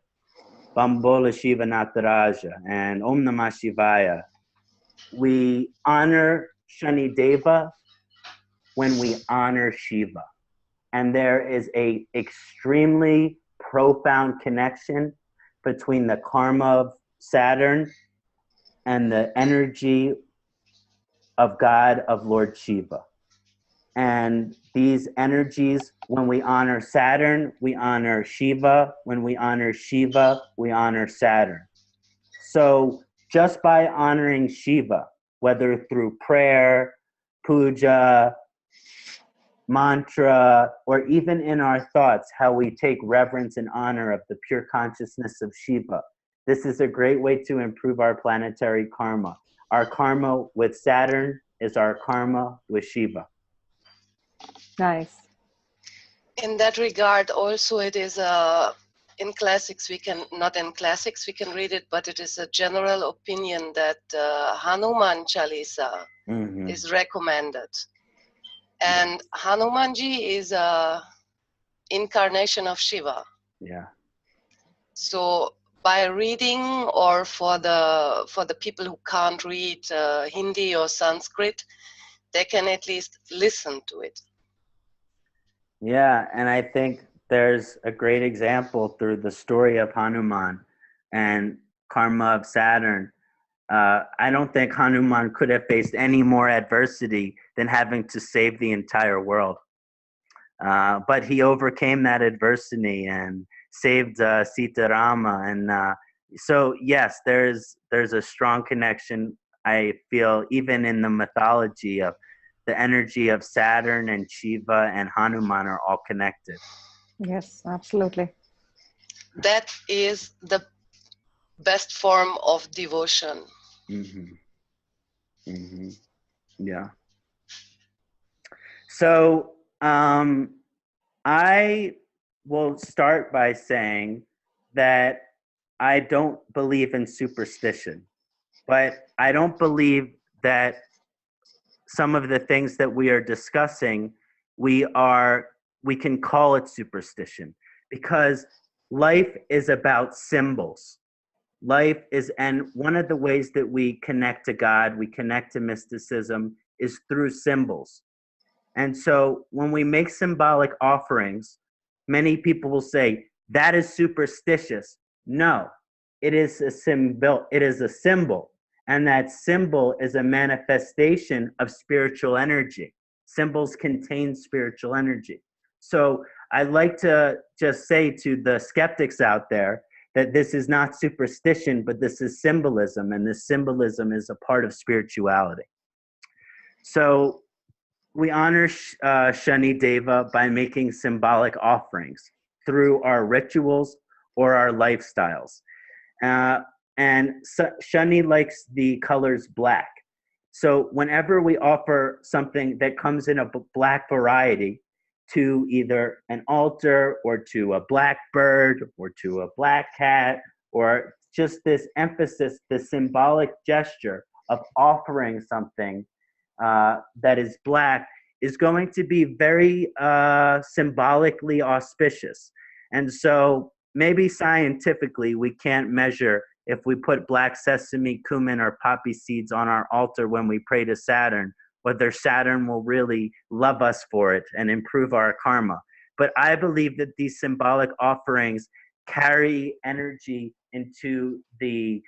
Bambola Shiva Nataraja, and Om Namah Shivaya. We honor Shani Deva when we honor Shiva. And there is a extremely profound connection between the karma of Saturn and the energy of God, of Lord Shiva. And these energies, when we honor Saturn, we honor Shiva. When we honor Shiva, we honor Saturn. So just by honoring Shiva, whether through prayer, puja, mantra, or even in our thoughts, how we take reverence and honor of the pure consciousness of Shiva. This is a great way to improve our planetary karma. Our karma with Saturn is our karma with Shiva. Nice. In that regard, also it is in classics we can not in classics we can read it, but it is a general opinion that Hanuman Chalisa is recommended, and Hanumanji is a incarnation of Shiva. Yeah. So by reading, or for the people who can't read Hindi or Sanskrit, they can at least listen to it. Yeah, and I think there's a great example through the story of Hanuman and karma of Saturn. I don't think Hanuman could have faced any more adversity than having to save the entire world. But he overcame that adversity and saved Sita Rama. And so, yes, there's a strong connection, I feel, even in the mythology of the energy of Saturn and Shiva and Hanuman are all connected. Yes, absolutely. That is the best form of devotion. Yeah. So I will start by saying that I don't believe in superstition, but I don't believe that some of the things that we are discussing, we can call it superstition, because life is about symbols. Life is, and one of the ways that we connect to God, we connect to mysticism, is through symbols. And so when we make symbolic offerings, many people will say, that is superstitious. No, it is a symbol. It is a symbol. And that symbol is a manifestation of spiritual energy. Symbols contain spiritual energy. So I like to just say to the skeptics out there that this is not superstition, but this is symbolism, and this symbolism is a part of spirituality. So we honor Shani Deva by making symbolic offerings through our rituals or our lifestyles. And Shani likes the colors black. So whenever we offer something that comes in a black variety to either an altar or to a black bird or to a black cat, or just this emphasis, the symbolic gesture of offering something that is black, is going to be very symbolically auspicious. And so maybe scientifically we can't measure if we put black sesame, cumin, or poppy seeds on our altar when we pray to Saturn, whether Saturn will really love us for it and improve our karma. But I believe that these symbolic offerings carry energy into the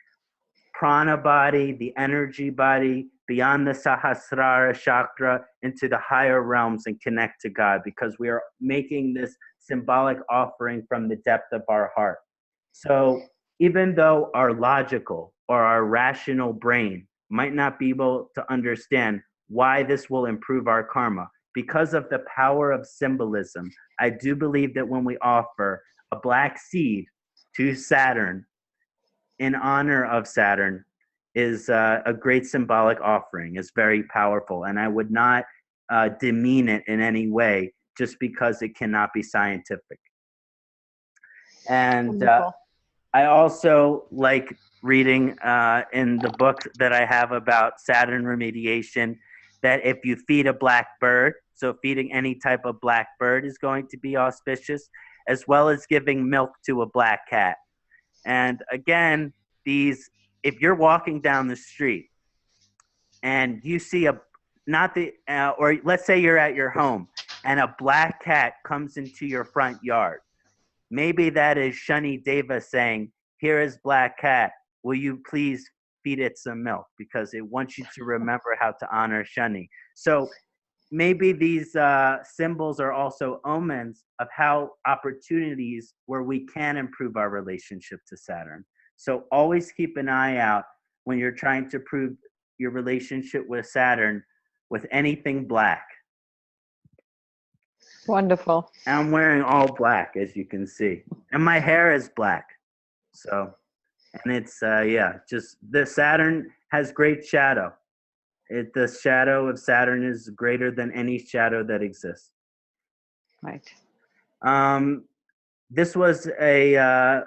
prana body, the energy body, beyond the Sahasrara chakra, into the higher realms, and connect to God, because we are making this symbolic offering from the depth of our heart. So even though our logical or our rational brain might not be able to understand why this will improve our karma, because of the power of symbolism, I do believe that when we offer a black seed to Saturn in honor of Saturn is a great symbolic offering, is very powerful. And I would not demean it in any way just because it cannot be scientific. And I also like reading in the book that I have about Saturn remediation, that if you feed a black bird, so feeding any type of black bird is going to be auspicious, as well as giving milk to a black cat. And again, if you're walking down the street and you see or let's say you're at your home and a black cat comes into your front yard, maybe that is Shani Deva saying, here is black cat, will you please feed it some milk, because it wants you to remember how to honor Shani. So maybe these symbols are also omens of how opportunities where we can improve our relationship to Saturn. So always keep an eye out when you're trying to prove your relationship with Saturn with anything black. Wonderful. And I'm wearing all black, as you can see. And my hair is black. So, and it's, just the Saturn has great shadow. The shadow of Saturn is greater than any shadow that exists. Right. This was a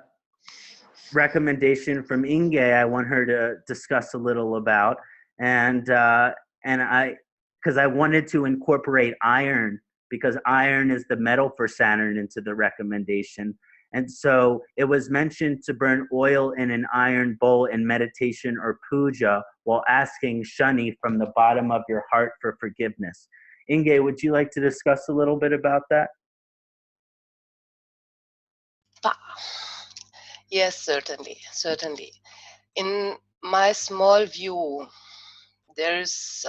recommendation from Inge. I want her to discuss a little about, and because I wanted to incorporate iron, because iron is the metal for Saturn, into the recommendation. And so it was mentioned to burn oil in an iron bowl in meditation or puja while asking Shani from the bottom of your heart for forgiveness. Inge, would you like to discuss a little bit about that? Yes, certainly. In my small view, there's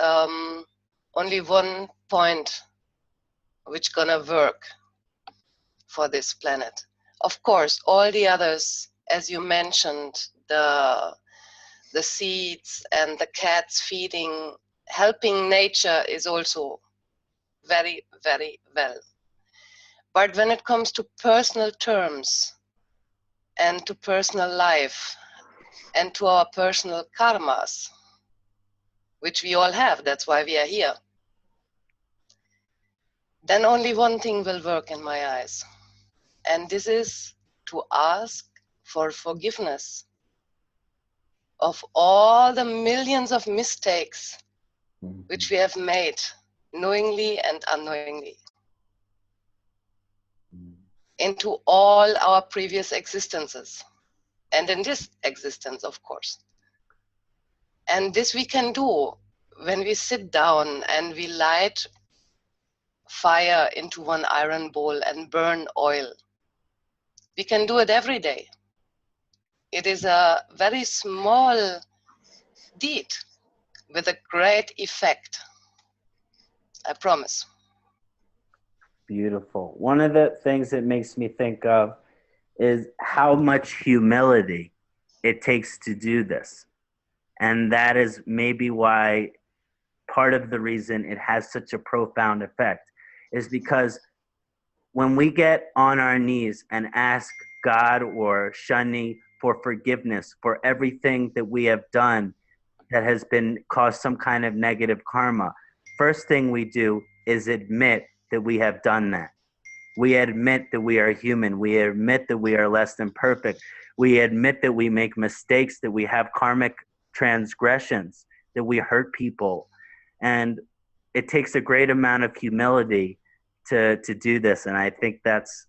only one point which gonna work for this planet. Of course, all the others, as you mentioned, the seeds and the cats feeding, helping nature is also very, very well. But when it comes to personal terms and to personal life and to our personal karmas, which we all have, that's why we are here, then only one thing will work in my eyes. And this is to ask for forgiveness of all the millions of mistakes which we have made, knowingly and unknowingly, into all our previous existences, and in this existence, of course. And this we can do when we sit down and we light fire into one iron bowl and burn oil. We can do it every day. It is a very small deed with a great effect. I promise. Beautiful. One of the things it makes me think of is how much humility it takes to do this. And that is maybe why part of the reason it has such a profound effect is because when we get on our knees and ask God or Shani for forgiveness for everything that we have done that has been caused some kind of negative karma, first thing we do is admit that we have done that. We admit that we are human. We admit that we are less than perfect. We admit that we make mistakes, that we have karmic transgressions, that we hurt people. And it takes a great amount of humility to do this. And I think that's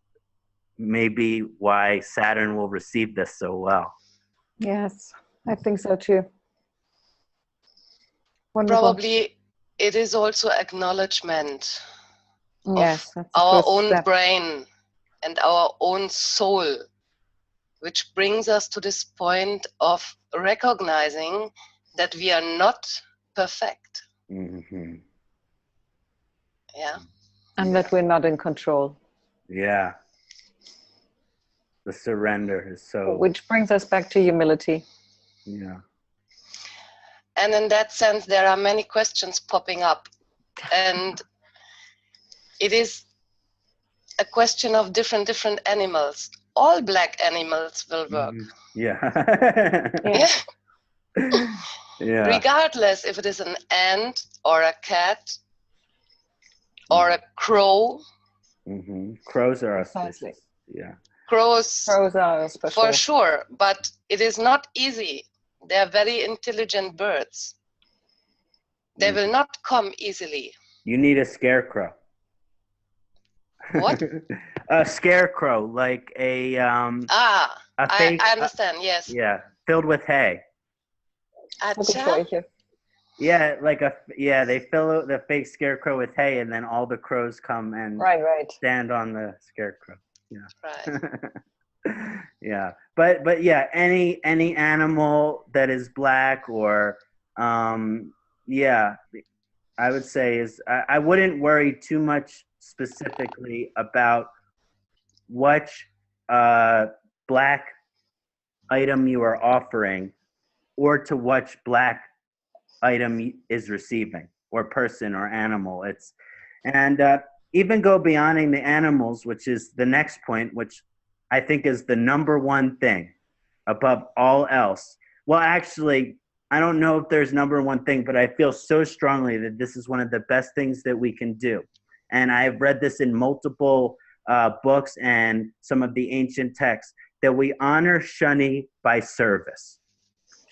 maybe why Saturn will receive this so well. Yes, I think so too. Wonderful. Probably it is also acknowledgement Yes, of our own brain and our own soul, which brings us to this point of recognizing that we are not perfect. Mm-hmm. Yeah. And that we're not in control. Yeah. The surrender is so... Which brings us back to humility. Yeah. And in that sense, there are many questions popping up. And it is a question of different animals. All black animals will work. Mm-hmm. Yeah. Yeah. Regardless if it is an ant or a cat or a crow. Mm-hmm. Crows are auspicious. Yeah. Crows are special. For sure, but it is not easy. They are very intelligent birds. They will not come easily. You need a scarecrow. What? A scarecrow, like a fake, I understand. Yes. Yeah, filled with hay. Yeah, they fill the fake scarecrow with hay, and then all the crows come and stand on the scarecrow. Yeah. Right. Yeah, but yeah, any animal that is black or I would say is I wouldn't worry too much specifically about what black item you are offering or to what black item is receiving or person or animal. even go beyond the animals, which is the next point, which I think is the number one thing above all else. Well, actually, I don't know if there's number one thing, but I feel so strongly that this is one of the best things that we can do. And I've read this in multiple books and some of the ancient texts, that we honor Shani by service.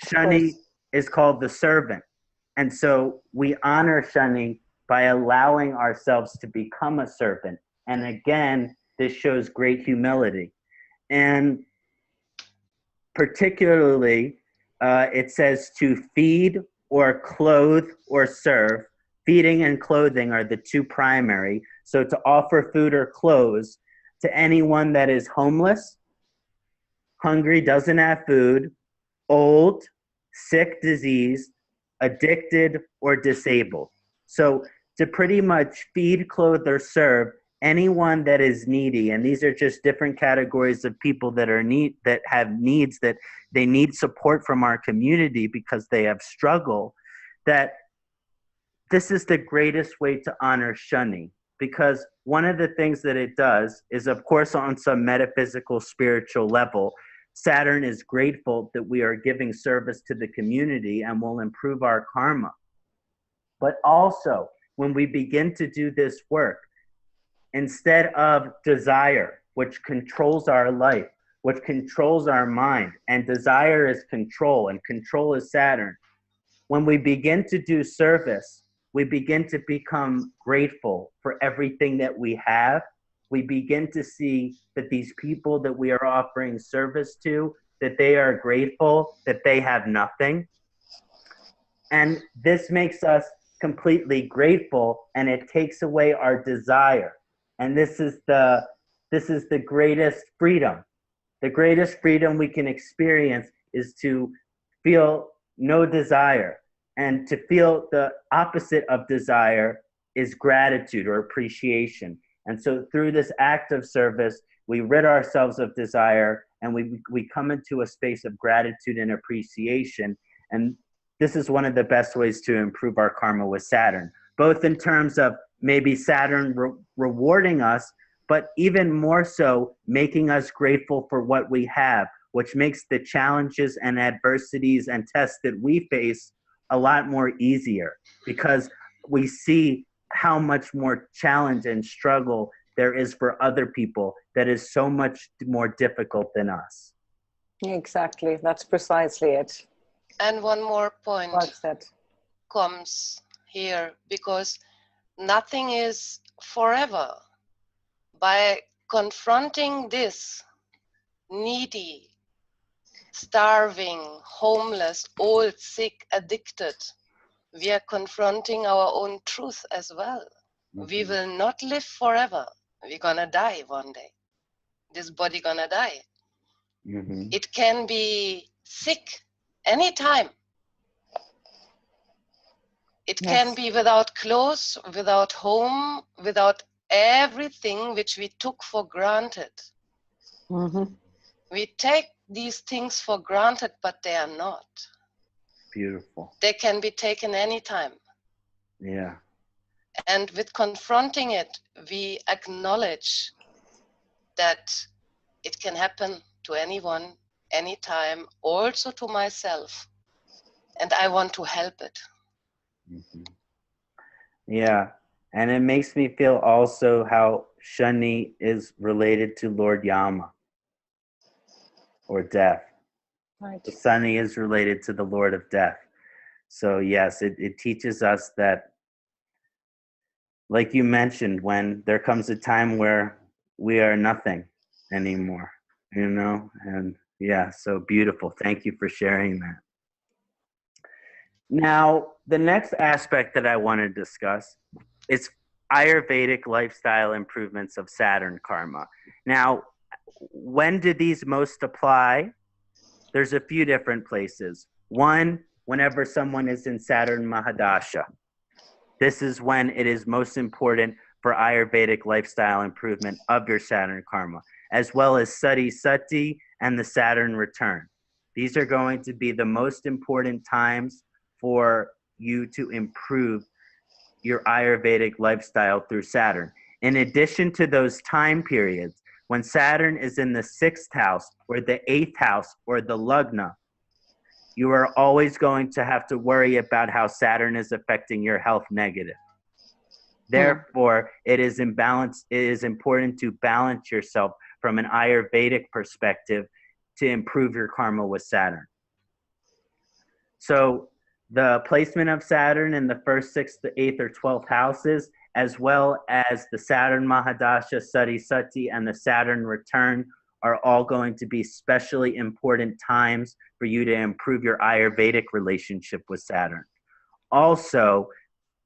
Shani is called the servant. And so we honor Shani by allowing ourselves to become a servant. And again, this shows great humility. And particularly, it says to feed or clothe or serve. Feeding and clothing are the two primary. So to offer food or clothes to anyone that is homeless, hungry, doesn't have food, old, sick, diseased, addicted, or disabled. So to pretty much feed, clothe, or serve anyone that is needy, and these are just different categories of people that have needs, that they need support from our community because they have struggle, that this is the greatest way to honor Shani. Because one of the things that it does is, of course, on some metaphysical, spiritual level, Saturn is grateful that we are giving service to the community and will improve our karma. But also, when we begin to do this work, instead of desire, which controls our life, which controls our mind, and desire is control, and control is Saturn, when we begin to do service, we begin to become grateful for everything that we have. We begin to see that these people that we are offering service to, that they are grateful, that they have nothing. And this makes us completely grateful, and it takes away our desire. And this is the greatest freedom. The greatest freedom we can experience is to feel no desire. And to feel the opposite of desire is gratitude or appreciation. And so through this act of service, we rid ourselves of desire, and we come into a space of gratitude and appreciation. And this is one of the best ways to improve our karma with Saturn, both in terms of maybe Saturn rewarding us, but even more so making us grateful for what we have, which makes the challenges and adversities and tests that we face a lot more easier, because we see how much more challenge and struggle there is for other people that is so much more difficult than us. Exactly, that's precisely it. And one more point Well said. comes here, because nothing is forever. By confronting this needy, starving, homeless, old, sick, addicted, we are confronting our own truth as well. Mm-hmm. We will not live forever. We're gonna die one day. This body gonna die. Mm-hmm. It can be sick anytime. It can be without clothes, without home, without everything which we took for granted. Mm-hmm. We take these things for granted, but they are not. Beautiful. They can be taken anytime. Yeah. And with confronting it, we acknowledge that it can happen to anyone, anytime, also to myself. And I want to help it. Mm-hmm. Yeah. And it makes me feel also how Shani is related to Lord Yama, or death. Right. Shani is related to the Lord of Death. So yes, it teaches us that, like you mentioned, when there comes a time where we are nothing anymore, you know? And yeah, so beautiful. Thank you for sharing that. Now, the next aspect that I want to discuss is Ayurvedic lifestyle improvements of Saturn karma. Now, when do these most apply? There's a few different places. One, whenever someone is in Saturn Mahadasha. This is when it is most important for Ayurvedic lifestyle improvement of your Saturn karma, as well as Sati Sati and the Saturn return. These are going to be the most important times for you to improve your Ayurvedic lifestyle through Saturn. In addition to those time periods, when Saturn is in the 6th house or the 8th house or the Lagna, you are always going to have to worry about how Saturn is affecting your health negative. Therefore, it is important to balance yourself from an Ayurvedic perspective to improve your karma with Saturn. So the placement of Saturn in the 1st, 6th, 8th, or 12th houses, as well as the Saturn Mahadasha, Sati Sati, and the Saturn return are all going to be especially important times for you to improve your Ayurvedic relationship with Saturn. Also,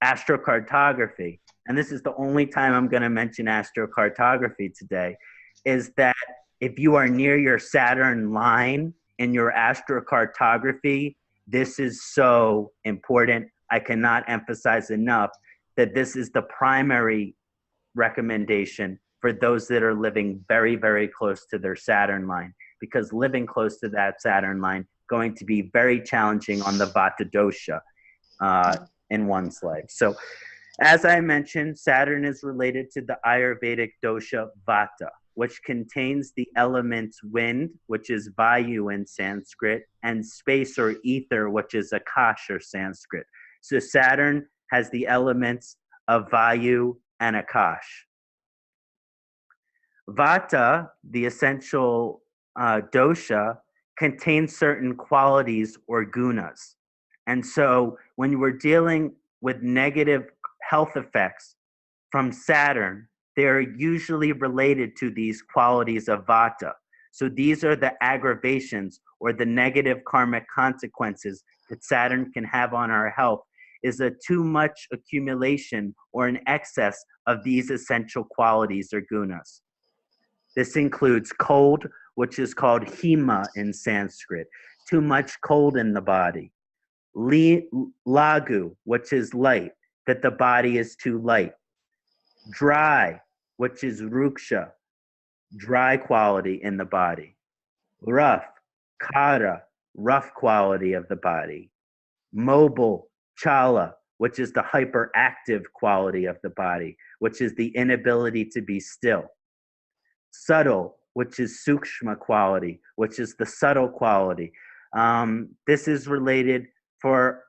astrocartography, and this is the only time I'm going to mention astrocartography today, is that if you are near your Saturn line in your astrocartography, this is so important. I cannot emphasize enough that this is the primary recommendation for those that are living very, very close to their Saturn line, because living close to that Saturn line going to be very challenging on the Vata dosha in one's life. So as I mentioned, Saturn is related to the Ayurvedic dosha Vata, which contains the elements wind, which is Vayu in Sanskrit, and space or ether, which is Akash or Sanskrit. So Saturn has the elements of Vayu and Akash. Vata, the essential dosha, contains certain qualities or gunas. And so when we're dealing with negative health effects from Saturn, they're usually related to these qualities of Vata. So these are the aggravations or the negative karmic consequences that Saturn can have on our health, is a too much accumulation or an excess of these essential qualities or gunas. This includes cold, which is called hema in Sanskrit, too much cold in the body. Lagu, which is light, that the body is too light. Dry, which is ruksha, dry quality in the body. Rough, kara, rough quality of the body. Mobile, chala, which is the hyperactive quality of the body, which is the inability to be still. Subtle, which is sukshma quality, which is the subtle quality. This is related for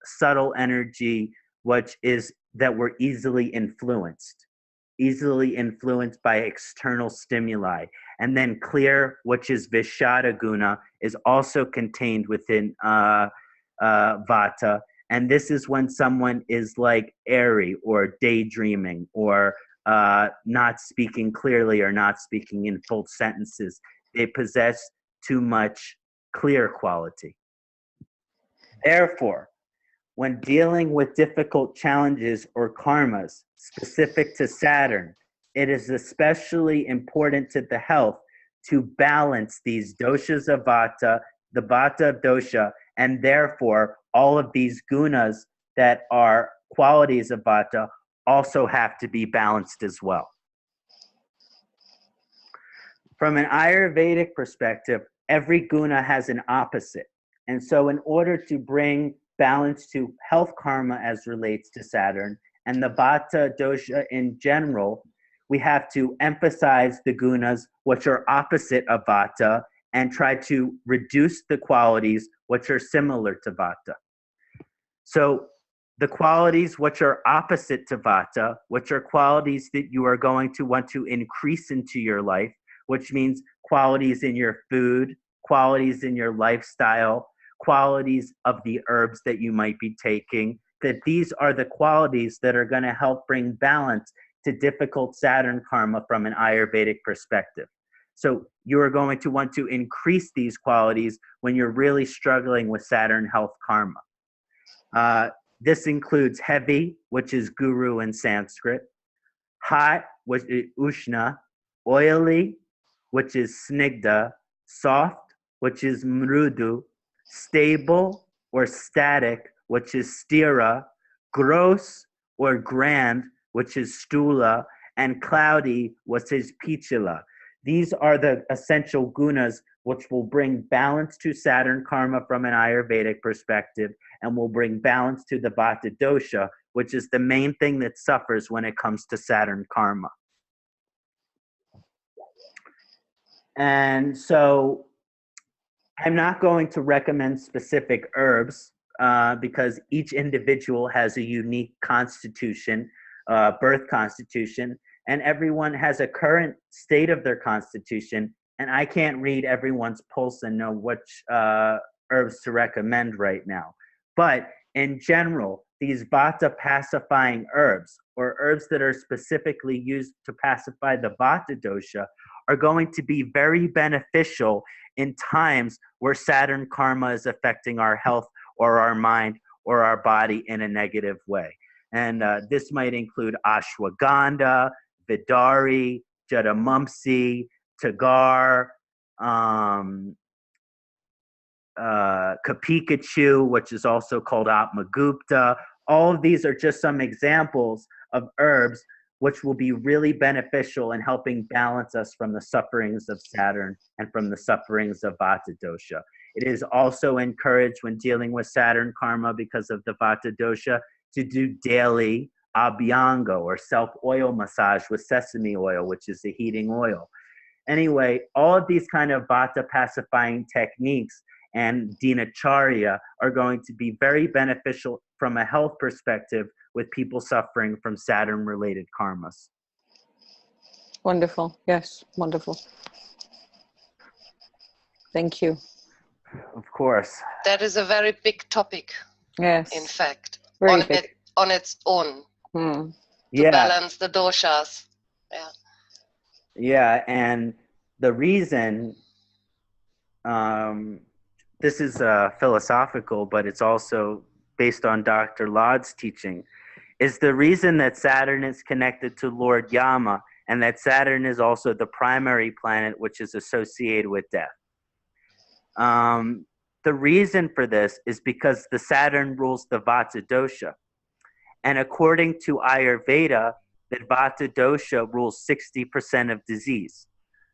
subtle energy, which is that we're easily influenced by external stimuli. And then clear, which is Vishada guna, is also contained within Vata. And this is when someone is like airy or daydreaming or not speaking clearly or not speaking in full sentences. They possess too much clear quality. Therefore, when dealing with difficult challenges or karmas specific to Saturn, it is especially important to the health to balance these doshas of Vata, the Vata dosha, and therefore all of these gunas that are qualities of Vata also have to be balanced as well. From an Ayurvedic perspective, every guna has an opposite. And so in order to bring balance to health karma as relates to Saturn and the Vata dosha in general, we have to emphasize the gunas which are opposite of Vata and try to reduce the qualities which are similar to Vata. So the qualities which are opposite to Vata, which are qualities that you are going to want to increase into your life, which means qualities in your food, qualities in your lifestyle, qualities of the herbs that you might be taking, that these are the qualities that are going to help bring balance to difficult Saturn karma from an Ayurvedic perspective. So you are going to want to increase these qualities when you're really struggling with Saturn health karma. This includes heavy, which is guru in Sanskrit, hot, which is ushna, oily, which is snigdha, soft, which is mrudu, stable or static, which is stira, gross or grand, which is stula, and cloudy, which is pichila. These are the essential gunas which will bring balance to Saturn karma from an Ayurvedic perspective and will bring balance to the Vata dosha, which is the main thing that suffers when it comes to Saturn karma. And so I'm not going to recommend specific herbs because each individual has a unique constitution, birth constitution, and everyone has a current state of their constitution. And I can't read everyone's pulse and know which herbs to recommend right now. But in general, these vata pacifying herbs, or herbs that are specifically used to pacify the vata dosha, are going to be very beneficial in times where Saturn karma is affecting our health or our mind or our body in a negative way. And this might include ashwagandha, vidari, jadamumsi, tagar, kapikachu, which is also called atmagupta. All of these are just some examples of herbs which will be really beneficial in helping balance us from the sufferings of Saturn and from the sufferings of vata dosha. It is also encouraged when dealing with Saturn karma because of the vata dosha to do daily abhyanga, or self-oil massage with sesame oil, which is the heating oil. Anyway, all of these kind of vata pacifying techniques and dinacharya are going to be very beneficial from a health perspective with people suffering from Saturn-related karmas. Wonderful. Yes, wonderful. Thank you. Of course. That is a very big topic. Yes. In fact, very big. On its own. Hmm. To balance the doshas. Yeah. Yeah, and the reason, this is philosophical, but it's also based on Dr. Laud's teaching, is the reason that Saturn is connected to Lord Yama, and that Saturn is also the primary planet which is associated with death. The reason for this is because the Saturn rules the vata dosha. And according to Ayurveda, that vata dosha rules 60% of disease.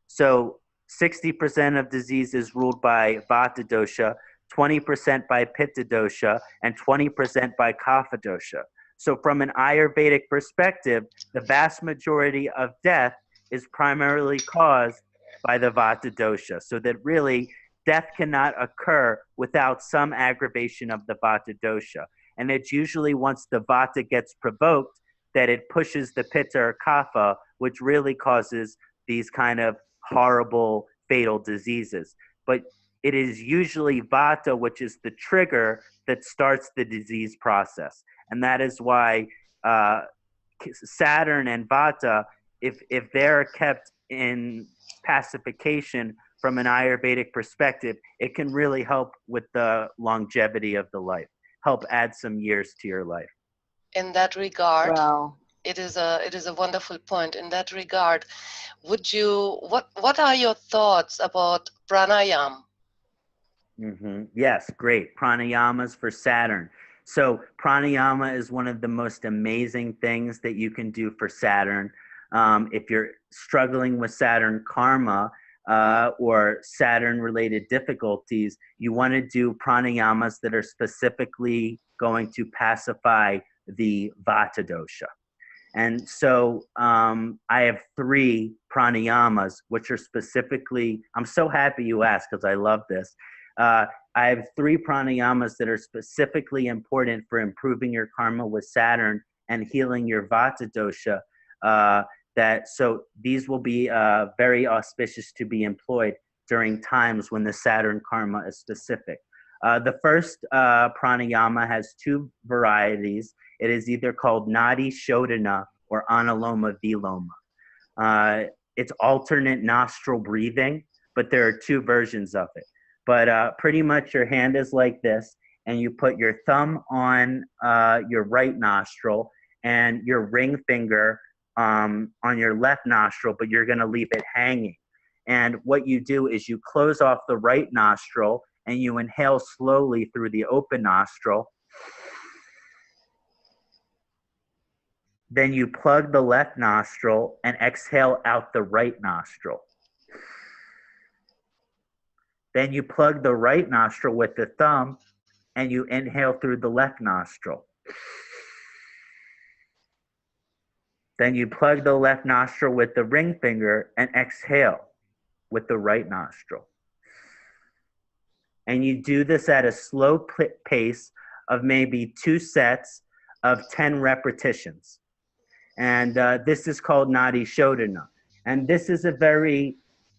So 60% of disease is ruled by vata dosha, 20% by pitta dosha, and 20% by kapha dosha. So from an Ayurvedic perspective, the vast majority of death is primarily caused by the vata dosha. So that really death cannot occur without some aggravation of the vata dosha. And it's usually once the vata gets provoked that it pushes the pitta or kapha, which really causes these kind of horrible fatal diseases. But it is usually vata which is the trigger that starts the disease process. And that is why Saturn and vata, if they're kept in pacification from an Ayurvedic perspective, it can really help with the longevity of the life, help add some years to your life. In that regard, wow. It is a wonderful point. In that regard, what are your thoughts about pranayama? Mm-hmm. Yes, great. Pranayamas for Saturn. So pranayama is one of the most amazing things that you can do for Saturn. If you're struggling with Saturn karma or Saturn-related difficulties, you want to do pranayamas that are specifically going to pacify the vata dosha. And so I have 3 pranayamas, which are specifically, I'm so happy you asked because I love this. I have 3 pranayamas that are specifically important for improving your karma with Saturn and healing your vata dosha. So these will be very auspicious to be employed during times when the Saturn karma is specific. The first pranayama has 2 varieties. It is either called Nadi Shodhana or Anuloma Viloma. It's alternate nostril breathing, but there are 2 versions of it. But pretty much your hand is like this, and you put your thumb on your right nostril and your ring finger on your left nostril, but you're going to leave it hanging. And what you do is you close off the right nostril and you inhale slowly through the open nostril. Then you plug the left nostril and exhale out the right nostril. Then you plug the right nostril with the thumb and you inhale through the left nostril. Then you plug the left nostril with the ring finger and exhale with the right nostril. And you do this at a slow pace of maybe 2 sets of 10 repetitions. And this is called Nadi Shodhana. And this is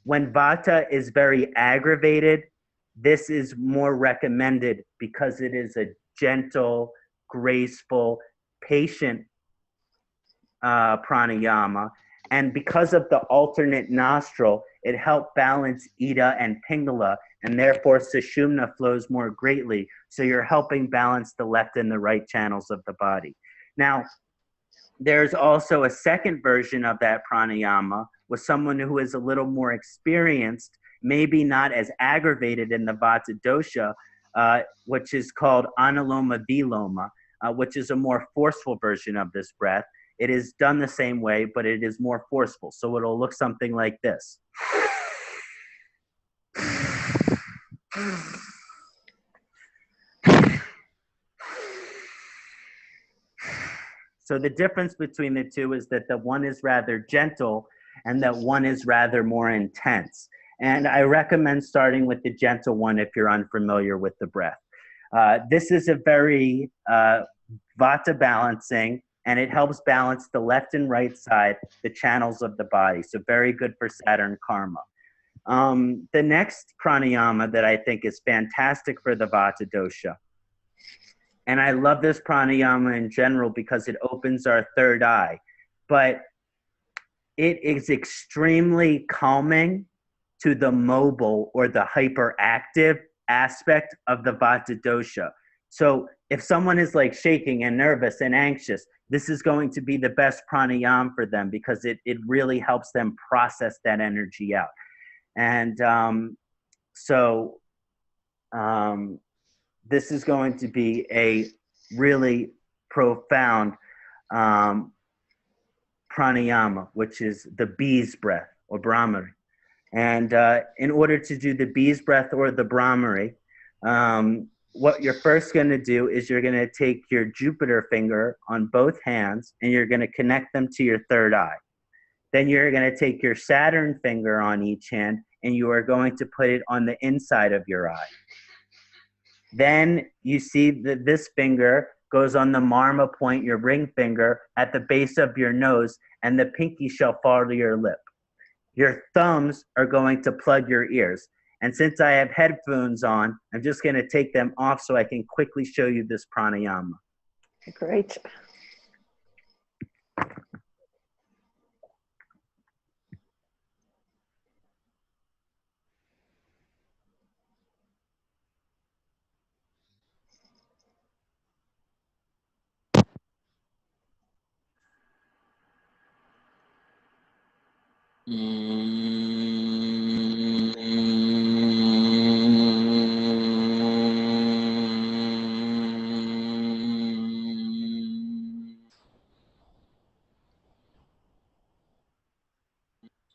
when Vata is very aggravated, this is more recommended because it is a gentle, graceful, patient pranayama. And because of the alternate nostril, it helped balance Ida and Pingala, and therefore Sushumna flows more greatly. So you're helping balance the left and the right channels of the body. Now, there's also a second version of that pranayama with someone who is a little more experienced, maybe not as aggravated in the Vata dosha, which is called Anuloma Viloma, which is a more forceful version of this breath. It is done the same way, but it is more forceful. So it'll look something like this. So the difference between the two is that the one is rather gentle and that one is rather more intense. And I recommend starting with the gentle one if you're unfamiliar with the breath. This is a very Vata balancing, and it helps balance the left and right side, the channels of the body. So very good for Saturn karma. The next pranayama that I think is fantastic for the Vata dosha, and I love this pranayama in general because it opens our third eye, but it is extremely calming to the mobile or the hyperactive aspect of the Vata dosha. So if someone is like shaking and nervous and anxious, this is going to be the best pranayama for them because it really helps them process that energy out. And this is going to be a really profound pranayama, which is the bee's breath or Brahmari. And in order to do the bee's breath or the Brahmari, what you're first going to do is you're going to take your Jupiter finger on both hands and you're going to connect them to your third eye. Then you're going to take your Saturn finger on each hand and you are going to put it on the inside of your eye. Then you see that this finger goes on the marma point, your ring finger, at the base of your nose, and the pinky shall fall to your lip. Your thumbs are going to plug your ears. And since I have headphones on, I'm just going to take them off so I can quickly show you this pranayama. Great.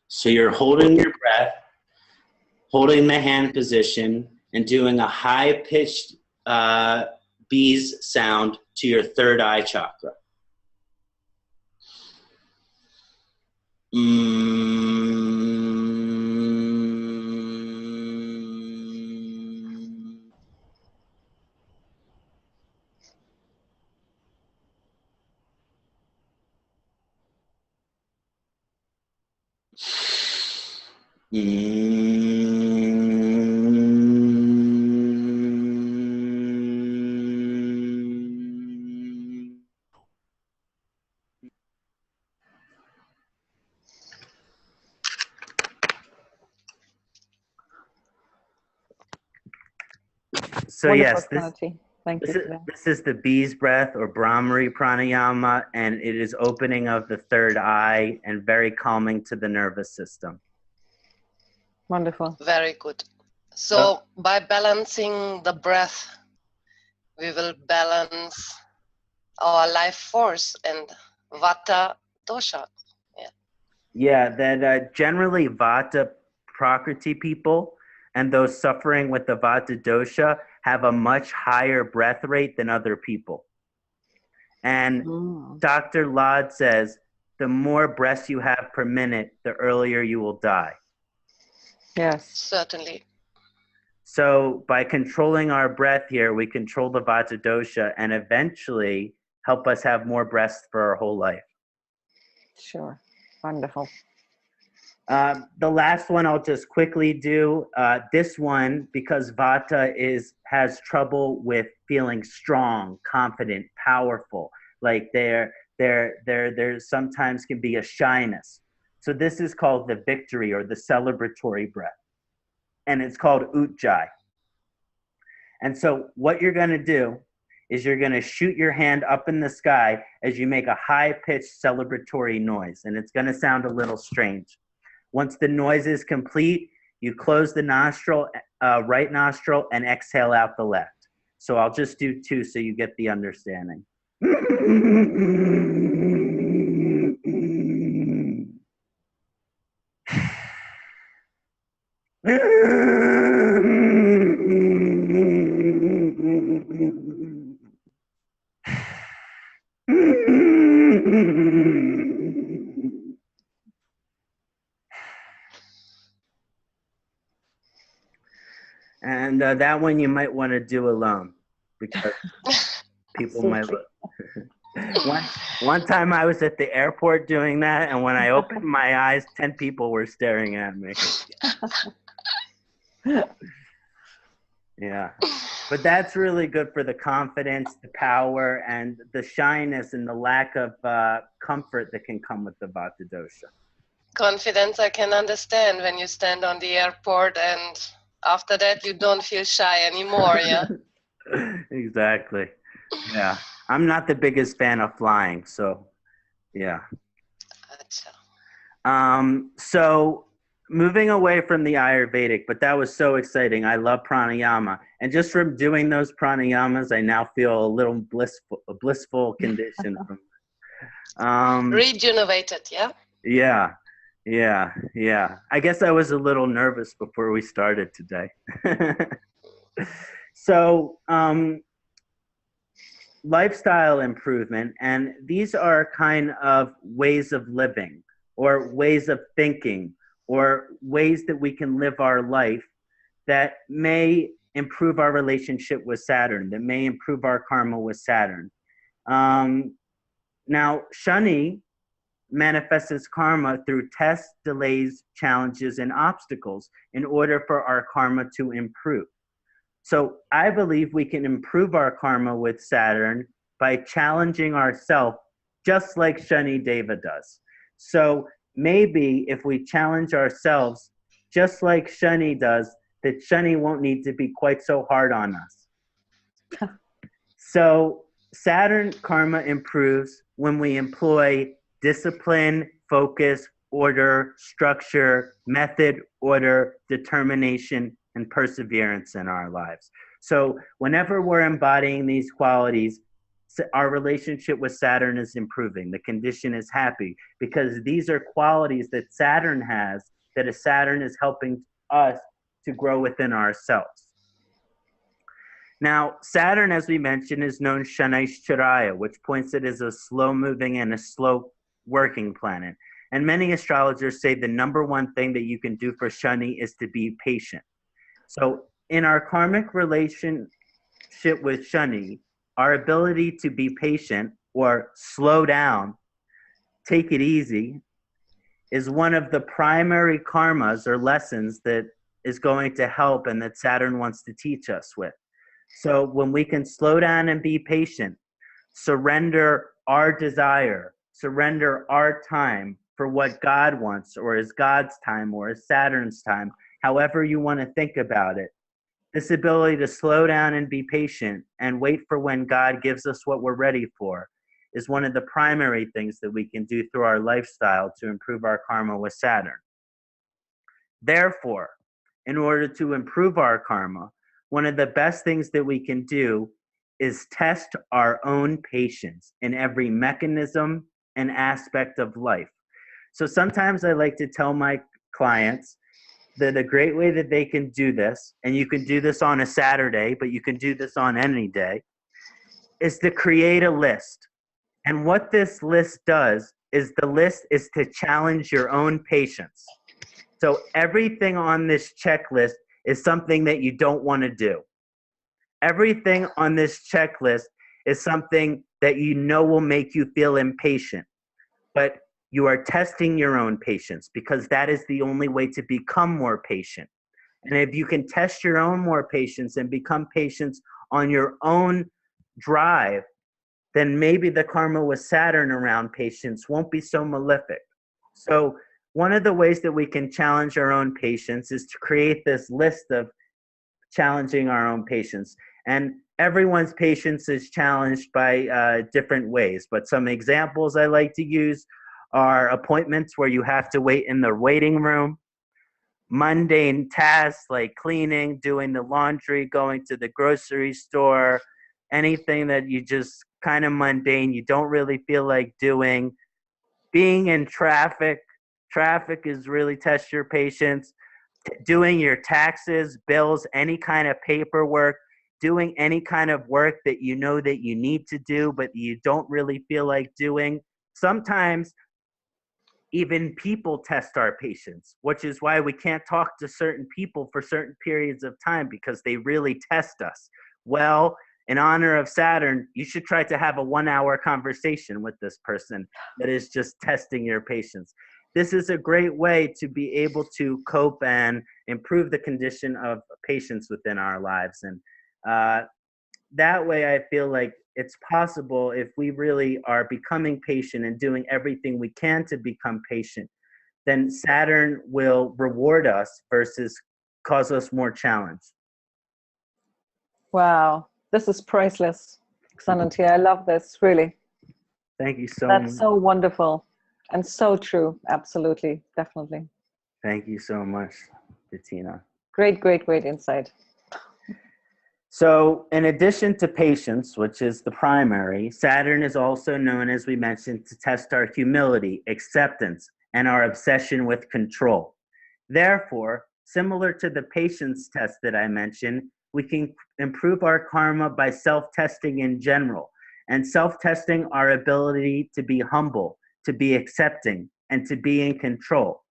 So you're holding your breath, holding the hand position, and doing a high-pitched bees sound to your third eye chakra. So yes, Thank you. This is the bee's breath or Brahmari pranayama, and it is opening of the third eye and very calming to the nervous system. Wonderful. Very good. So by balancing the breath, we will balance our life force and Vata dosha. Yeah, that generally Vata Prakriti people and those suffering with the Vata dosha have a much higher breath rate than other people. And Dr. Lad says the more breaths you have per minute, the earlier you will die. Yes. Certainly. So by controlling our breath here, we control the Vata dosha and eventually help us have more breaths for our whole life. Sure. Wonderful. The last one I'll just quickly do. This one, because Vata has trouble with feeling strong, confident, powerful. Like there sometimes can be a shyness. So this is called the victory or the celebratory breath. And it's called Ujjayi. And so what you're going to do is you're going to shoot your hand up in the sky as you make a high-pitched celebratory noise. And it's going to sound a little strange. Once the noise is complete, you close the nostril, right nostril, and exhale out the left. So I'll just do 2 so you get the understanding. And that one you might want to do alone because people might look. One time I was at the airport doing that, and when I opened my eyes, 10 people were staring at me. Yeah. But that's really good for the confidence, the power, and the shyness and the lack of comfort that can come with the Vata dosha. Confidence, I can understand when you stand on the airport and after that you don't feel shy anymore, yeah? Exactly. Yeah. I'm not the biggest fan of flying, so yeah. So moving away from the Ayurvedic, but that was so exciting. I love pranayama. And just from doing those pranayamas, I now feel a little blissful condition. Regenerated, yeah? Yeah. I guess I was a little nervous before we started today. So, lifestyle improvement, and these are kind of ways of living or ways of thinking or ways that we can live our life that may improve our relationship with Saturn, that may improve our karma with Saturn. Now, Shani manifests its karma through tests, delays, challenges, and obstacles in order for our karma to improve. So I believe we can improve our karma with Saturn by challenging ourselves, just like Shani Deva does. So maybe if we challenge ourselves, just like Shani does, that Shani won't need to be quite so hard on us. So Saturn karma improves when we employ discipline, focus, order, structure, method, order, determination, and perseverance in our lives. So whenever we're embodying these qualities, our relationship with Saturn is improving. The condition is happy because these are qualities that Saturn has, that Saturn is helping us to grow within ourselves. Now, Saturn, as we mentioned, is known Shanaishcharya, which points it as a slow-moving and a slow-working planet. And many astrologers say the number one thing that you can do for Shani is to be patient. So in our karmic relationship with Shani, our ability to be patient or slow down, take it easy, is one of the primary karmas or lessons that is going to help and that Saturn wants to teach us with. So when we can slow down and be patient, surrender our desire, surrender our time for what God wants, or is God's time, or is Saturn's time, however you want to think about it. This ability to slow down and be patient and wait for when God gives us what we're ready for is one of the primary things that we can do through our lifestyle to improve our karma with Saturn. Therefore, in order to improve our karma, one of the best things that we can do is test our own patience in every mechanism and aspect of life. So sometimes I like to tell my clients that a great way that they can do this, and you can do this on a Saturday, but you can do this on any day, is to create a list. And what this list does is the list is to challenge your own patience. So everything on this checklist is something that you don't want to do. Everything on this checklist is something that you know will make you feel impatient. But you are testing your own patience, because that is the only way to become more patient. And if you can test your own more patience and become patient on your own drive, then maybe the karma with Saturn around patience won't be so malefic. So one of the ways that we can challenge our own patience is to create this list of challenging our own patience. And everyone's patience is challenged by different ways. But some examples I like to use are appointments where you have to wait in the waiting room, mundane tasks like cleaning, doing the laundry, going to the grocery store, anything that you just kind of mundane, you don't really feel like doing. Being in traffic is really test your patience. Doing your taxes, bills, any kind of paperwork, doing any kind of work that you know that you need to do but you don't really feel like doing. Sometimes even people test our patience, which is why we can't talk to certain people for certain periods of time, because they really test us. Well, in honor of Saturn, you should try to have a 1-hour conversation with this person that is just testing your patience. This is a great way to be able to cope and improve the condition of patience within our lives. And that way I feel like it's possible, if we really are becoming patient and doing everything we can to become patient, then Saturn will reward us versus cause us more challenge. Wow, this is priceless, Kṣaṇāti. I love this, really. Thank you so much. That's so wonderful and so true. Absolutely, definitely. Thank you so much, Bettina. Great, great, great insight. So in addition to patience, which is the primary, Saturn is also known, as we mentioned, to test our humility, acceptance, and our obsession with control. Therefore, similar to the patience test that I mentioned, we can improve our karma by self-testing in general, and self-testing our ability to be humble, to be accepting, and to be in control.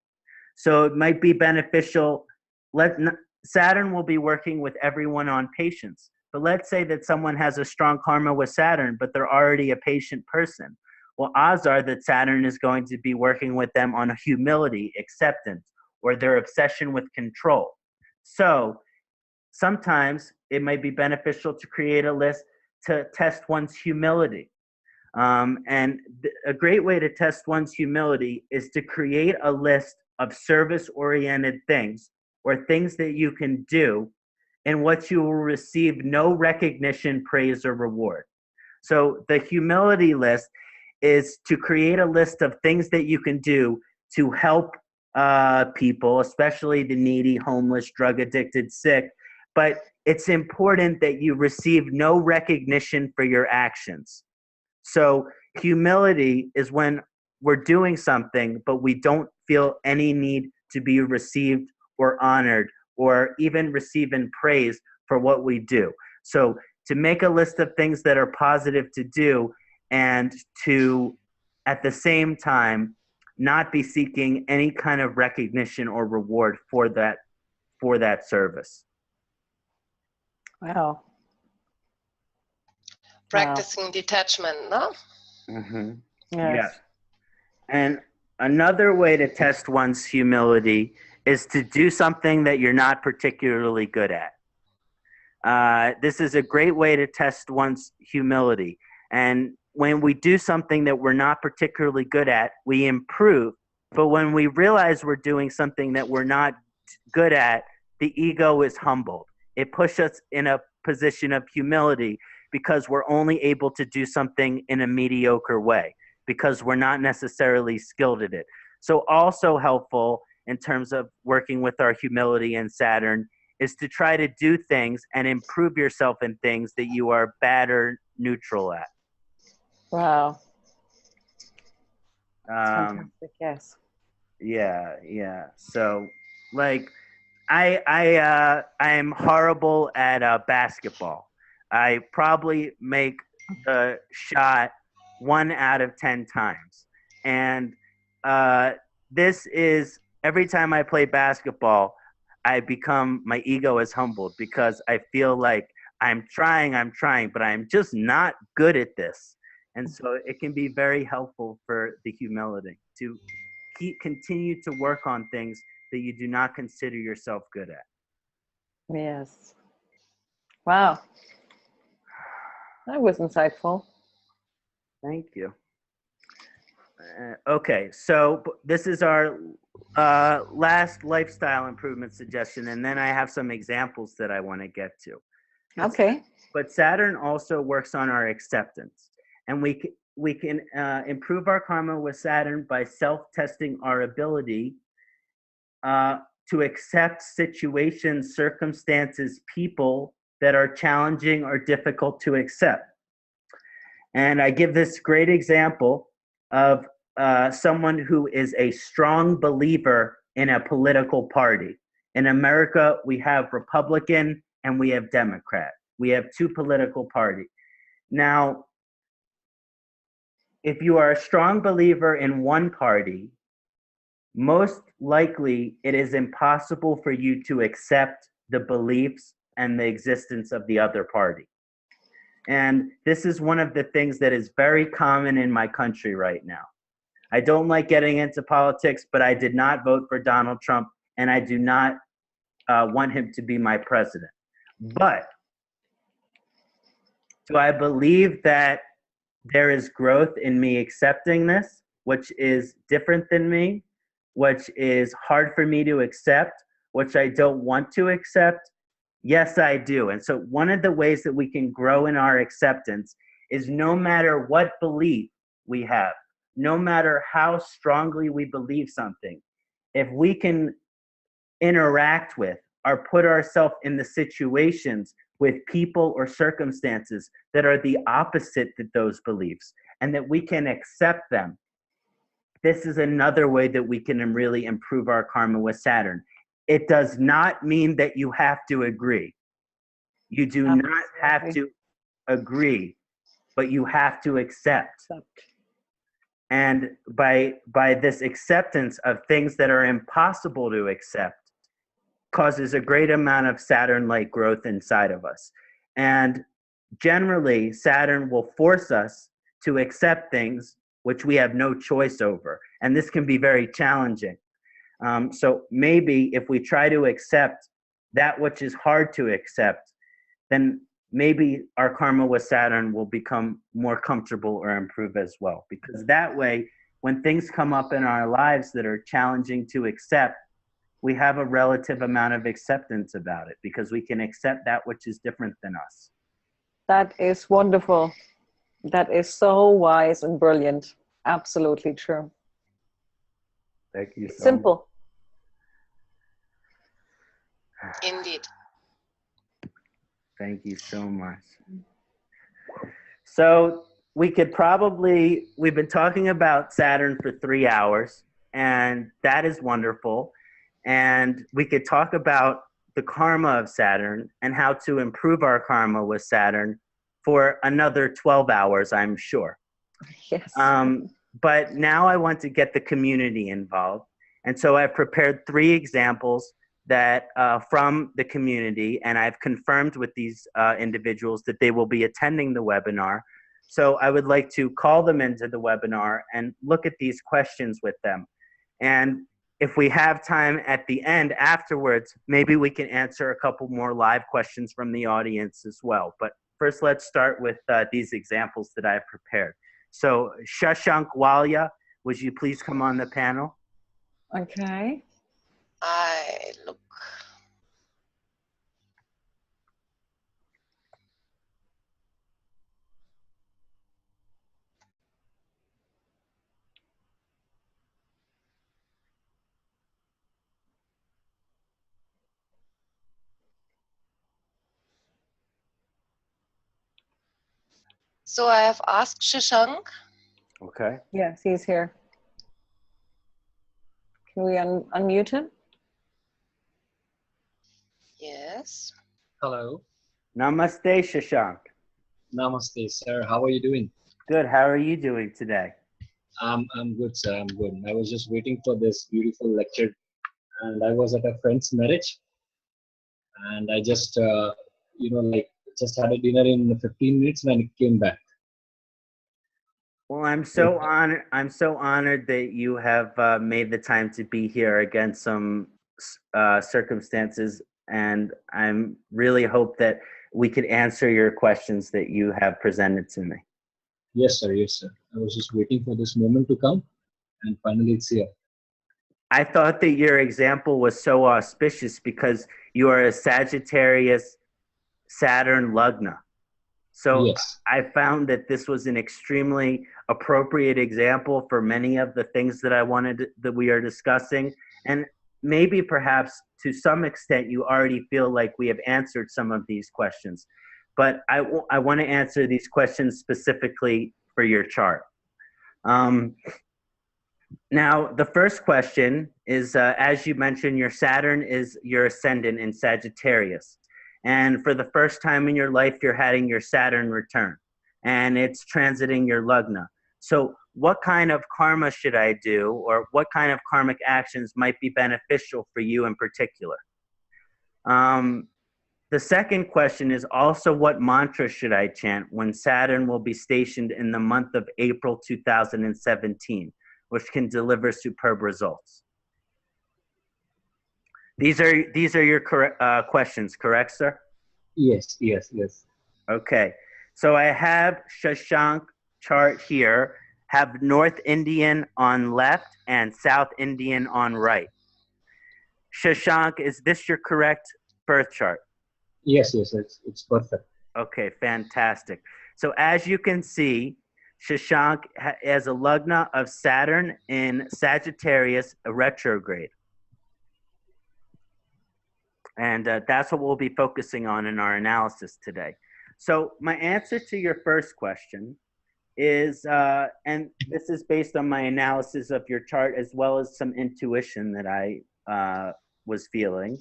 So it might be beneficial. Saturn will be working with everyone on patience. But let's say that someone has a strong karma with Saturn, but they're already a patient person. Well, odds are that Saturn is going to be working with them on humility, acceptance, or their obsession with control. So sometimes it might be beneficial to create a list to test one's humility. And a great way to test one's humility is to create a list of service-oriented things, or things that you can do in which you will receive no recognition, praise, or reward. So the humility list is to create a list of things that you can do to help people, especially the needy, homeless, drug addicted, sick. But it's important that you receive no recognition for your actions. So humility is when we're doing something, but we don't feel any need to be received or honored, or even receiving praise for what we do. So to make a list of things that are positive to do, and to, at the same time, not be seeking any kind of recognition or reward for that service. Wow. Practicing detachment, no? Mm-hmm. Yes. Yeah. And another way to test one's humility is to do something that you're not particularly good at. This is a great way to test one's humility. And when we do something that we're not particularly good at, we improve. But when we realize we're doing something that we're not good at, the ego is humbled. It pushes us in a position of humility, because we're only able to do something in a mediocre way, because we're not necessarily skilled at it. So also helpful in terms of working with our humility and Saturn is to try to do things and improve yourself in things that you are bad or neutral at. Wow. Fantastic. Yes. Yeah. So, like, I am horrible at basketball. I probably make the shot 1 out of 10 times. And this is, every time I play basketball, my ego is humbled because I feel like I'm trying, but I'm just not good at this. And so it can be very helpful for the humility to continue to work on things that you do not consider yourself good at. Yes. Wow. That was insightful. Thank you. Okay, so this is our last lifestyle improvement suggestion, and then I have some examples that I want to get to. Okay. But Saturn also works on our acceptance, and we can improve our karma with Saturn by self-testing our ability to accept situations, circumstances, people that are challenging or difficult to accept. And I give this great example of someone who is a strong believer in a political party. In America, we have Republican and we have Democrat. We have two political parties. Now, if you are a strong believer in one party, most likely it is impossible for you to accept the beliefs and the existence of the other party. And this is one of the things that is very common in my country right now. I don't like getting into politics, but I did not vote for Donald Trump, and I do not want him to be my president. But do I believe that there is growth in me accepting this, which is different than me, which is hard for me to accept, which I don't want to accept? Yes, I do. And so one of the ways that we can grow in our acceptance is no matter what belief we have, no matter how strongly we believe something, if we can interact with or put ourselves in the situations with people or circumstances that are the opposite of those beliefs, and that we can accept them, this is another way that we can really improve our karma with Saturn. It does not mean that you have to agree. You do not have to agree, but you have to accept. And by this acceptance of things that are impossible to accept causes a great amount of Saturn-like growth inside of us. And generally, Saturn will force us to accept things which we have no choice over. And this can be very challenging. So maybe if we try to accept that which is hard to accept, then maybe our karma with Saturn will become more comfortable or improve as well. Because that way, when things come up in our lives that are challenging to accept, we have a relative amount of acceptance about it because we can accept that which is different than us. That is wonderful. That is so wise and brilliant. Absolutely true. Thank you so Simple. much. Indeed. Thank you so much. So we've been talking about Saturn for 3 hours, and that is wonderful. And we could talk about the karma of Saturn and how to improve our karma with Saturn for another 12 hours, I'm sure. Yes. But now I want to get the community involved. And so I've prepared 3 examples that from the community, and I've confirmed with these individuals that they will be attending the webinar. So I would like to call them into the webinar and look at these questions with them. And if we have time at the end afterwards, maybe we can answer a couple more live questions from the audience as well. But first, let's start with these examples that I've prepared. So Kṣaṇāti Walya, would you please come on the panel? Okay. I look. So I have asked Kṣaṇāti. Okay. Yes, he's here. Can we unmute him? Yes. Hello. Namaste, Kṣaṇāti. Namaste, sir. How are you doing? Good. How are you doing today? I'm good, sir. I'm good. I was just waiting for this beautiful lecture, and I was at a friend's marriage, and I just, just had a dinner in 15 minutes, and I came back. Well, I'm so honored. I'm so honored that you have made the time to be here against some circumstances, and I'm really hope that we could answer your questions that you have presented to me. Yes, sir. Yes, sir. I was just waiting for this moment to come, and finally it's here. I thought that your example was so auspicious because you are a Sagittarius Saturn Lugna. So Yes. I found that this was an extremely appropriate example for many of the things that that we are discussing. And maybe perhaps to some extent you already feel like we have answered some of these questions. But I want to answer these questions specifically for your chart. Now, the first question is, as you mentioned, your Saturn is your ascendant in Sagittarius. And for the first time in your life, you're having your Saturn return. And it's transiting your Lugna. So what kind of karma should I do? Or what kind of karmic actions might be beneficial for you in particular? The second question is also, what mantra should I chant when Saturn will be stationed in the month of April 2017? Which can deliver superb results. These are your questions, correct, sir? Yes, yes, yes. Okay. So I have Kṣaṇāti chart here, have North Indian on left and South Indian on right. Kṣaṇāti, is this your correct birth chart? Yes, yes, it's perfect. Okay, fantastic. So as you can see, Kṣaṇāti has a Lugna of Saturn in Sagittarius, a retrograde. And that's what we'll be focusing on in our analysis today. So my answer to your first question is, and this is based on my analysis of your chart as well as some intuition that I was feeling,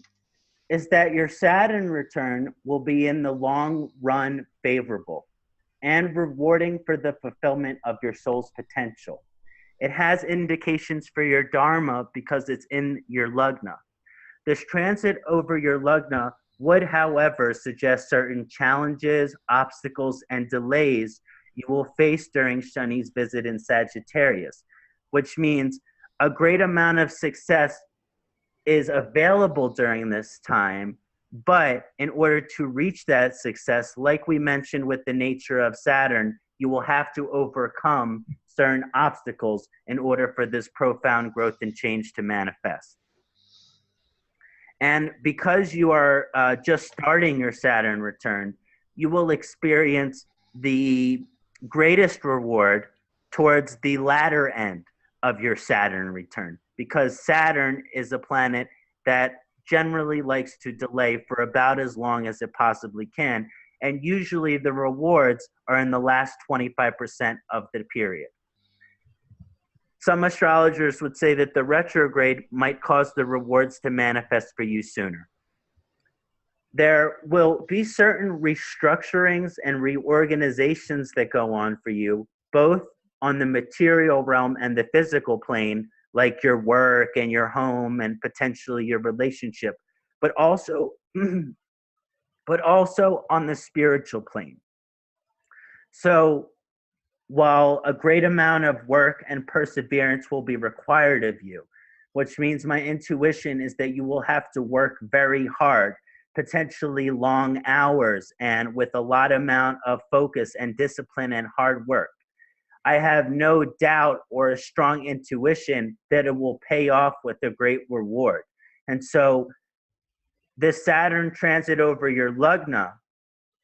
is that your Saturn return will be in the long run favorable and rewarding for the fulfillment of your soul's potential. It has indications for your dharma because it's in your Lugna. This transit over your Lugna would, however, suggest certain challenges, obstacles, and delays you will face during Shani's visit in Sagittarius, which means a great amount of success is available during this time. But in order to reach that success, like we mentioned with the nature of Saturn, you will have to overcome certain obstacles in order for this profound growth and change to manifest. And because you are just starting your Saturn return, you will experience the greatest reward towards the latter end of your Saturn return, because Saturn is a planet that generally likes to delay for about as long as it possibly can. And usually the rewards are in the last 25% of the period. Some astrologers would say that the retrograde might cause the rewards to manifest for you sooner. There will be certain restructurings and reorganizations that go on for you, both on the material realm and the physical plane, like your work and your home and potentially your relationship, but also on the spiritual plane. So while a great amount of work and perseverance will be required of you, which means my intuition is that you will have to work very hard, potentially long hours, and with a lot amount of focus and discipline and hard work. I have no doubt or a strong intuition that it will pay off with a great reward. And so this Saturn transit over your Lugna,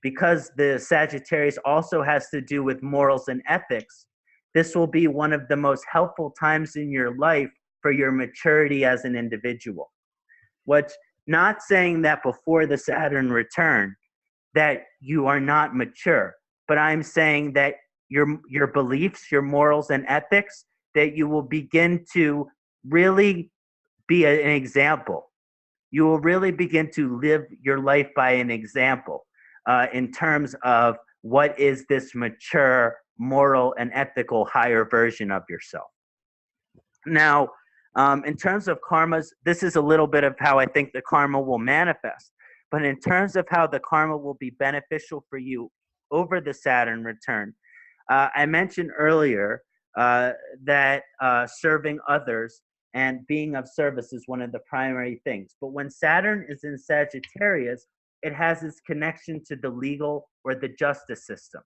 because the Sagittarius also has to do with morals and ethics, this will be one of the most helpful times in your life for your maturity as an individual. Which, not saying that before the Saturn return that you are not mature, but I'm saying that your beliefs, your morals and ethics, that you will begin to really be an example. You will really begin to live your life by an example in terms of what is this mature moral and ethical higher version of yourself. Now, in terms of karmas, this is a little bit of how I think the karma will manifest. But in terms of how the karma will be beneficial for you over the Saturn return, I mentioned earlier that serving others and being of service is one of the primary things. But when Saturn is in Sagittarius, it has its connection to the legal or the justice system.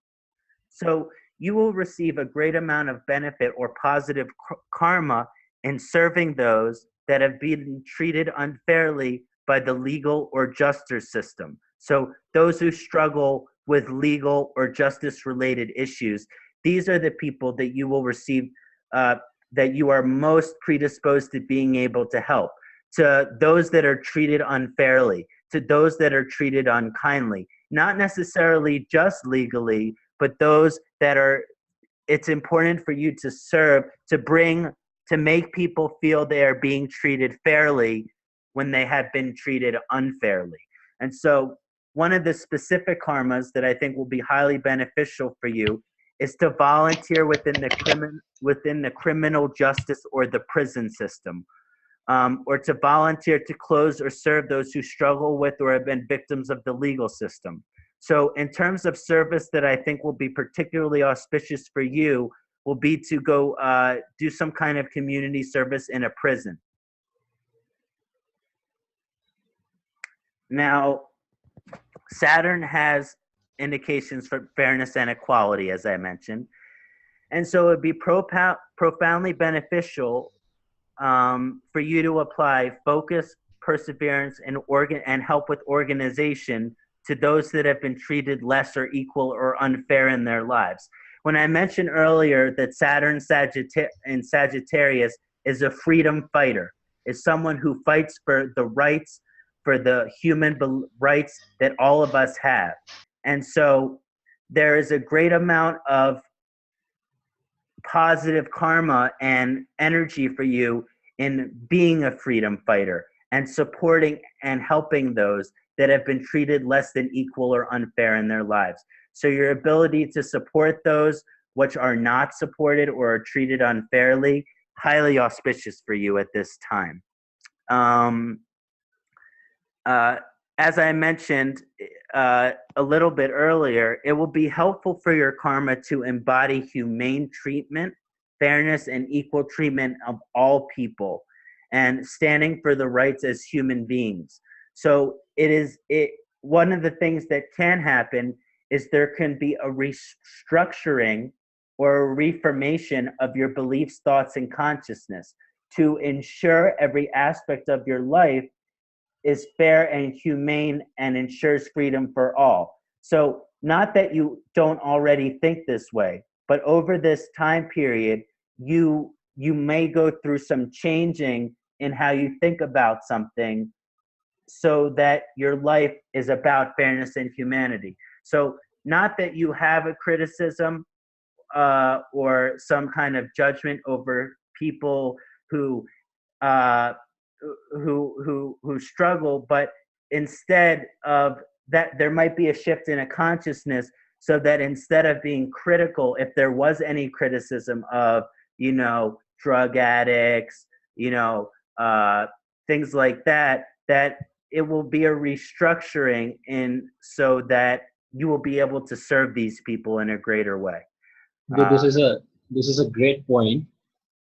So you will receive a great amount of benefit or positive karma in serving those that have been treated unfairly by the legal or justice system. So those who struggle with legal or justice related issues, these are the people that you will receive, that you are most predisposed to being able to help. To those that are treated unfairly, to those that are treated unkindly, not necessarily just legally, but those that are, it's important for you to serve, to make people feel they are being treated fairly when they have been treated unfairly. And so one of the specific karmas that I think will be highly beneficial for you is to volunteer within the criminal justice or the prison system, or to volunteer to close or serve those who struggle with or have been victims of the legal system. So in terms of service that I think will be particularly auspicious for you will be to go do some kind of community service in a prison. Now, Saturn has indications for fairness and equality, as I mentioned. And so it would be profoundly beneficial for you to apply focus, perseverance, and help with organization to those that have been treated less or equal or unfair in their lives. When I mentioned earlier that Saturn in Sagittarius is a freedom fighter, is someone who fights for the rights, for the human rights that all of us have. And so there is a great amount of positive karma and energy for you in being a freedom fighter and supporting and helping those that have been treated less than equal or unfair in their lives. So your ability to support those which are not supported or are treated unfairly, highly auspicious for you at this time. As I mentioned a little bit earlier, it will be helpful for your karma to embody humane treatment, fairness, and equal treatment of all people, and standing for the rights as human beings. So one of the things that can happen is there can be a restructuring or a reformation of your beliefs, thoughts, and consciousness to ensure every aspect of your life is fair and humane and ensures freedom for all. So not that you don't already think this way, but over this time period, you may go through some changing in how you think about something so that your life is about fairness and humanity. So not that you have a criticism or some kind of judgment over people who struggle, but instead of that, there might be a shift in a consciousness so that instead of being critical, if there was any criticism of, drug addicts, things like that, that it will be a restructuring so that you will be able to serve these people in a greater way. This is a great point,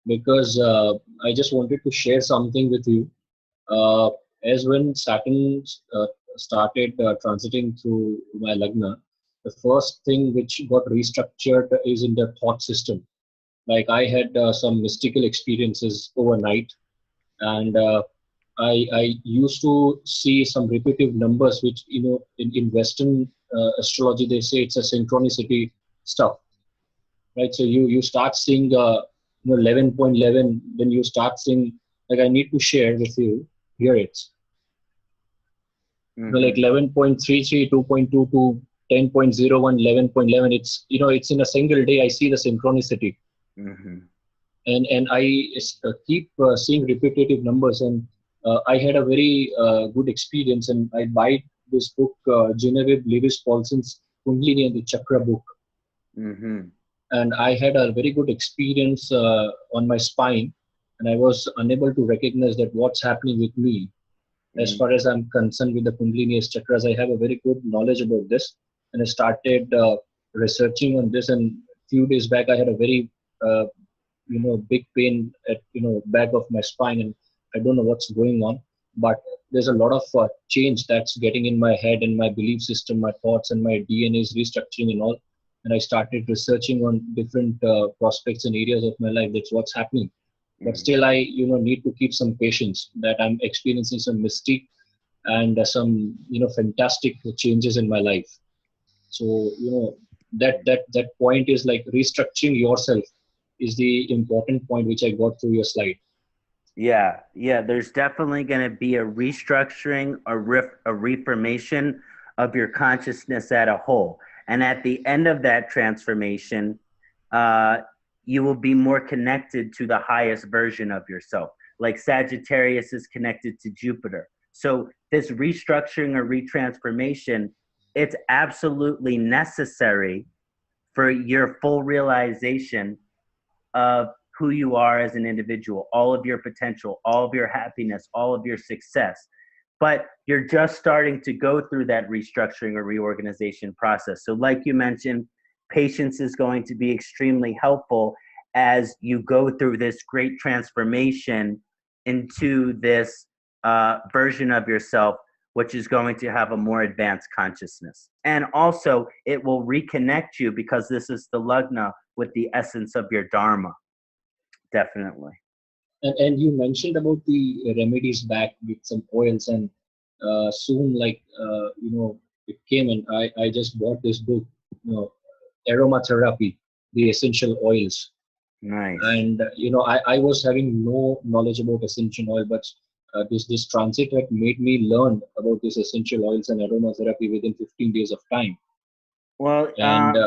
because I just wanted to share something with you. As when Saturn started transiting through my Lagna, the first thing which got restructured is in the thought system. Like I had some mystical experiences overnight, and I used to see some repetitive numbers, which in Western astrology they say it's a synchronicity stuff, right? So you start seeing 11.11, then you start seeing, like, I need to share with you. Here it's like 11.33, 2.22, 10.01, 11.11. It's it's in a single day I see the synchronicity. And I keep seeing repetitive numbers, and I had a very good experience, and I buy this book, Genevieve Lewis Paulson's Kundalini and the Chakra book. and I had a very good experience on my spine, and I was unable to recognize that what's happening with me. As far as I'm concerned with the Kundalini chakras, I have a very good knowledge about this, and I started researching on this. And few days back, I had a very big pain at back of my spine, and I don't know what's going on, but there's a lot of change that's getting in my head and my belief system, my thoughts, and my DNA is restructuring and all. And I started researching on different prospects and areas of my life. That's what's happening. But still, I need to keep some patience that I'm experiencing some mystique and some fantastic changes in my life. So that point is like restructuring yourself is the important point which I got through your slide. Yeah, there's definitely going to be a restructuring, a reformation of your consciousness as a whole. And at the end of that transformation, you will be more connected to the highest version of yourself. Like Sagittarius is connected to Jupiter. So this restructuring or retransformation, it's absolutely necessary for your full realization of who you are as an individual, all of your potential, all of your happiness, all of your success. But you're just starting to go through that restructuring or reorganization process. So like you mentioned, patience is going to be extremely helpful as you go through this great transformation into this version of yourself, which is going to have a more advanced consciousness. And also, it will reconnect you because this is the Lagna with the essence of your Dharma. Definitely. And you mentioned about the remedies back with some oils, and soon, it came, and I just bought this book, aromatherapy, the essential oils. Nice. And I was having no knowledge about essential oil, but this transit had made me learn about this essential oils and aromatherapy within 15 days of time. Well, and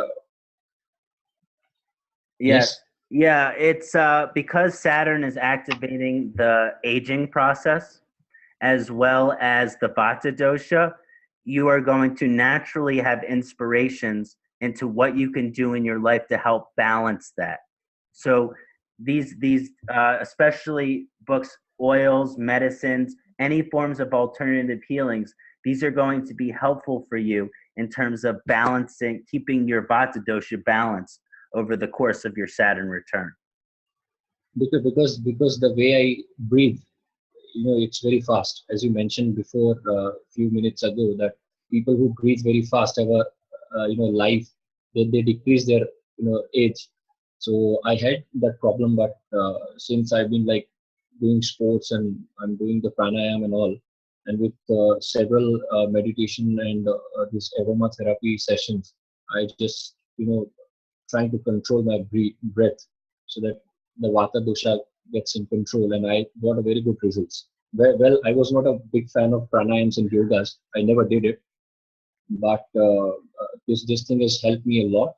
yes. Yeah, it's because Saturn is activating the aging process as well as the Vata dosha, you are going to naturally have inspirations into what you can do in your life to help balance that. So these especially books, oils, medicines, any forms of alternative healings, these are going to be helpful for you in terms of balancing, keeping your Vata dosha balanced over the course of your Saturn return. Because the way I breathe, it's very fast. As you mentioned before a few minutes ago, that people who breathe very fast have a life that they decrease their age. So I had that problem, but since I've been like doing sports and I'm doing the pranayama and all, and with several meditation and this aromatherapy sessions, I just trying to control my breath so that the vata dosha gets in control, and I got a very good results. Well, I was not a big fan of pranayams and yogas. I never did it, but this thing has helped me a lot.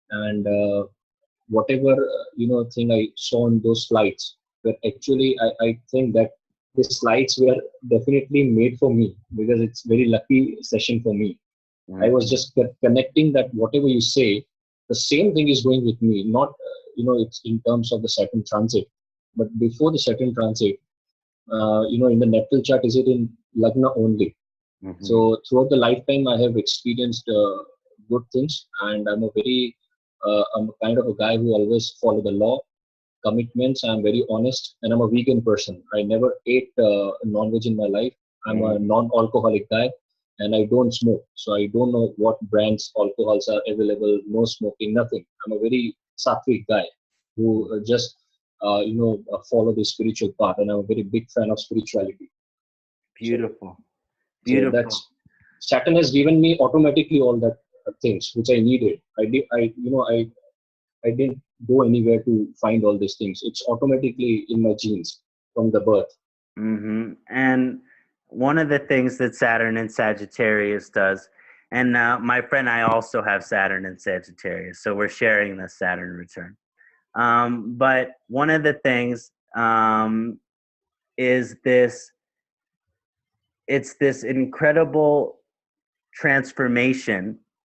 And whatever thing I saw in those slides, but actually I think that the slides were definitely made for me because it's very lucky session for me. Mm-hmm. I was just connecting that whatever you say, the same thing is going with me. Not it's in terms of the Saturn transit, but before the Saturn transit, in the natal chart, is it in Lagna only? Mm-hmm. So throughout the lifetime, I have experienced good things, and I'm I'm a kind of a guy who always follow the law, commitments. I'm very honest, and I'm a vegan person. I never ate non-veg in my life. I'm a non-alcoholic guy, and I don't smoke. So I don't know what brands alcohols are available. No smoking, nothing. I'm a very sattvic guy who just follow the spiritual path, and I'm a very big fan of spirituality. Beautiful. So that's Saturn has given me automatically all that things which I needed. I didn't go anywhere to find all these things. It's automatically in my genes from the birth. Mm-hmm. And one of the things that Saturn in Sagittarius does, and my friend, I also have Saturn in Sagittarius, so we're sharing the Saturn return. But one of the things is it's this incredible transformation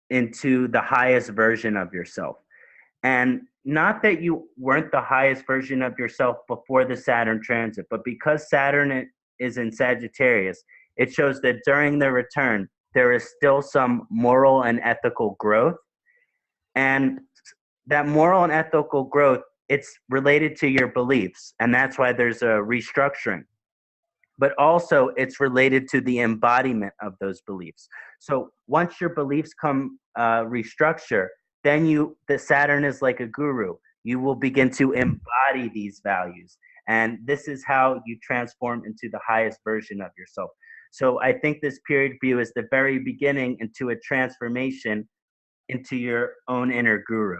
into the highest version of yourself. And not that you weren't the highest version of yourself before the Saturn transit, but because Saturn is in Sagittarius, it shows that during the return, there is still some moral and ethical growth. And that moral and ethical growth, it's related to your beliefs. And that's why there's a restructuring. But also it's related to the embodiment of those beliefs. So once your beliefs come restructure, then the Saturn is like a guru. You will begin to embody these values. And this is how you transform into the highest version of yourself. So I think this period for you is the very beginning into a transformation into your own inner guru.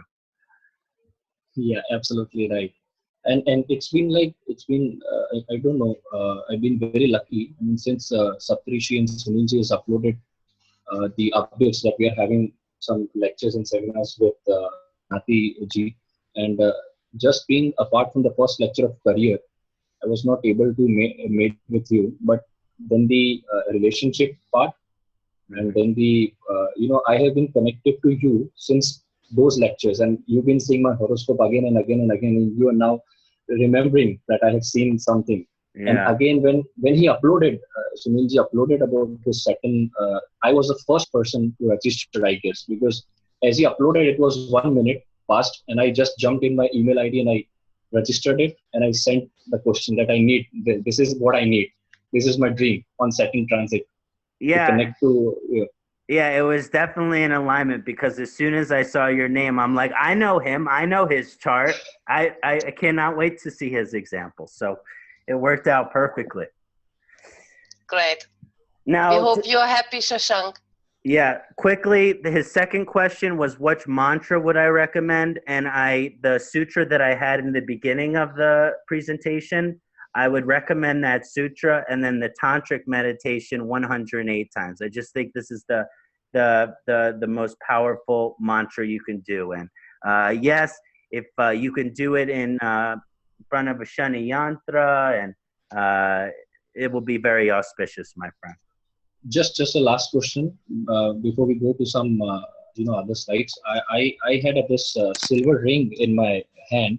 Yeah, absolutely right. And it's been I don't know, I've been very lucky. I mean, since Saptarishi and Sunilji has uploaded the updates that we are having some lectures and seminars with Kṣaṇāti ji, and just being apart from the first lecture of career, I was not able to make with you, but then the relationship part, and then the I have been connected to you since those lectures, and you've been seeing my horoscope again and again and again, and you are now remembering that I have seen something. Yeah. And again, when he uploaded, Sunilji uploaded about this Saturn, I was the first person to register, I guess, because as he uploaded, it was 1 minute past, and I just jumped in my email ID and I registered it, and I sent the question that I need. This is what I need. This is my dream on Saturn transit. Yeah. To connect to. Yeah, it was definitely an alignment, because as soon as I saw your name, I'm like, I know him. I know his chart. I cannot wait to see his example. So it worked out perfectly. Great. Now, we hope you're happy, Shashank. Yeah, quickly, his second question was, which mantra would I recommend? And the sutra that I had in the beginning of the presentation, I would recommend that sutra, and then the tantric meditation 108 times. I just think this is the most powerful mantra you can do. And yes, if you can do it in front of a shani yantra, and it will be very auspicious, my friend. Just a last question before we go to some other slides. I had this silver ring in my hand,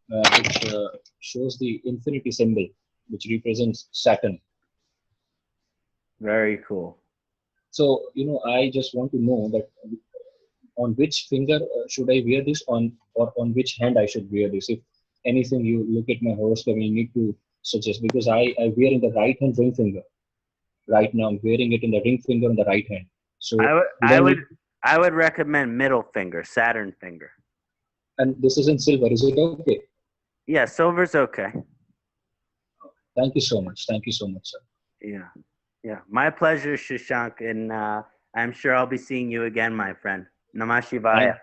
which shows the infinity symbol, which represents Saturn. Very cool. So I just want to know that on which finger should I wear this, or on which hand I should wear this. If anything, you look at my horoscope, you need to suggest, because I wear in the right hand ring finger. Right now, I'm wearing it in the ring finger on the right hand. So I would recommend middle finger, Saturn finger. And this is in silver. Is it okay? Yeah, silver's okay. Thank you so much. Thank you so much, sir. Yeah. My pleasure, Shashank, and I'm sure I'll be seeing you again, my friend. Namah Shivaya.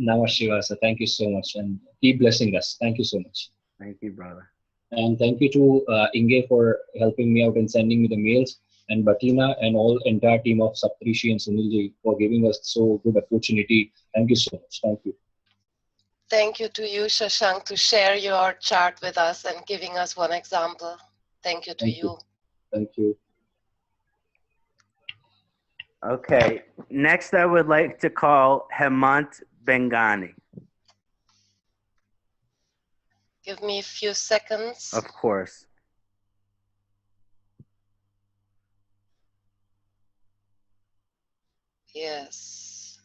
Namah Shivaya, sir. Thank you so much, and keep blessing us. Thank you so much. Thank you, brother. And thank you to Inge for helping me out and sending me the mails, and Batina and all entire team of Saptarishi and Sunilji for giving us so good opportunity. Thank you so much. Thank you. Thank you to you, Shashank, to share your chart with us and giving us one example. Thank you to you. Thank you. Okay, next I would like to call Hemant Bengani. Give me a few seconds. Of course. Yes.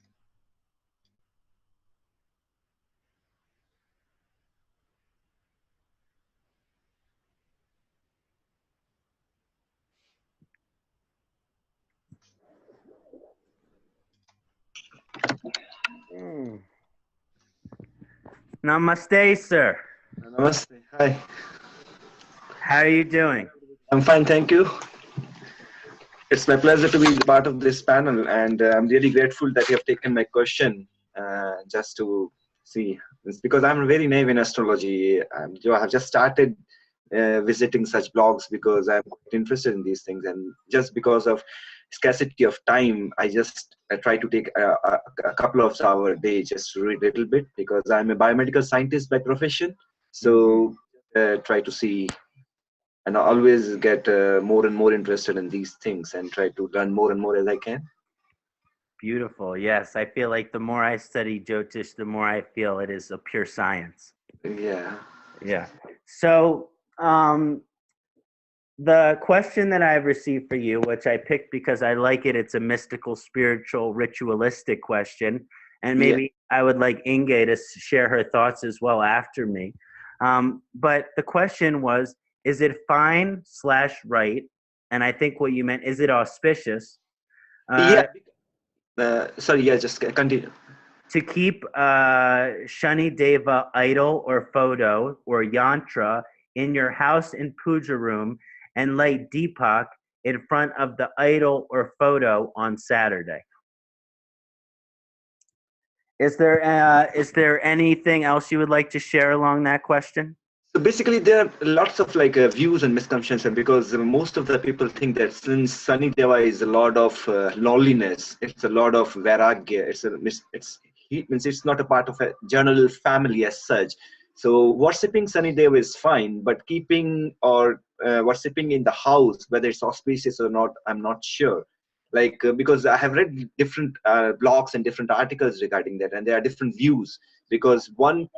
Namaste, sir. Namaste. Hi. How are you doing? I'm fine, thank you. It's my pleasure to be part of this panel, and I'm really grateful that you have taken my question just to see. It's because I'm very naive in astrology. I have just started visiting such blogs because I'm quite interested in these things, and just because of scarcity of time, I try to take a couple of hours a day just to read a little bit, because I'm a biomedical scientist by profession. So try to see, and I always get more and more interested in these things and try to learn more and more as I can. Beautiful. Yes, I feel like the more I study Jyotish, the more I feel it is a pure science. Yeah. Yeah. So, the question that I've received for you, which I picked because I like it, it's a mystical, spiritual, ritualistic question. And maybe I would like Inge to share her thoughts as well after me. But the question was, is it fine/right? And I think what you meant, is it auspicious? Yeah. Sorry, yeah, just continue. To keep Shani Deva idol or photo or yantra in your house and puja room and light Deepak in front of the idol or photo on Saturday. Is there anything else you would like to share along that question? So basically, there are lots of like views and misconceptions because most of the people think that since Sunny Deva is a lot of loneliness, it's a lot of vairagya. It's not a part of a general family as such. So worshipping Sunny Deva is fine, but keeping or worshipping in the house, whether it's auspicious or not, I'm not sure. Like because I have read different blogs and different articles regarding that, and there are different views because one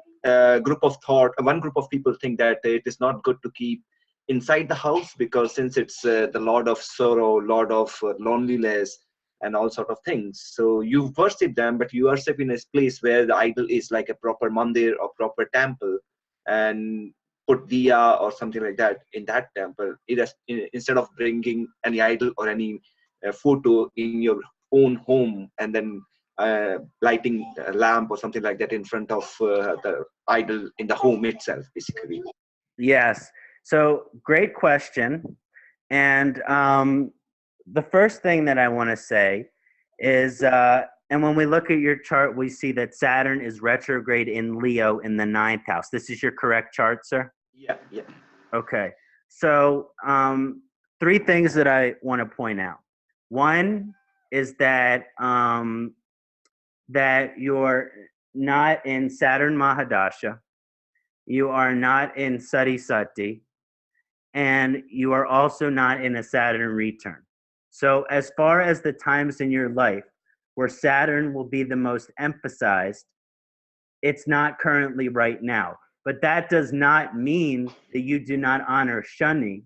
group of people think that it is not good to keep inside the house because since it's the lord of sorrow, lord of loneliness and all sort of things, so you worship them, but you worship in a place where the idol is like a proper mandir or proper temple, and put diya or something like that in that temple instead of bringing any idol or any photo in your own home and then lighting a lamp or something like that in front of the idol in the home itself, basically. Yes. So great question. And the first thing that I want to say is, and when we look at your chart, we see that Saturn is retrograde in Leo in the 9th house. This is your correct chart, sir? Yeah. Okay. So 3 things that I want to point out. One is that that you're not in Saturn Mahadasha, you are not in Sarisati, and you are also not in a Saturn return. So as far as the times in your life where Saturn will be the most emphasized, it's not currently right now. But that does not mean that you do not honor Shani.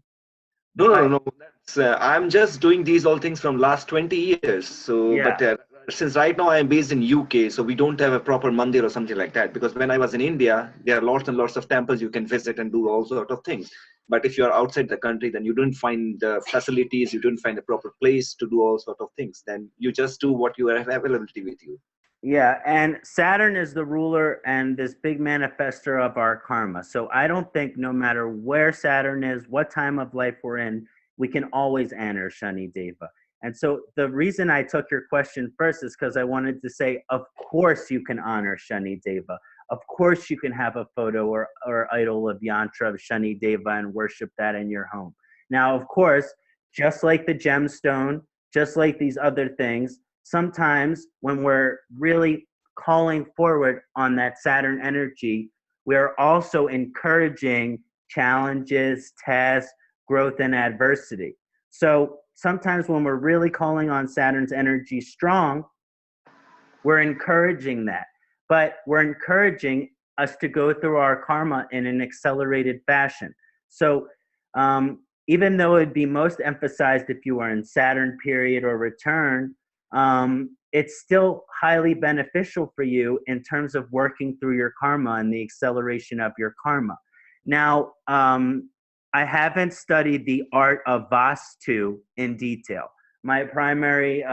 No. That's, I'm just doing these all things from last 20 years. So, Yeah. but since right now I'm based in UK, so we don't have a proper mandir or something like that. Because when I was in India, there are lots and lots of temples you can visit and do all sort of things. But if you're outside the country, then you don't find the facilities, you don't find a proper place to do all sort of things. Then you just do what you have availability with you. Yeah, and Saturn is the ruler and this big manifester of our karma. So I don't think no matter where Saturn is, what time of life we're in, we can always honor Shani Deva. And so the reason I took your question first is because I wanted to say, of course you can honor Shani Deva. Of course you can have a photo or idol of yantra of Shani Deva and worship that in your home. Now, of course, just like the gemstone, just like these other things, sometimes when we're really calling forward on that Saturn energy, we're also encouraging challenges, tests, growth, and adversity. So sometimes when we're really calling on Saturn's energy strong, we're encouraging that. But we're encouraging us to go through our karma in an accelerated fashion. So even though it'd be most emphasized if you are in Saturn period or return, it's still highly beneficial for you in terms of working through your karma and the acceleration of your karma. Now, I haven't studied the art of Vastu in detail. My primary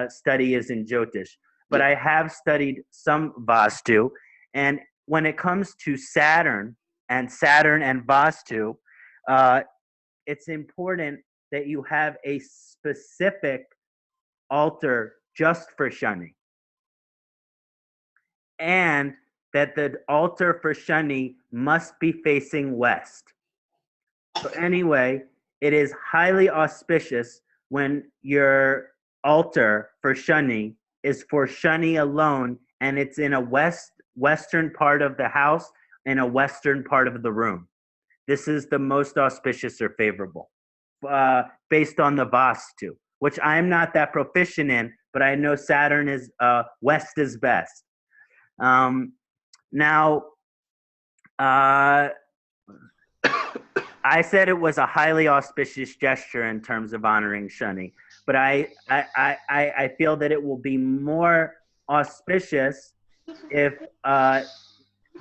study is in Jyotish, but I have studied some Vastu. And when it comes to Saturn and Vastu, it's important that you have a specific altar just for Shani. And that the altar for Shani must be facing west. So anyway, it is highly auspicious when your altar for Shani is for Shani alone and it's in a western part of the house and a western part of the room. This is the most auspicious or favorable based on the Vastu, which I'm not that proficient in, but I know Saturn is west is best. Now, I said it was a highly auspicious gesture in terms of honoring Shani, but I feel that it will be more auspicious if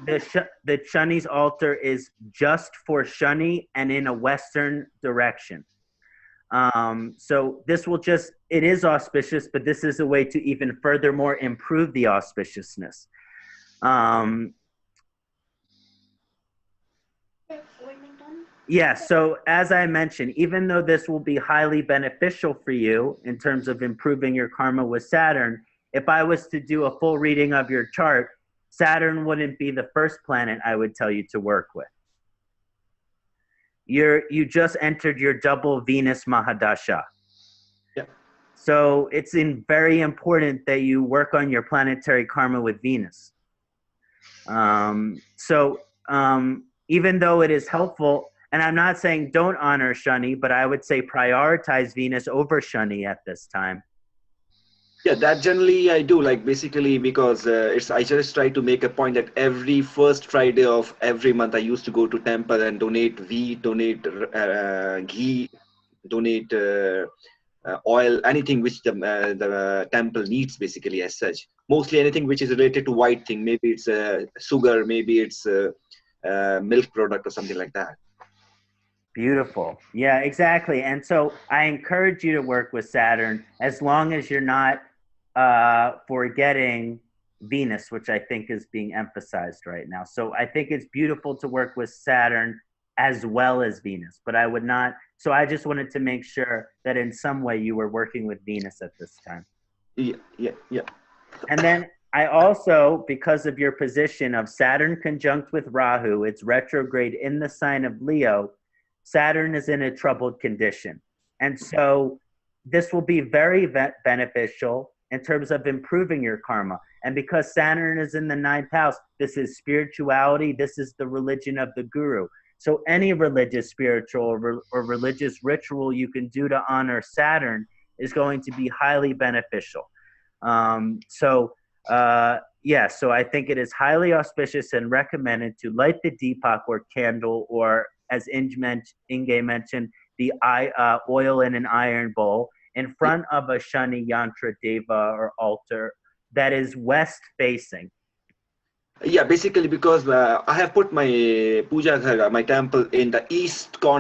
the Shani's altar is just for Shani and in a western direction. So this will just, it is auspicious, but this is a way to even furthermore improve the auspiciousness. Yeah, so as I mentioned, even though this will be highly beneficial for you in terms of improving your karma with Saturn, if I was to do a full reading of your chart, Saturn wouldn't be the first planet I would tell you to work with. You just entered your double Venus Mahadasha. Yeah. So it's very important that you work on your planetary karma with Venus. Even though it is helpful, and I'm not saying don't honor Shani, but I would say prioritize Venus over Shani at this time. Yeah, that generally I do, like basically because I just try to make a point that every first Friday of every month I used to go to temple and donate donate ghee, donate oil, anything which the temple needs basically as such. Mostly anything which is related to white thing, maybe it's sugar, maybe it's milk product or something like that. Beautiful. Yeah, exactly. And so I encourage you to work with Saturn as long as you're not forgetting Venus, which I think is being emphasized right now. So I think it's beautiful to work with Saturn as well as Venus, but I would not. So I just wanted to make sure that in some way you were working with Venus at this time. Yeah. And then I also, because of your position of Saturn conjunct with Rahu, it's retrograde in the sign of Leo, Saturn is in a troubled condition. And so this will be very beneficial in terms of improving your karma. And because Saturn is in the 9th house, this is spirituality, this is the religion of the guru. So any religious, spiritual, or religious ritual you can do to honor Saturn is going to be highly beneficial. So I think it is highly auspicious and recommended to light the Deepak or candle, or as Inge mentioned, the oil in an iron bowl in front of a Shani Yantra Deva or altar that is west facing. Yeah, basically because I have put my puja ghar, my temple, in the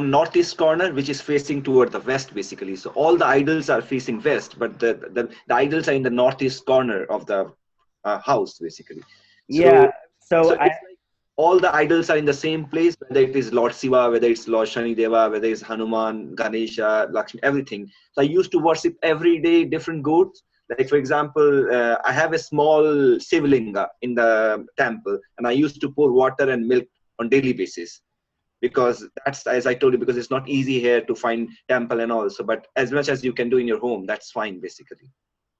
northeast corner, which is facing toward the west, basically. So all the idols are facing west, but the idols are in the northeast corner of the house, basically. So it's like all the idols are in the same place, whether it is Lord Shiva, whether it's Lord Shani Deva, whether it's Hanuman, Ganesha, Lakshmi, everything. So I used to worship every day different gods. Like, for example, I have a small Shivlinga in the temple, and I used to pour water and milk on daily basis, because that's, as I told you, because it's not easy here to find temple and all. So, but as much as you can do in your home, that's fine, basically.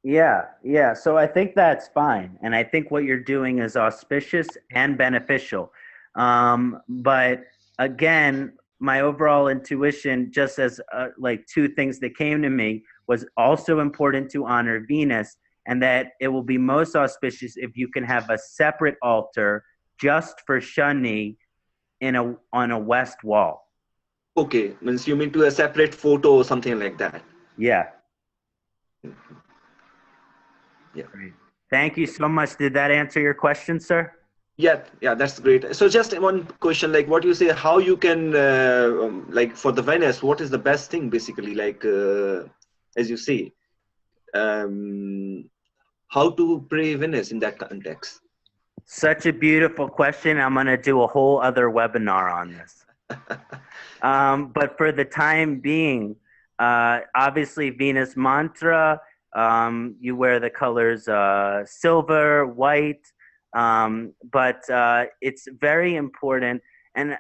Yeah. So I think that's fine. And I think what you're doing is auspicious and beneficial. But again, my overall intuition, just as like two things that came to me, was also important to honor Venus, and that it will be most auspicious if you can have a separate altar just for Shani on a west wall. Okay, means you mean to a separate photo or something like that? Yeah. Yeah. Great. Thank you so much. Did that answer your question, sir? Yeah, that's great. So just one question, like what you say, how you can, like for the Venus, what is the best thing basically, like, as you say, how to pray Venus in that context? Such a beautiful question. I'm going to do a whole other webinar on this. But for the time being, obviously Venus mantra, you wear the colors silver, white, but it's very important. And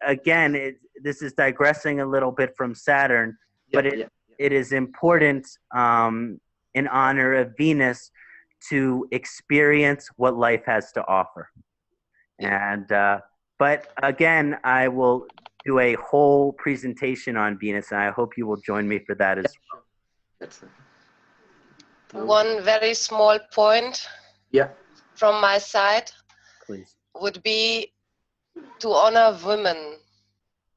again, this is digressing a little bit from Saturn, but it is important in honor of Venus to experience what life has to offer. And but again, I will do a whole presentation on Venus, and I hope you will join me for that as well. one very small point Yeah. from my side Please. would be to honor women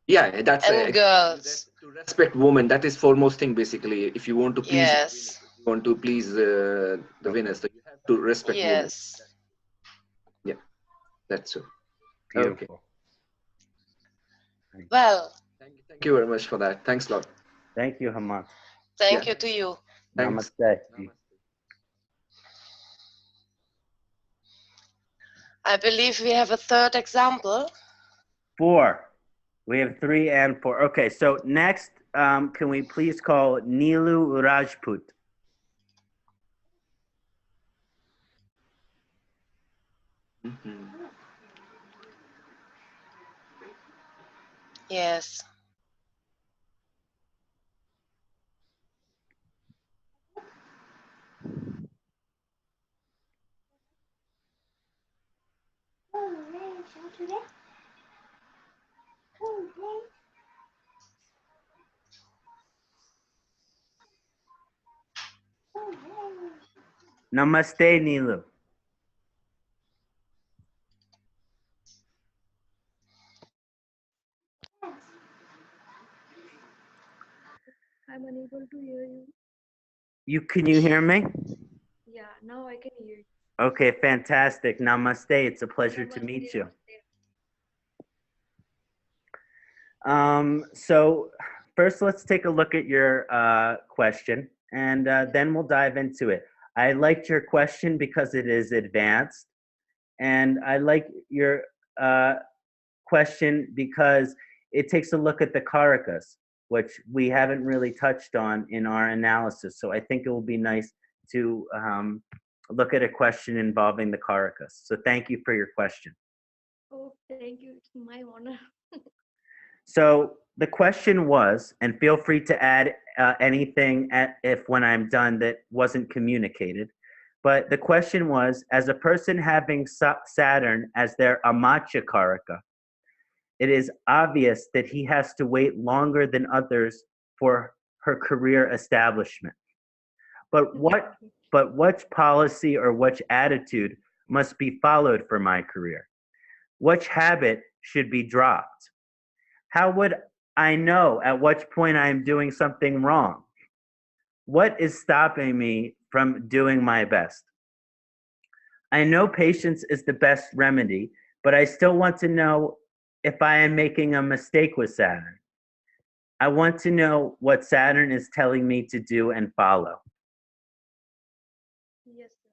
Yeah, that's and girls. to respect women. That is foremost thing, basically. If you want to please, Yes, if you want to please the winners, so you have to respect women. yes. Yeah, that's so. Beautiful. Well, Thank you very much for that. Thanks a lot. Thank you, Hemant. thank Yeah. you to you. Thanks. Namaste. I believe we have a third example. 4. We have 3 and 4. Okay, so next, can we please call Neelu Rajput? Mhm. Yes. Namaste, Neelu. I'm unable to hear you. Can you hear me? Yeah, now I can hear you. Okay, fantastic. Namaste. It's a pleasure to meet you. So first, let's take a look at your question, and then we'll dive into it. I liked your question because it is advanced, and I like your question because it takes a look at the karakas, which we haven't really touched on in our analysis. So I think it will be nice to look at a question involving the karakas. So thank you for your question. Oh, thank you. It's my honor. So the question was, and feel free to add anything if when I'm done that wasn't communicated, but the question was, as a person having Saturn as their Amacha Karaka, it is obvious that he has to wait longer than others for her career establishment. But what policy or which attitude must be followed for my career? Which habit should be dropped? How would I know at what point I am doing something wrong? What is stopping me from doing my best? I know patience is the best remedy, but I still want to know if I am making a mistake with Saturn. I want to know what Saturn is telling me to do and follow. Yes, sir.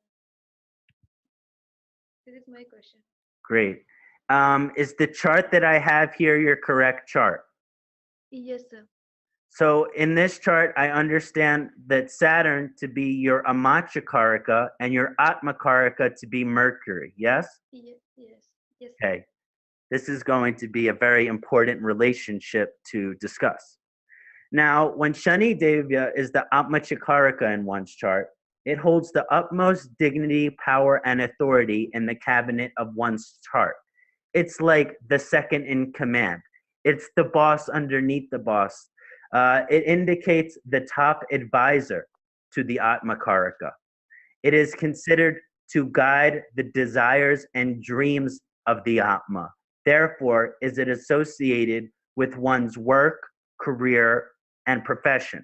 This is my question. Great. Is the chart that I have here your correct chart? Yes, sir. So in this chart, I understand that Saturn to be your Amacha Karaka and your Atma Karaka to be Mercury, yes? Yes, yes, yes. Okay. This is going to be a very important relationship to discuss. Now, when Shani Devya is the Atmacha Karaka in one's chart, it holds the utmost dignity, power, and authority in the cabinet of one's chart. It's like the second in command. It's the boss underneath the boss. It indicates the top advisor to the Atma Karaka. It is considered to guide the desires and dreams of the Atma. Therefore, is it associated with one's work, career, and profession.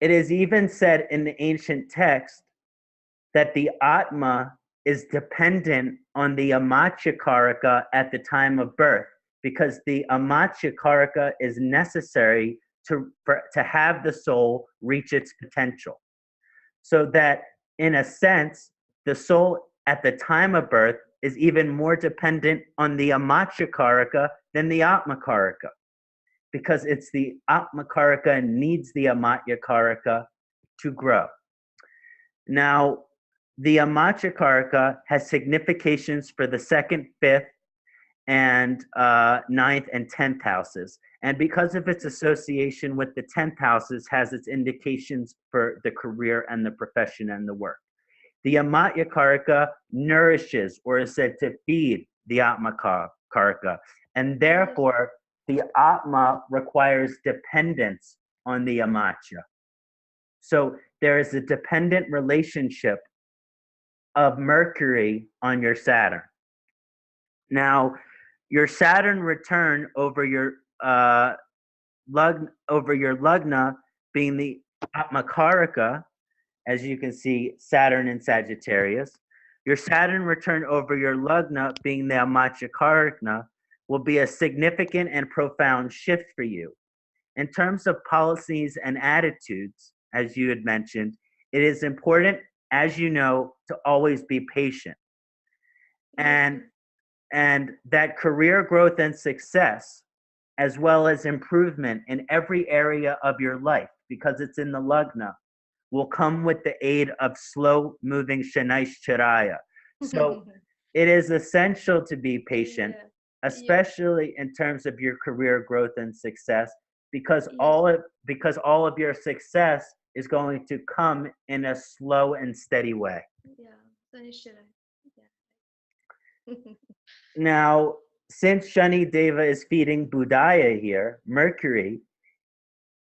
It is even said in the ancient text that the Atma is dependent on the Amacha Karaka at the time of birth, because the Amacha Karaka is necessary to have the soul reach its potential. So that, in a sense, the soul at the time of birth is even more dependent on the Amacha Karaka than the Atma Karaka, because it's the Atma Karaka needs the Amatya Karaka to grow. Now, the Amacha Karaka has significations for the 2nd, 5th, and 9th and 10th houses. And because of its association with the 10th houses, has its indications for the career and the profession and the work. The Amatya Karaka nourishes, or is said to feed, the Atma Karaka. And therefore, the Atma requires dependence on the Amatya. So there is a dependent relationship of Mercury on your Saturn. Now, your Saturn return over your lugna being the Atmakaraka, as you can see, Saturn in Sagittarius. Your Saturn return over your lugna being the Amachakaraka will be a significant and profound shift for you. In terms of policies and attitudes, as you had mentioned, it is important, as you know, to always be patient. And that career growth and success, as well as improvement in every area of your life, because it's in the lugna, will come with the aid of slow-moving Shanaishcharya. So it is essential to be patient, especially in terms of your career growth and success, because all of your success is going to come in a slow and steady way. Now, since Shani Deva is feeding Budaya here, Mercury,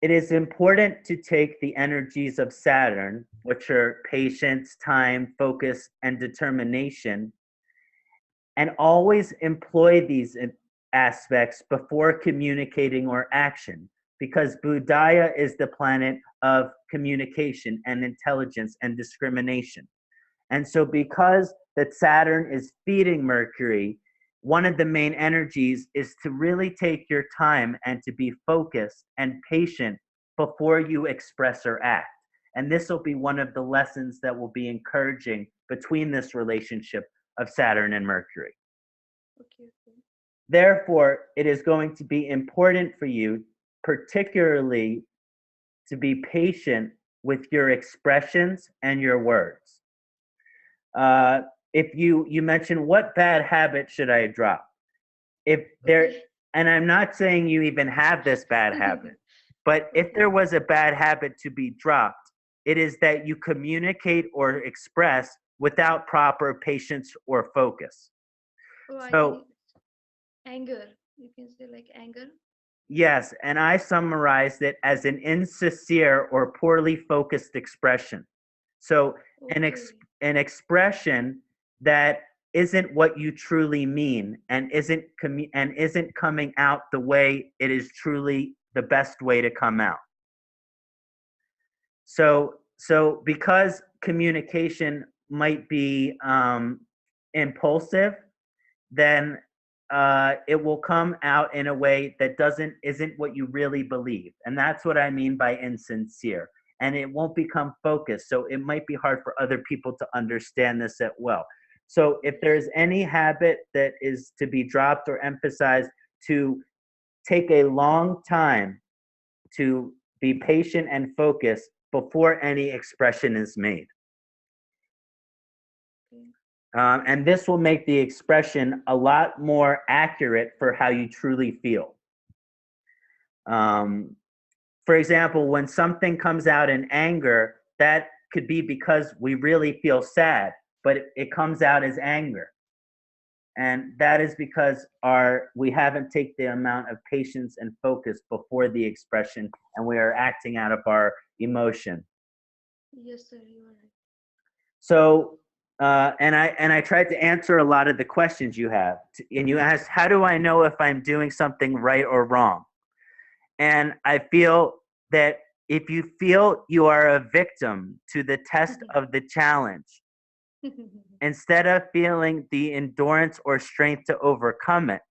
it is important to take the energies of Saturn, which are patience, time, focus, and determination, and always employ these aspects before communicating or action, because Budaya is the planet of communication and intelligence and discrimination. And so because that Saturn is feeding Mercury, one of the main energies is to really take your time and to be focused and patient before you express or act. And this will be one of the lessons that will be encouraging between this relationship of Saturn and Mercury. Okay. Therefore, it is going to be important for you, particularly, to be patient with your expressions and your words. If you mentioned, what bad habit should I drop? If there, and I'm not saying you even have this bad habit, but if there was a bad habit to be dropped, it is that you communicate or express without proper patience or focus. So, anger, you can say like anger. Yes, and I summarized it as an insincere or poorly focused expression. So an expression that isn't what you truly mean and isn't coming out the way it is truly the best way to come out. So because communication might be impulsive, then it will come out in a way that isn't what you really believe. And that's what I mean by insincere. And it won't become focused. So it might be hard for other people to understand this as well. So if there's any habit that is to be dropped or emphasized, to take a long time to be patient and focused before any expression is made. And this will make the expression a lot more accurate for how you truly feel. For example, when something comes out in anger, that could be because we really feel sad, but it comes out as anger. And that is because we haven't taken the amount of patience and focus before the expression, and we are acting out of our emotion. Yes, sir, you are right. So, and I tried to answer a lot of the questions you have. And you asked, how do I know if I'm doing something right or wrong? And I feel that if you feel you are a victim to the test of the challenge, instead of feeling the endurance or strength to overcome it,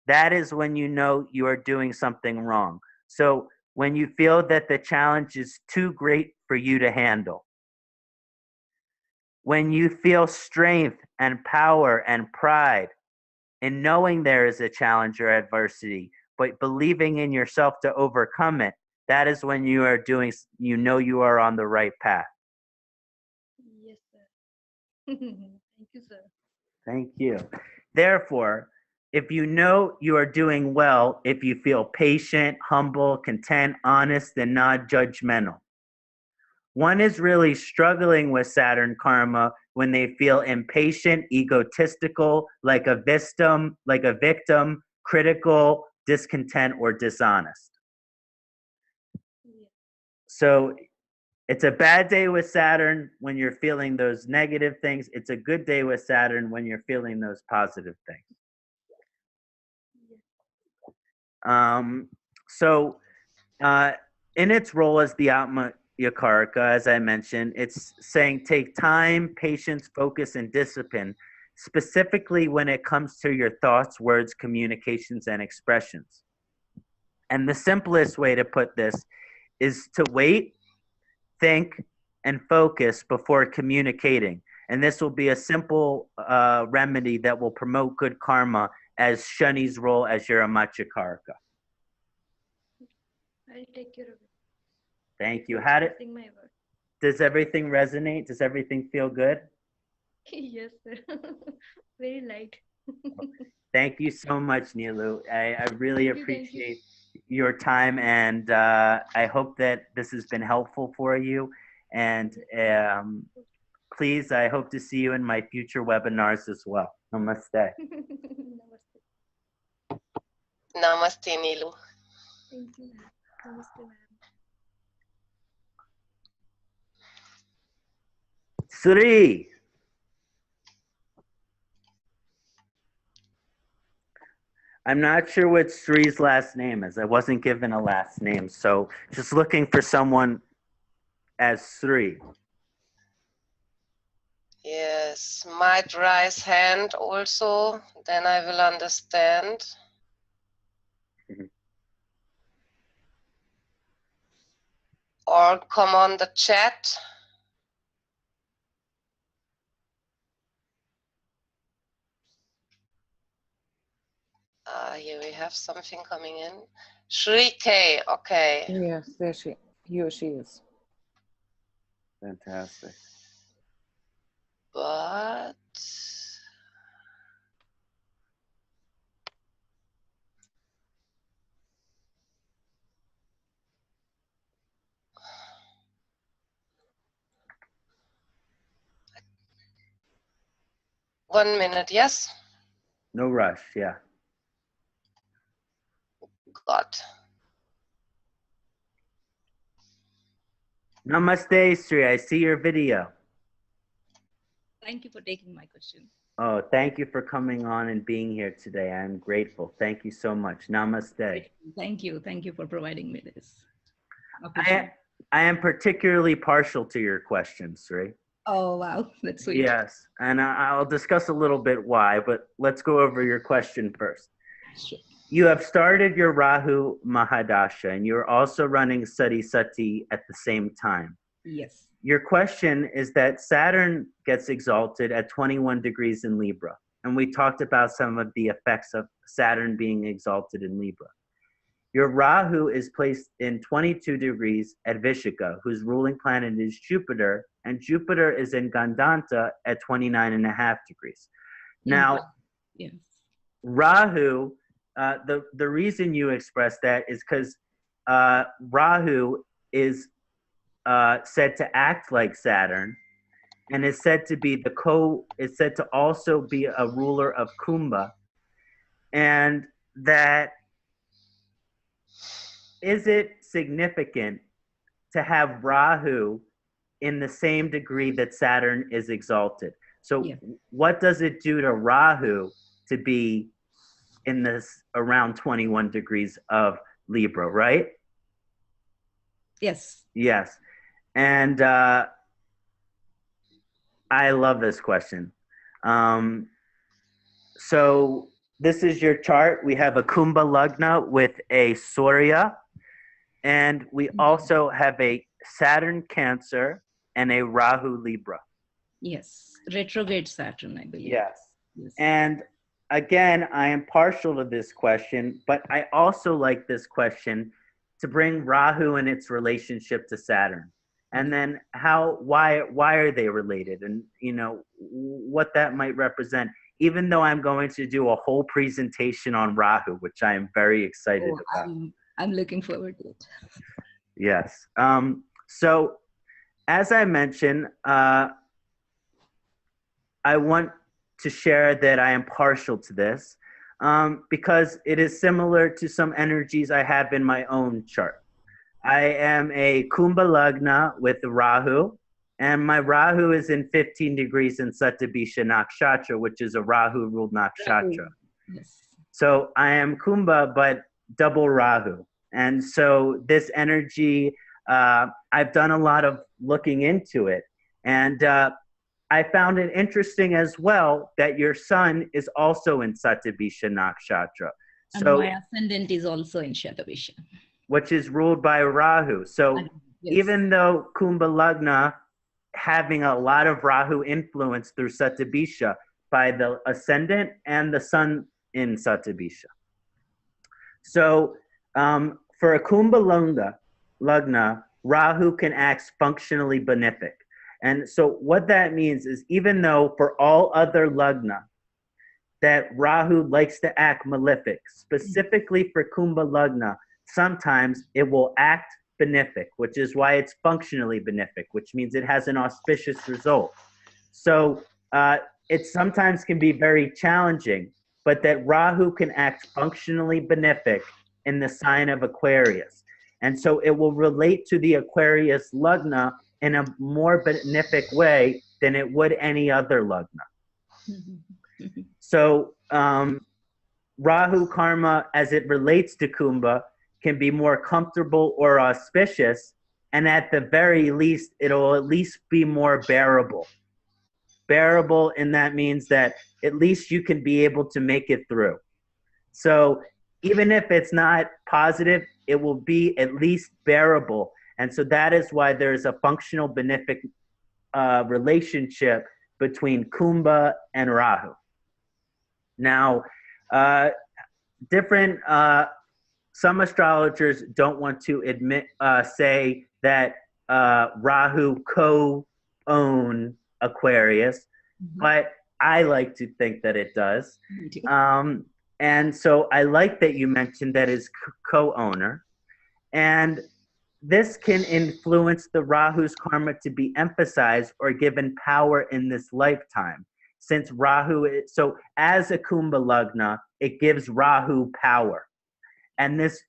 that is when you know you are doing something wrong. So when you feel that the challenge is too great for you to handle, when you feel strength and power and pride in knowing there is a challenge or adversity, but believing in yourself to overcome it, that is when you are on the right path. Yes, sir. Thank you, sir. Thank you. Therefore, if you know you are doing well, if you feel patient, humble, content, honest, and not judgmental. One is really struggling with Saturn karma when they feel impatient, egotistical, like a victim, critical, discontent, or dishonest. Yeah. So It's a bad day with Saturn when you're feeling those negative things. It's a good day with Saturn when you're feeling those positive things. So in its role as the Atma Yakaraka, as I mentioned, it's saying take time, patience, focus, and discipline, specifically when it comes to your thoughts, words, communications, and expressions. And the simplest way to put this is to wait, think, and focus before communicating. And this will be a simple remedy that will promote good karma as Shani's role as your Amachakaraka. I'll take care of it. Thank you. Trusting my word. Does everything resonate? Does everything feel good? Yes, sir. Very light. Thank you so much, Nilu. I really Thank you. appreciate your time, and I hope that this has been helpful for you. And please, I hope to see you in my future webinars as well. Namaste. Namaste. Namaste, Nilu. Thank you, ma'am. Namaste, ma'am. Sri. I'm not sure what Sri's last name is. I wasn't given a last name, so just looking for someone as Sri. Yes, might raise hand also, then I will understand. Or come on the chat. Here we have something coming in. Shri K, okay. Yes, there he or she is. Fantastic. But one minute, yes? No rush, yeah. Got. Namaste, Sri. I see your video. Thank you for taking my question. Oh, thank you for coming on and being here today. I'm grateful. Thank you so much. Namaste. Thank you. Thank you for providing me this. I am particularly partial to your questions, Sri. Oh, wow. That's sweet. Yes, and I'll discuss a little bit why, but let's go over your question first. Sure. You have started your Rahu Mahadasha, and you're also running Satisati at the same time. Yes. Your question is that Saturn gets exalted at 21 degrees in Libra, and we talked about some of the effects of Saturn being exalted in Libra. Your Rahu is placed in 22 degrees at Vishaka, whose ruling planet is Jupiter, and Jupiter is in Gandanta at 29.5 degrees. Now, yes. Rahu, the reason you express that is because Rahu is said to act like Saturn, and is said to be is said to also be a ruler of Kumbha, and that is it significant to have Rahu in the same degree that Saturn is exalted? So what does it do to Rahu to be in this around 21 degrees of Libra, right? Yes. Yes. And I love this question. So this is your chart. We have a Kumbha Lagna with a Surya, and we also have a Saturn Cancer and a Rahu Libra. Yes. Retrograde Saturn, I believe. Yes. And again, I am partial to this question, but I also like this question to bring Rahu and its relationship to Saturn. And then why are they related, and what that might represent, even though I'm going to do a whole presentation on Rahu, which I am very excited about. I'm looking forward to it. Yes. So as I mentioned, I want to share that I am partial to this because it is similar to some energies I have in my own chart. I am a Kumbha Lagna with Rahu, and my Rahu is in 15 degrees in Satabisha Nakshatra, which is a Rahu-ruled nakshatra. Yes. So I am Kumbha, but double Rahu. And so this energy, I've done a lot of looking into it. And I found it interesting as well that your sun is also in Satabisha Nakshatra. And So, my ascendant is also in Shatabisha. which is ruled by Rahu. So Yes. even though Kumbha Lagna having a lot of Rahu influence through Satabisha by the ascendant and the sun in Satabisha. So for a Kumbha Lagna, Rahu can act functionally benefic. And so what that means is even though for all other Lagna that Rahu likes to act malefic, specifically for Kumbha Lagna, sometimes it will act benefic, which is why it's functionally benefic, which means it has an auspicious result. So it sometimes can be very challenging, but that Rahu can act functionally benefic in the sign of Aquarius. And so it will relate to the Aquarius Lagna in a more benefic way than it would any other Lagna. So Rahu karma, as it relates to Kumbha, can be more comfortable or auspicious, and at the very least, it'll at least be more bearable. Bearable, and that means that at least you can be able to make it through. So even if it's not positive, it will be at least bearable. And so that is why there's a functional benefic relationship between Kumbha and Rahu. Now, some astrologers don't want to say that Rahu co-own Aquarius, but I like to think that it does. And so I like that you mentioned that is co-owner. And this can influence the Rahu's karma to be emphasized or given power in this lifetime. Since Rahu is, so as a Kumbha Lagna, it gives Rahu power. And this,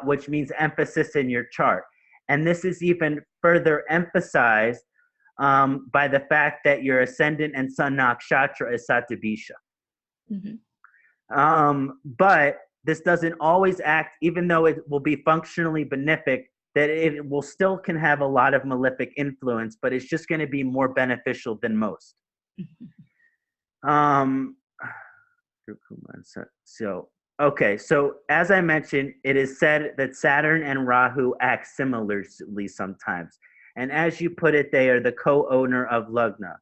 which means emphasis in your chart. And this is even further emphasized by the fact that your ascendant and sun nakshatra is Satabisha. But this doesn't always act, even though it will be functionally benefic, that it will still can have a lot of malefic influence, but it's just going to be more beneficial than most. So, okay, so as I mentioned, it is said that Saturn and Rahu act similarly sometimes. And as you put it, they are the co-owner of Lagna,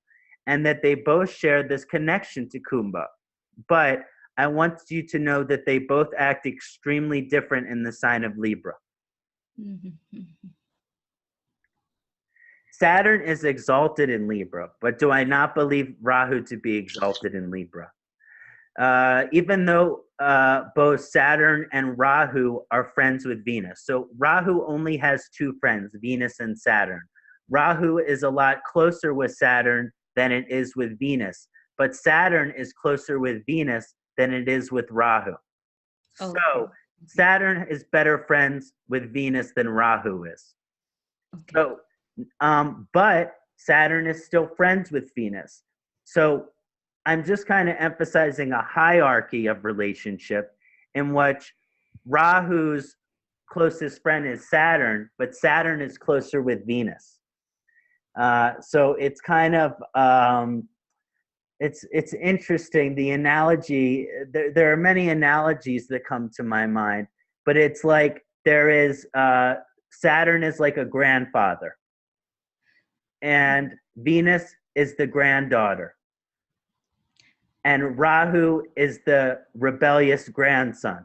and that they both share this connection to Kumbha. But I want you to know that they both act extremely different in the sign of Libra. Saturn is exalted in Libra, but do I not believe Rahu to be exalted in Libra? Even though both Saturn and Rahu are friends with Venus. So Rahu only has two friends, Venus and Saturn. Rahu is a lot closer with Saturn than it is with Venus, but Saturn is closer with Venus than it is with Rahu. Oh, so Saturn is better friends with Venus than Rahu is. okay. So, but Saturn is still friends with Venus. So I'm just kind of emphasizing a hierarchy of relationship in which Rahu's closest friend is Saturn, but Saturn is closer with Venus. So it's kind of, it's interesting. The analogy, there are many analogies that come to my mind, but it's like there is, Saturn is like a grandfather, and Venus is the granddaughter. And Rahu is the rebellious grandson.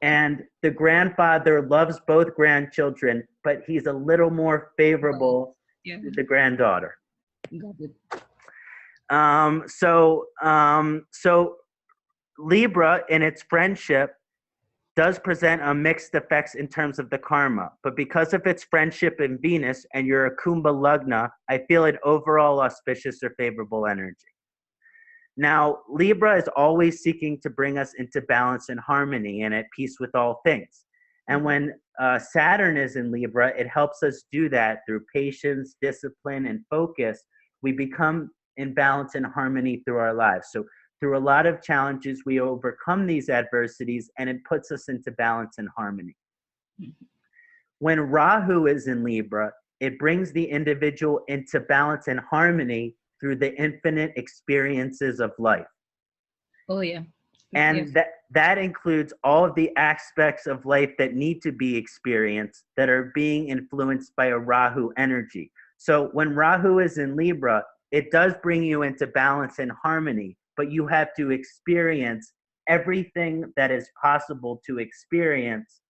And the grandfather loves both grandchildren, but he's a little more favorable to the granddaughter. Got it. So Libra in its friendship does present a mixed effects in terms of the karma, but because of its friendship in Venus and you're a Kumbha Lagna, I feel it overall auspicious or favorable energy. Now, Libra is always seeking to bring us into balance and harmony and at peace with all things. And when Saturn is in Libra, it helps us do that through patience, discipline, and focus. We become in balance and harmony through our lives. So through a lot of challenges, we overcome these adversities, and it puts us into balance and harmony. When Rahu is in Libra, it brings the individual into balance and harmony through the infinite experiences of life. Oh, yeah. And Yes. that includes all of the aspects of life that need to be experienced that are being influenced by a Rahu energy. So when Rahu is in Libra, it does bring you into balance and harmony, but you have to experience everything that is possible to experience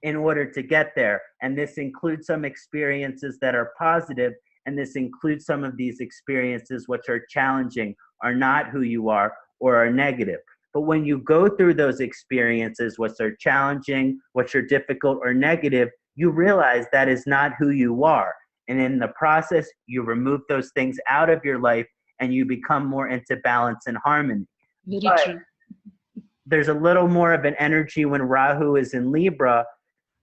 in order to get there. And this includes some experiences that are positive, and this includes some of these experiences which are challenging, are not who you are, or are negative. But when you go through those experiences, which are challenging, which are difficult or negative, you realize that is not who you are. And in the process, you remove those things out of your life and you become more into balance and harmony. Very But true. there's a little more of an energy when Rahu is in Libra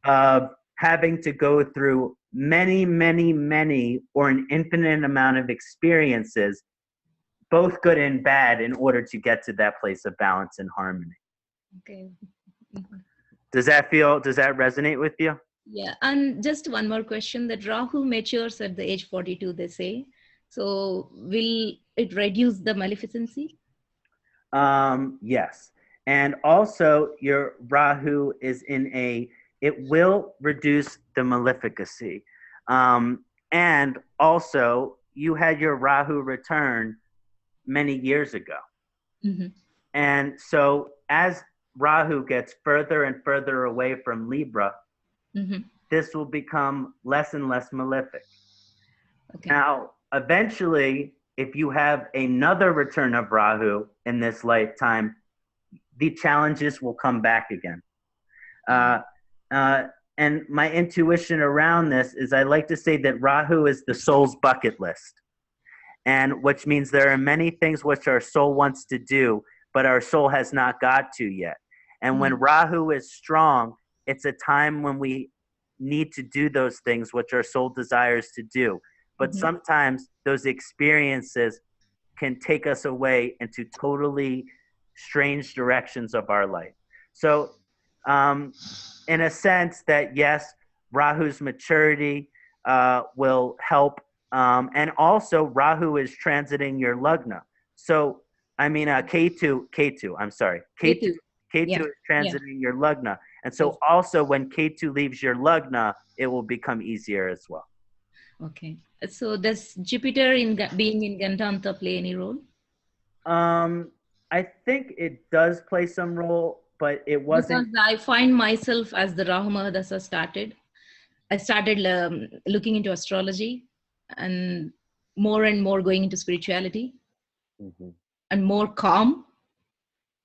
of having to go through many, many, many, or an infinite amount of experiences, both good and bad, in order to get to that place of balance and harmony. Okay. Mhm. Does that resonate with you? Yeah, and just one more question, that Rahu matures at the age 42, they say. So will it reduce the maleficency? Yes. And also your Rahu is it will reduce the maleficacy. And also you had your Rahu return many years ago. Mm-hmm. And so as Rahu gets further and further away from Libra, Mm-hmm. this will become less and less malefic. Okay. Now, eventually, if you have another return of Rahu in this lifetime, the challenges will come back again. And my intuition around this is I like to say that Rahu is the soul's bucket list. And which means there are many things which our soul wants to do, but our soul has not got to yet. And when Rahu is strong, it's a time when we need to do those things which our soul desires to do. But sometimes those experiences can take us away into totally strange directions of our life. So in a sense that, yes, Rahu's maturity will help. And also Rahu is transiting your Lagna. So, I mean, Ketu, I'm sorry. Ketu Yeah. is transiting your Lagna. And so also when Ketu leaves your Lagna, it will become easier as well. Okay. So does Jupiter being in Gandanta play any role? I think it does play some role, but it wasn't. Because I find myself, as the Rahu Mahadasa started, I started looking into astrology and more going into spirituality and more calm.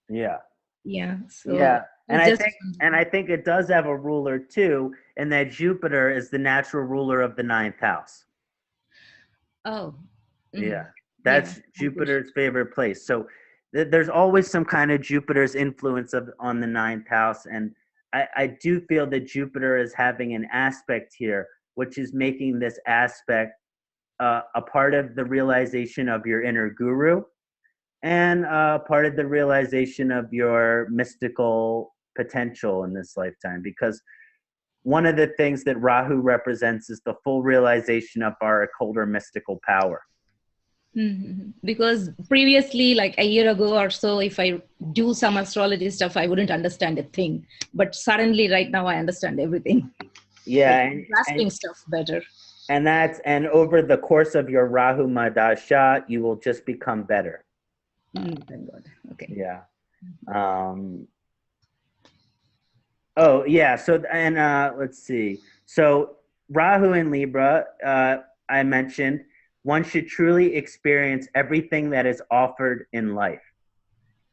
Yeah. Yeah. So Yeah. And I think it does have a ruler too, and that Jupiter is the natural ruler of the 9th house. Oh. Yeah. That's Jupiter's favorite place. So there's always some kind of Jupiter's influence on the 9th house. And I do feel that Jupiter is having an aspect here, which is making this aspect a part of the realization of your inner guru and part of the realization of your mystical potential in this lifetime. Because one of the things that Rahu represents is the full realization of our occult or mystical power. Because previously, like a year ago or so, if I do some astrology stuff, I wouldn't understand a thing. But suddenly, right now, I understand everything. Yeah, like, grasping stuff better. And over the course of your Rahu Madasha, you will just become better. Thank God. Okay. Yeah. Oh yeah. So and let's see. So Rahu in Libra, I mentioned. One should truly experience everything that is offered in life,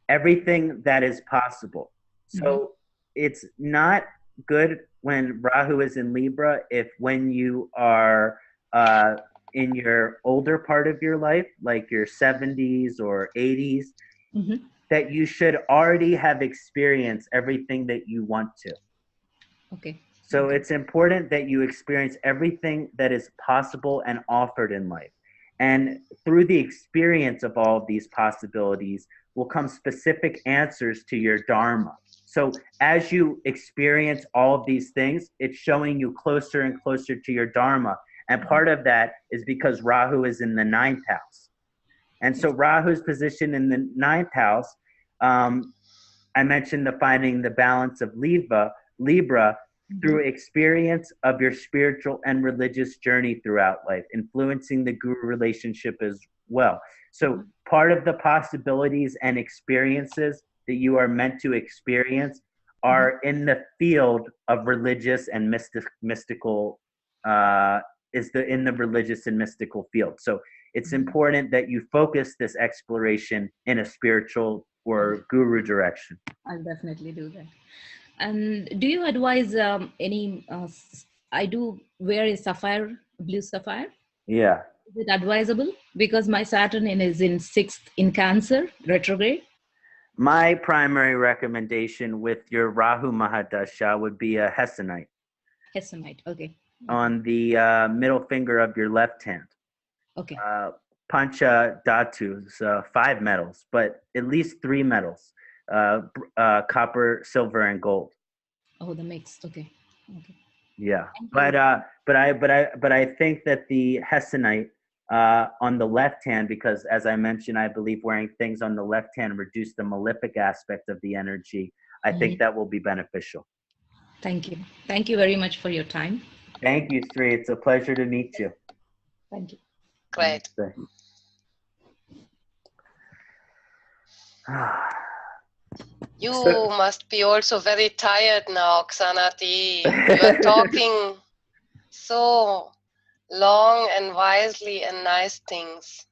everything that is possible. So it's not good when Rahu is in Libra if when you are in your older part of your life, like your 70s or 80s, that you should already have experienced everything that you want to. Okay. So it's important that you experience everything that is possible and offered in life. And through the experience of all of these possibilities will come specific answers to your dharma. So as you experience all of these things, it's showing you closer and closer to your dharma. And part of that is because Rahu is in the ninth house. And so Rahu's position in the ninth house, I mentioned the finding the balance of Libra through experience of your spiritual and religious journey throughout life, influencing the guru relationship as well. So part of the possibilities and experiences that you are meant to experience are in the field of religious and mystical, in the religious and mystical field. So it's important that you focus this exploration in a spiritual or guru direction. I'll definitely do that. And do you advise I do wear a sapphire, blue sapphire. Yeah. Is it advisable? Because my Saturn is in 6th in Cancer, retrograde. My primary recommendation with your Rahu Mahadasha would be a Kṣaṇāti. Kṣaṇāti, okay. On the middle finger of your left hand. Okay. Pancha Dhatus, 5 metals, but at least 3 metals. Copper, silver, and gold. Oh, the mix. Okay. Okay. Yeah, but I think that the Kṣaṇāti on the left hand, because as I mentioned, I believe wearing things on the left hand reduce the malefic aspect of the energy. I think that will be beneficial. Thank you. Thank you very much for your time. Thank you, Sri. It's a pleasure to meet you. Thank you. Great. You must be also very tired now, Kṣaṇāti. You are talking so long and wisely and nice things.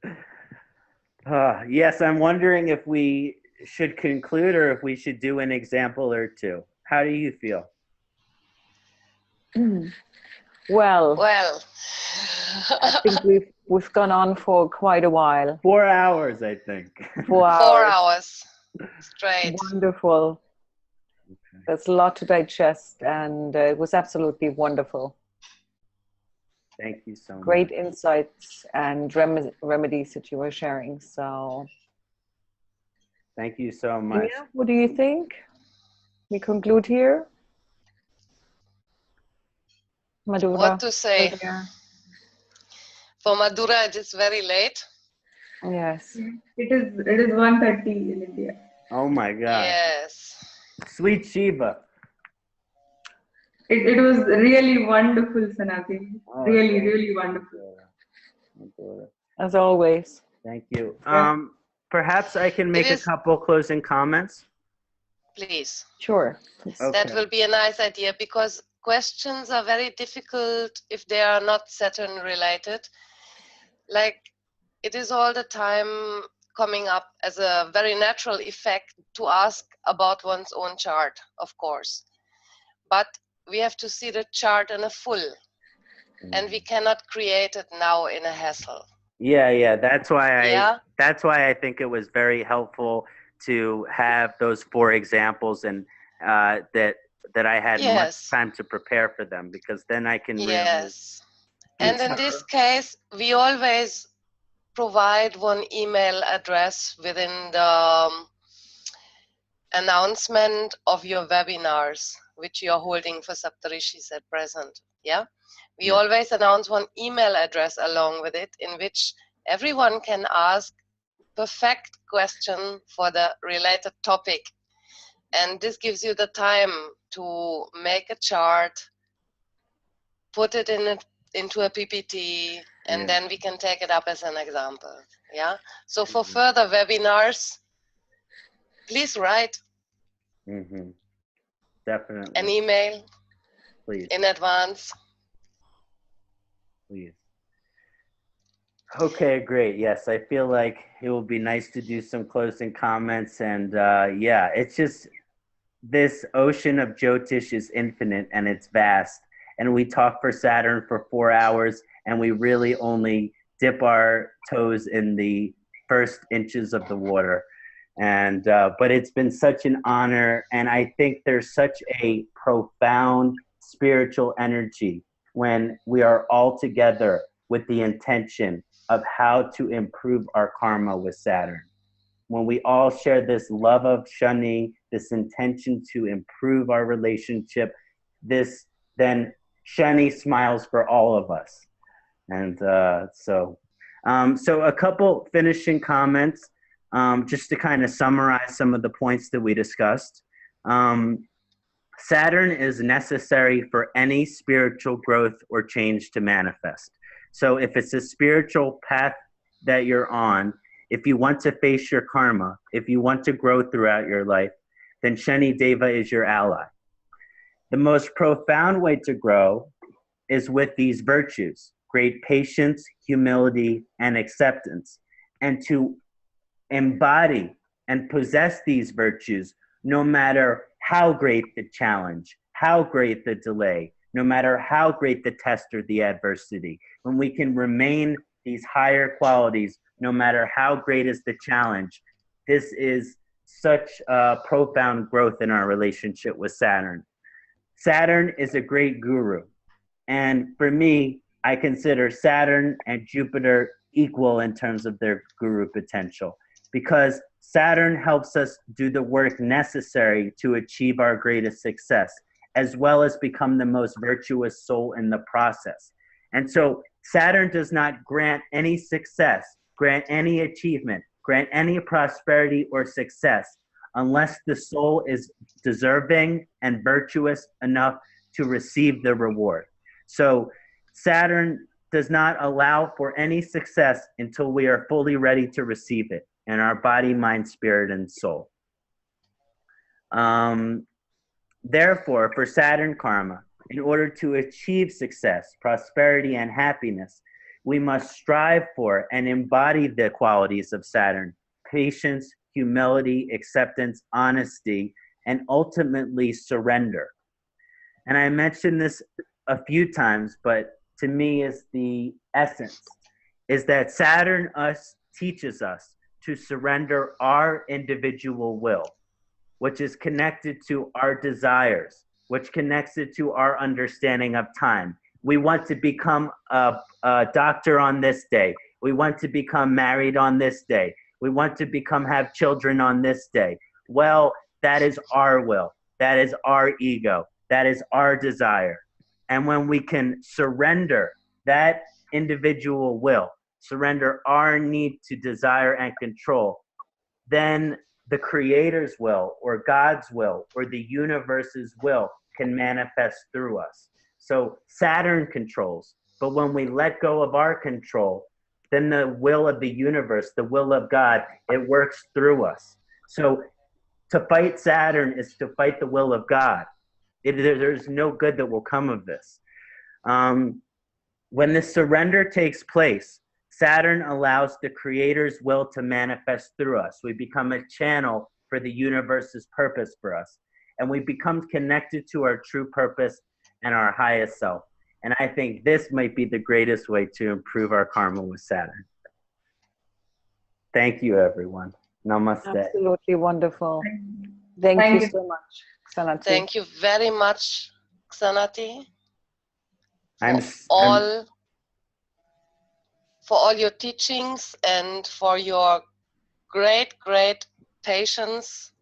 Yes, I'm wondering if we should conclude or if we should do an example or two. How do you feel? Well, I think we've gone on for quite a while. 4 hours, I think. 4 hours. 4 hours straight. Wonderful. Okay. There's a lot to digest, and it was absolutely wonderful. Thank you so much. Great insights and remedies that you were sharing. So, thank you so much. yeah, what do you think? We conclude here. Madhura, What to say? yeah. For Madhura, it is very late. Yes. It is 1:30 in India. Oh my God. Yes. Sweet Shiva. It was really wonderful, Kṣaṇāti. Oh, really, really wonderful. As always. Thank you. Perhaps I can make a couple closing comments. Please. Sure. Okay. That will be a nice idea, because questions are very difficult if they are not Saturn related. Like, it is all the time coming up as a very natural effect to ask about one's own chart, of course. But we have to see the chart in a full, and we cannot create it now in a hassle. Yeah. That's why I think it was very helpful to have those 4 examples, and that I had much time to prepare for them, because then I can really. Yes. And in this case, we always provide one email address within the announcement of your webinars, which you're holding for Saptarishis at present. Yeah. We always announce one email address along with it, in which everyone can ask perfect question for the related topic. And this gives you the time to make a chart, put it into a PPT, and then we can take it up as an example. Yeah. So for further webinars, please write Definitely an email, please, in advance. Please. Okay, great. Yes, I feel like it will be nice to do some closing comments. And it's just, this ocean of Jyotish is infinite and it's vast. And we talk for Saturn for 4 hours, and we really only dip our toes in the first inches of the water. But it's been such an honor, and I think there's such a profound spiritual energy when we are all together with the intention of how to improve our karma with Saturn. When we all share this love of Shani, this intention to improve our relationship, then Shani smiles for all of us. And so a couple finishing comments, just to kind of summarize some of the points that we discussed. Saturn is necessary for any spiritual growth or change to manifest. So if it's a spiritual path that you're on, if you want to face your karma, if you want to grow throughout your life, then Shani Deva is your ally. The most profound way to grow is with these virtues: great patience, humility, and acceptance. And to embody and possess these virtues, no matter how great the challenge, how great the delay, no matter how great the test or the adversity, when we can remain these higher qualities, no matter how great is the challenge, this is such a profound growth in our relationship with Saturn. Saturn is a great guru. And for me, I consider Saturn and Jupiter equal in terms of their guru potential, because Saturn helps us do the work necessary to achieve our greatest success, as well as become the most virtuous soul in the process. And so Saturn does not grant any success, grant any achievement, grant any prosperity or success unless the soul is deserving and virtuous enough to receive the reward. So Saturn does not allow for any success until we are fully ready to receive it in our body, mind, spirit, and soul. Therefore, for Saturn karma, in order to achieve success, prosperity, and happiness, we must strive for and embody the qualities of Saturn: patience, humility, acceptance, honesty, and ultimately surrender. And I mentioned this a few times, but to me is the essence, is that Saturn teaches us to surrender our individual will, which is connected to our desires, which connects it to our understanding of time. We want to become a doctor on this day. We want to become married on this day. We want to have children on this day. Well, that is our will. That is our ego. That is our desire. And when we can surrender that individual will, surrender our need to desire and control, then the Creator's will or God's will or the universe's will can manifest through us. So Saturn controls, but when we let go of our control, then the will of the universe, the will of God, it works through us. So to fight Saturn is to fight the will of God. There's no good that will come of this. When this surrender takes place, Saturn allows the Creator's will to manifest through us. We become a channel for the universe's purpose for us. And we become connected to our true purpose and our highest self. And I think this might be the greatest way to improve our karma with Saturn. Thank you, everyone. Namaste. Absolutely wonderful. Thank you so much, Kṣaṇāti. Thank you very much, Kṣaṇāti, for all your teachings and for your great patience.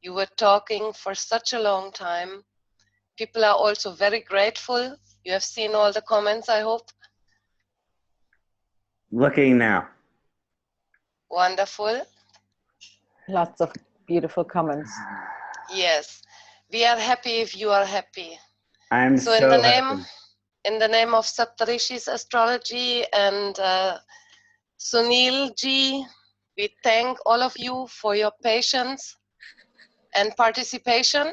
You were talking for such a long time. People are also very grateful. You have seen all the comments, I hope. Looking now. Wonderful. Lots of beautiful comments. Yes. We are happy if you are happy. I'm so happy. In the name of Saptarishis Astrology and Sunil ji, we thank all of you for your patience and participation.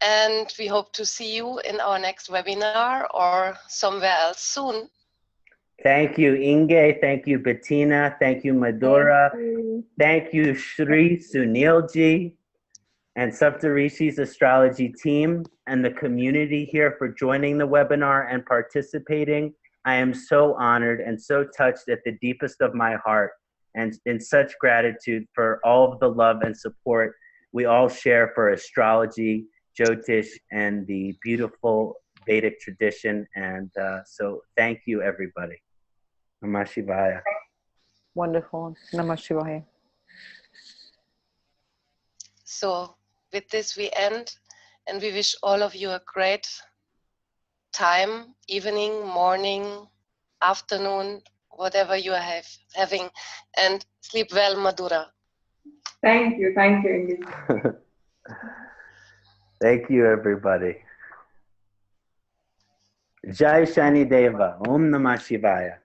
And we hope to see you in our next webinar or somewhere else soon. Thank you, Inge. Thank you, Bettina. Thank you, Madhura. Thank you, Shri Sunilji and Saptarishis Astrology team and the community here for joining the webinar and participating. I am so honored and so touched at the deepest of my heart and in such gratitude for all of the love and support we all share for astrology, Jyotish and the beautiful Vedic tradition. And so thank you, everybody. Namah Shivaya. Wonderful. Namah Shivaya. So with this we end, and we wish all of you a great time, evening, morning, afternoon, whatever you are having, and sleep well, Madhura. Thank you indeed. Thank you, everybody. Jai Shani Deva. Om Namah Shivaya.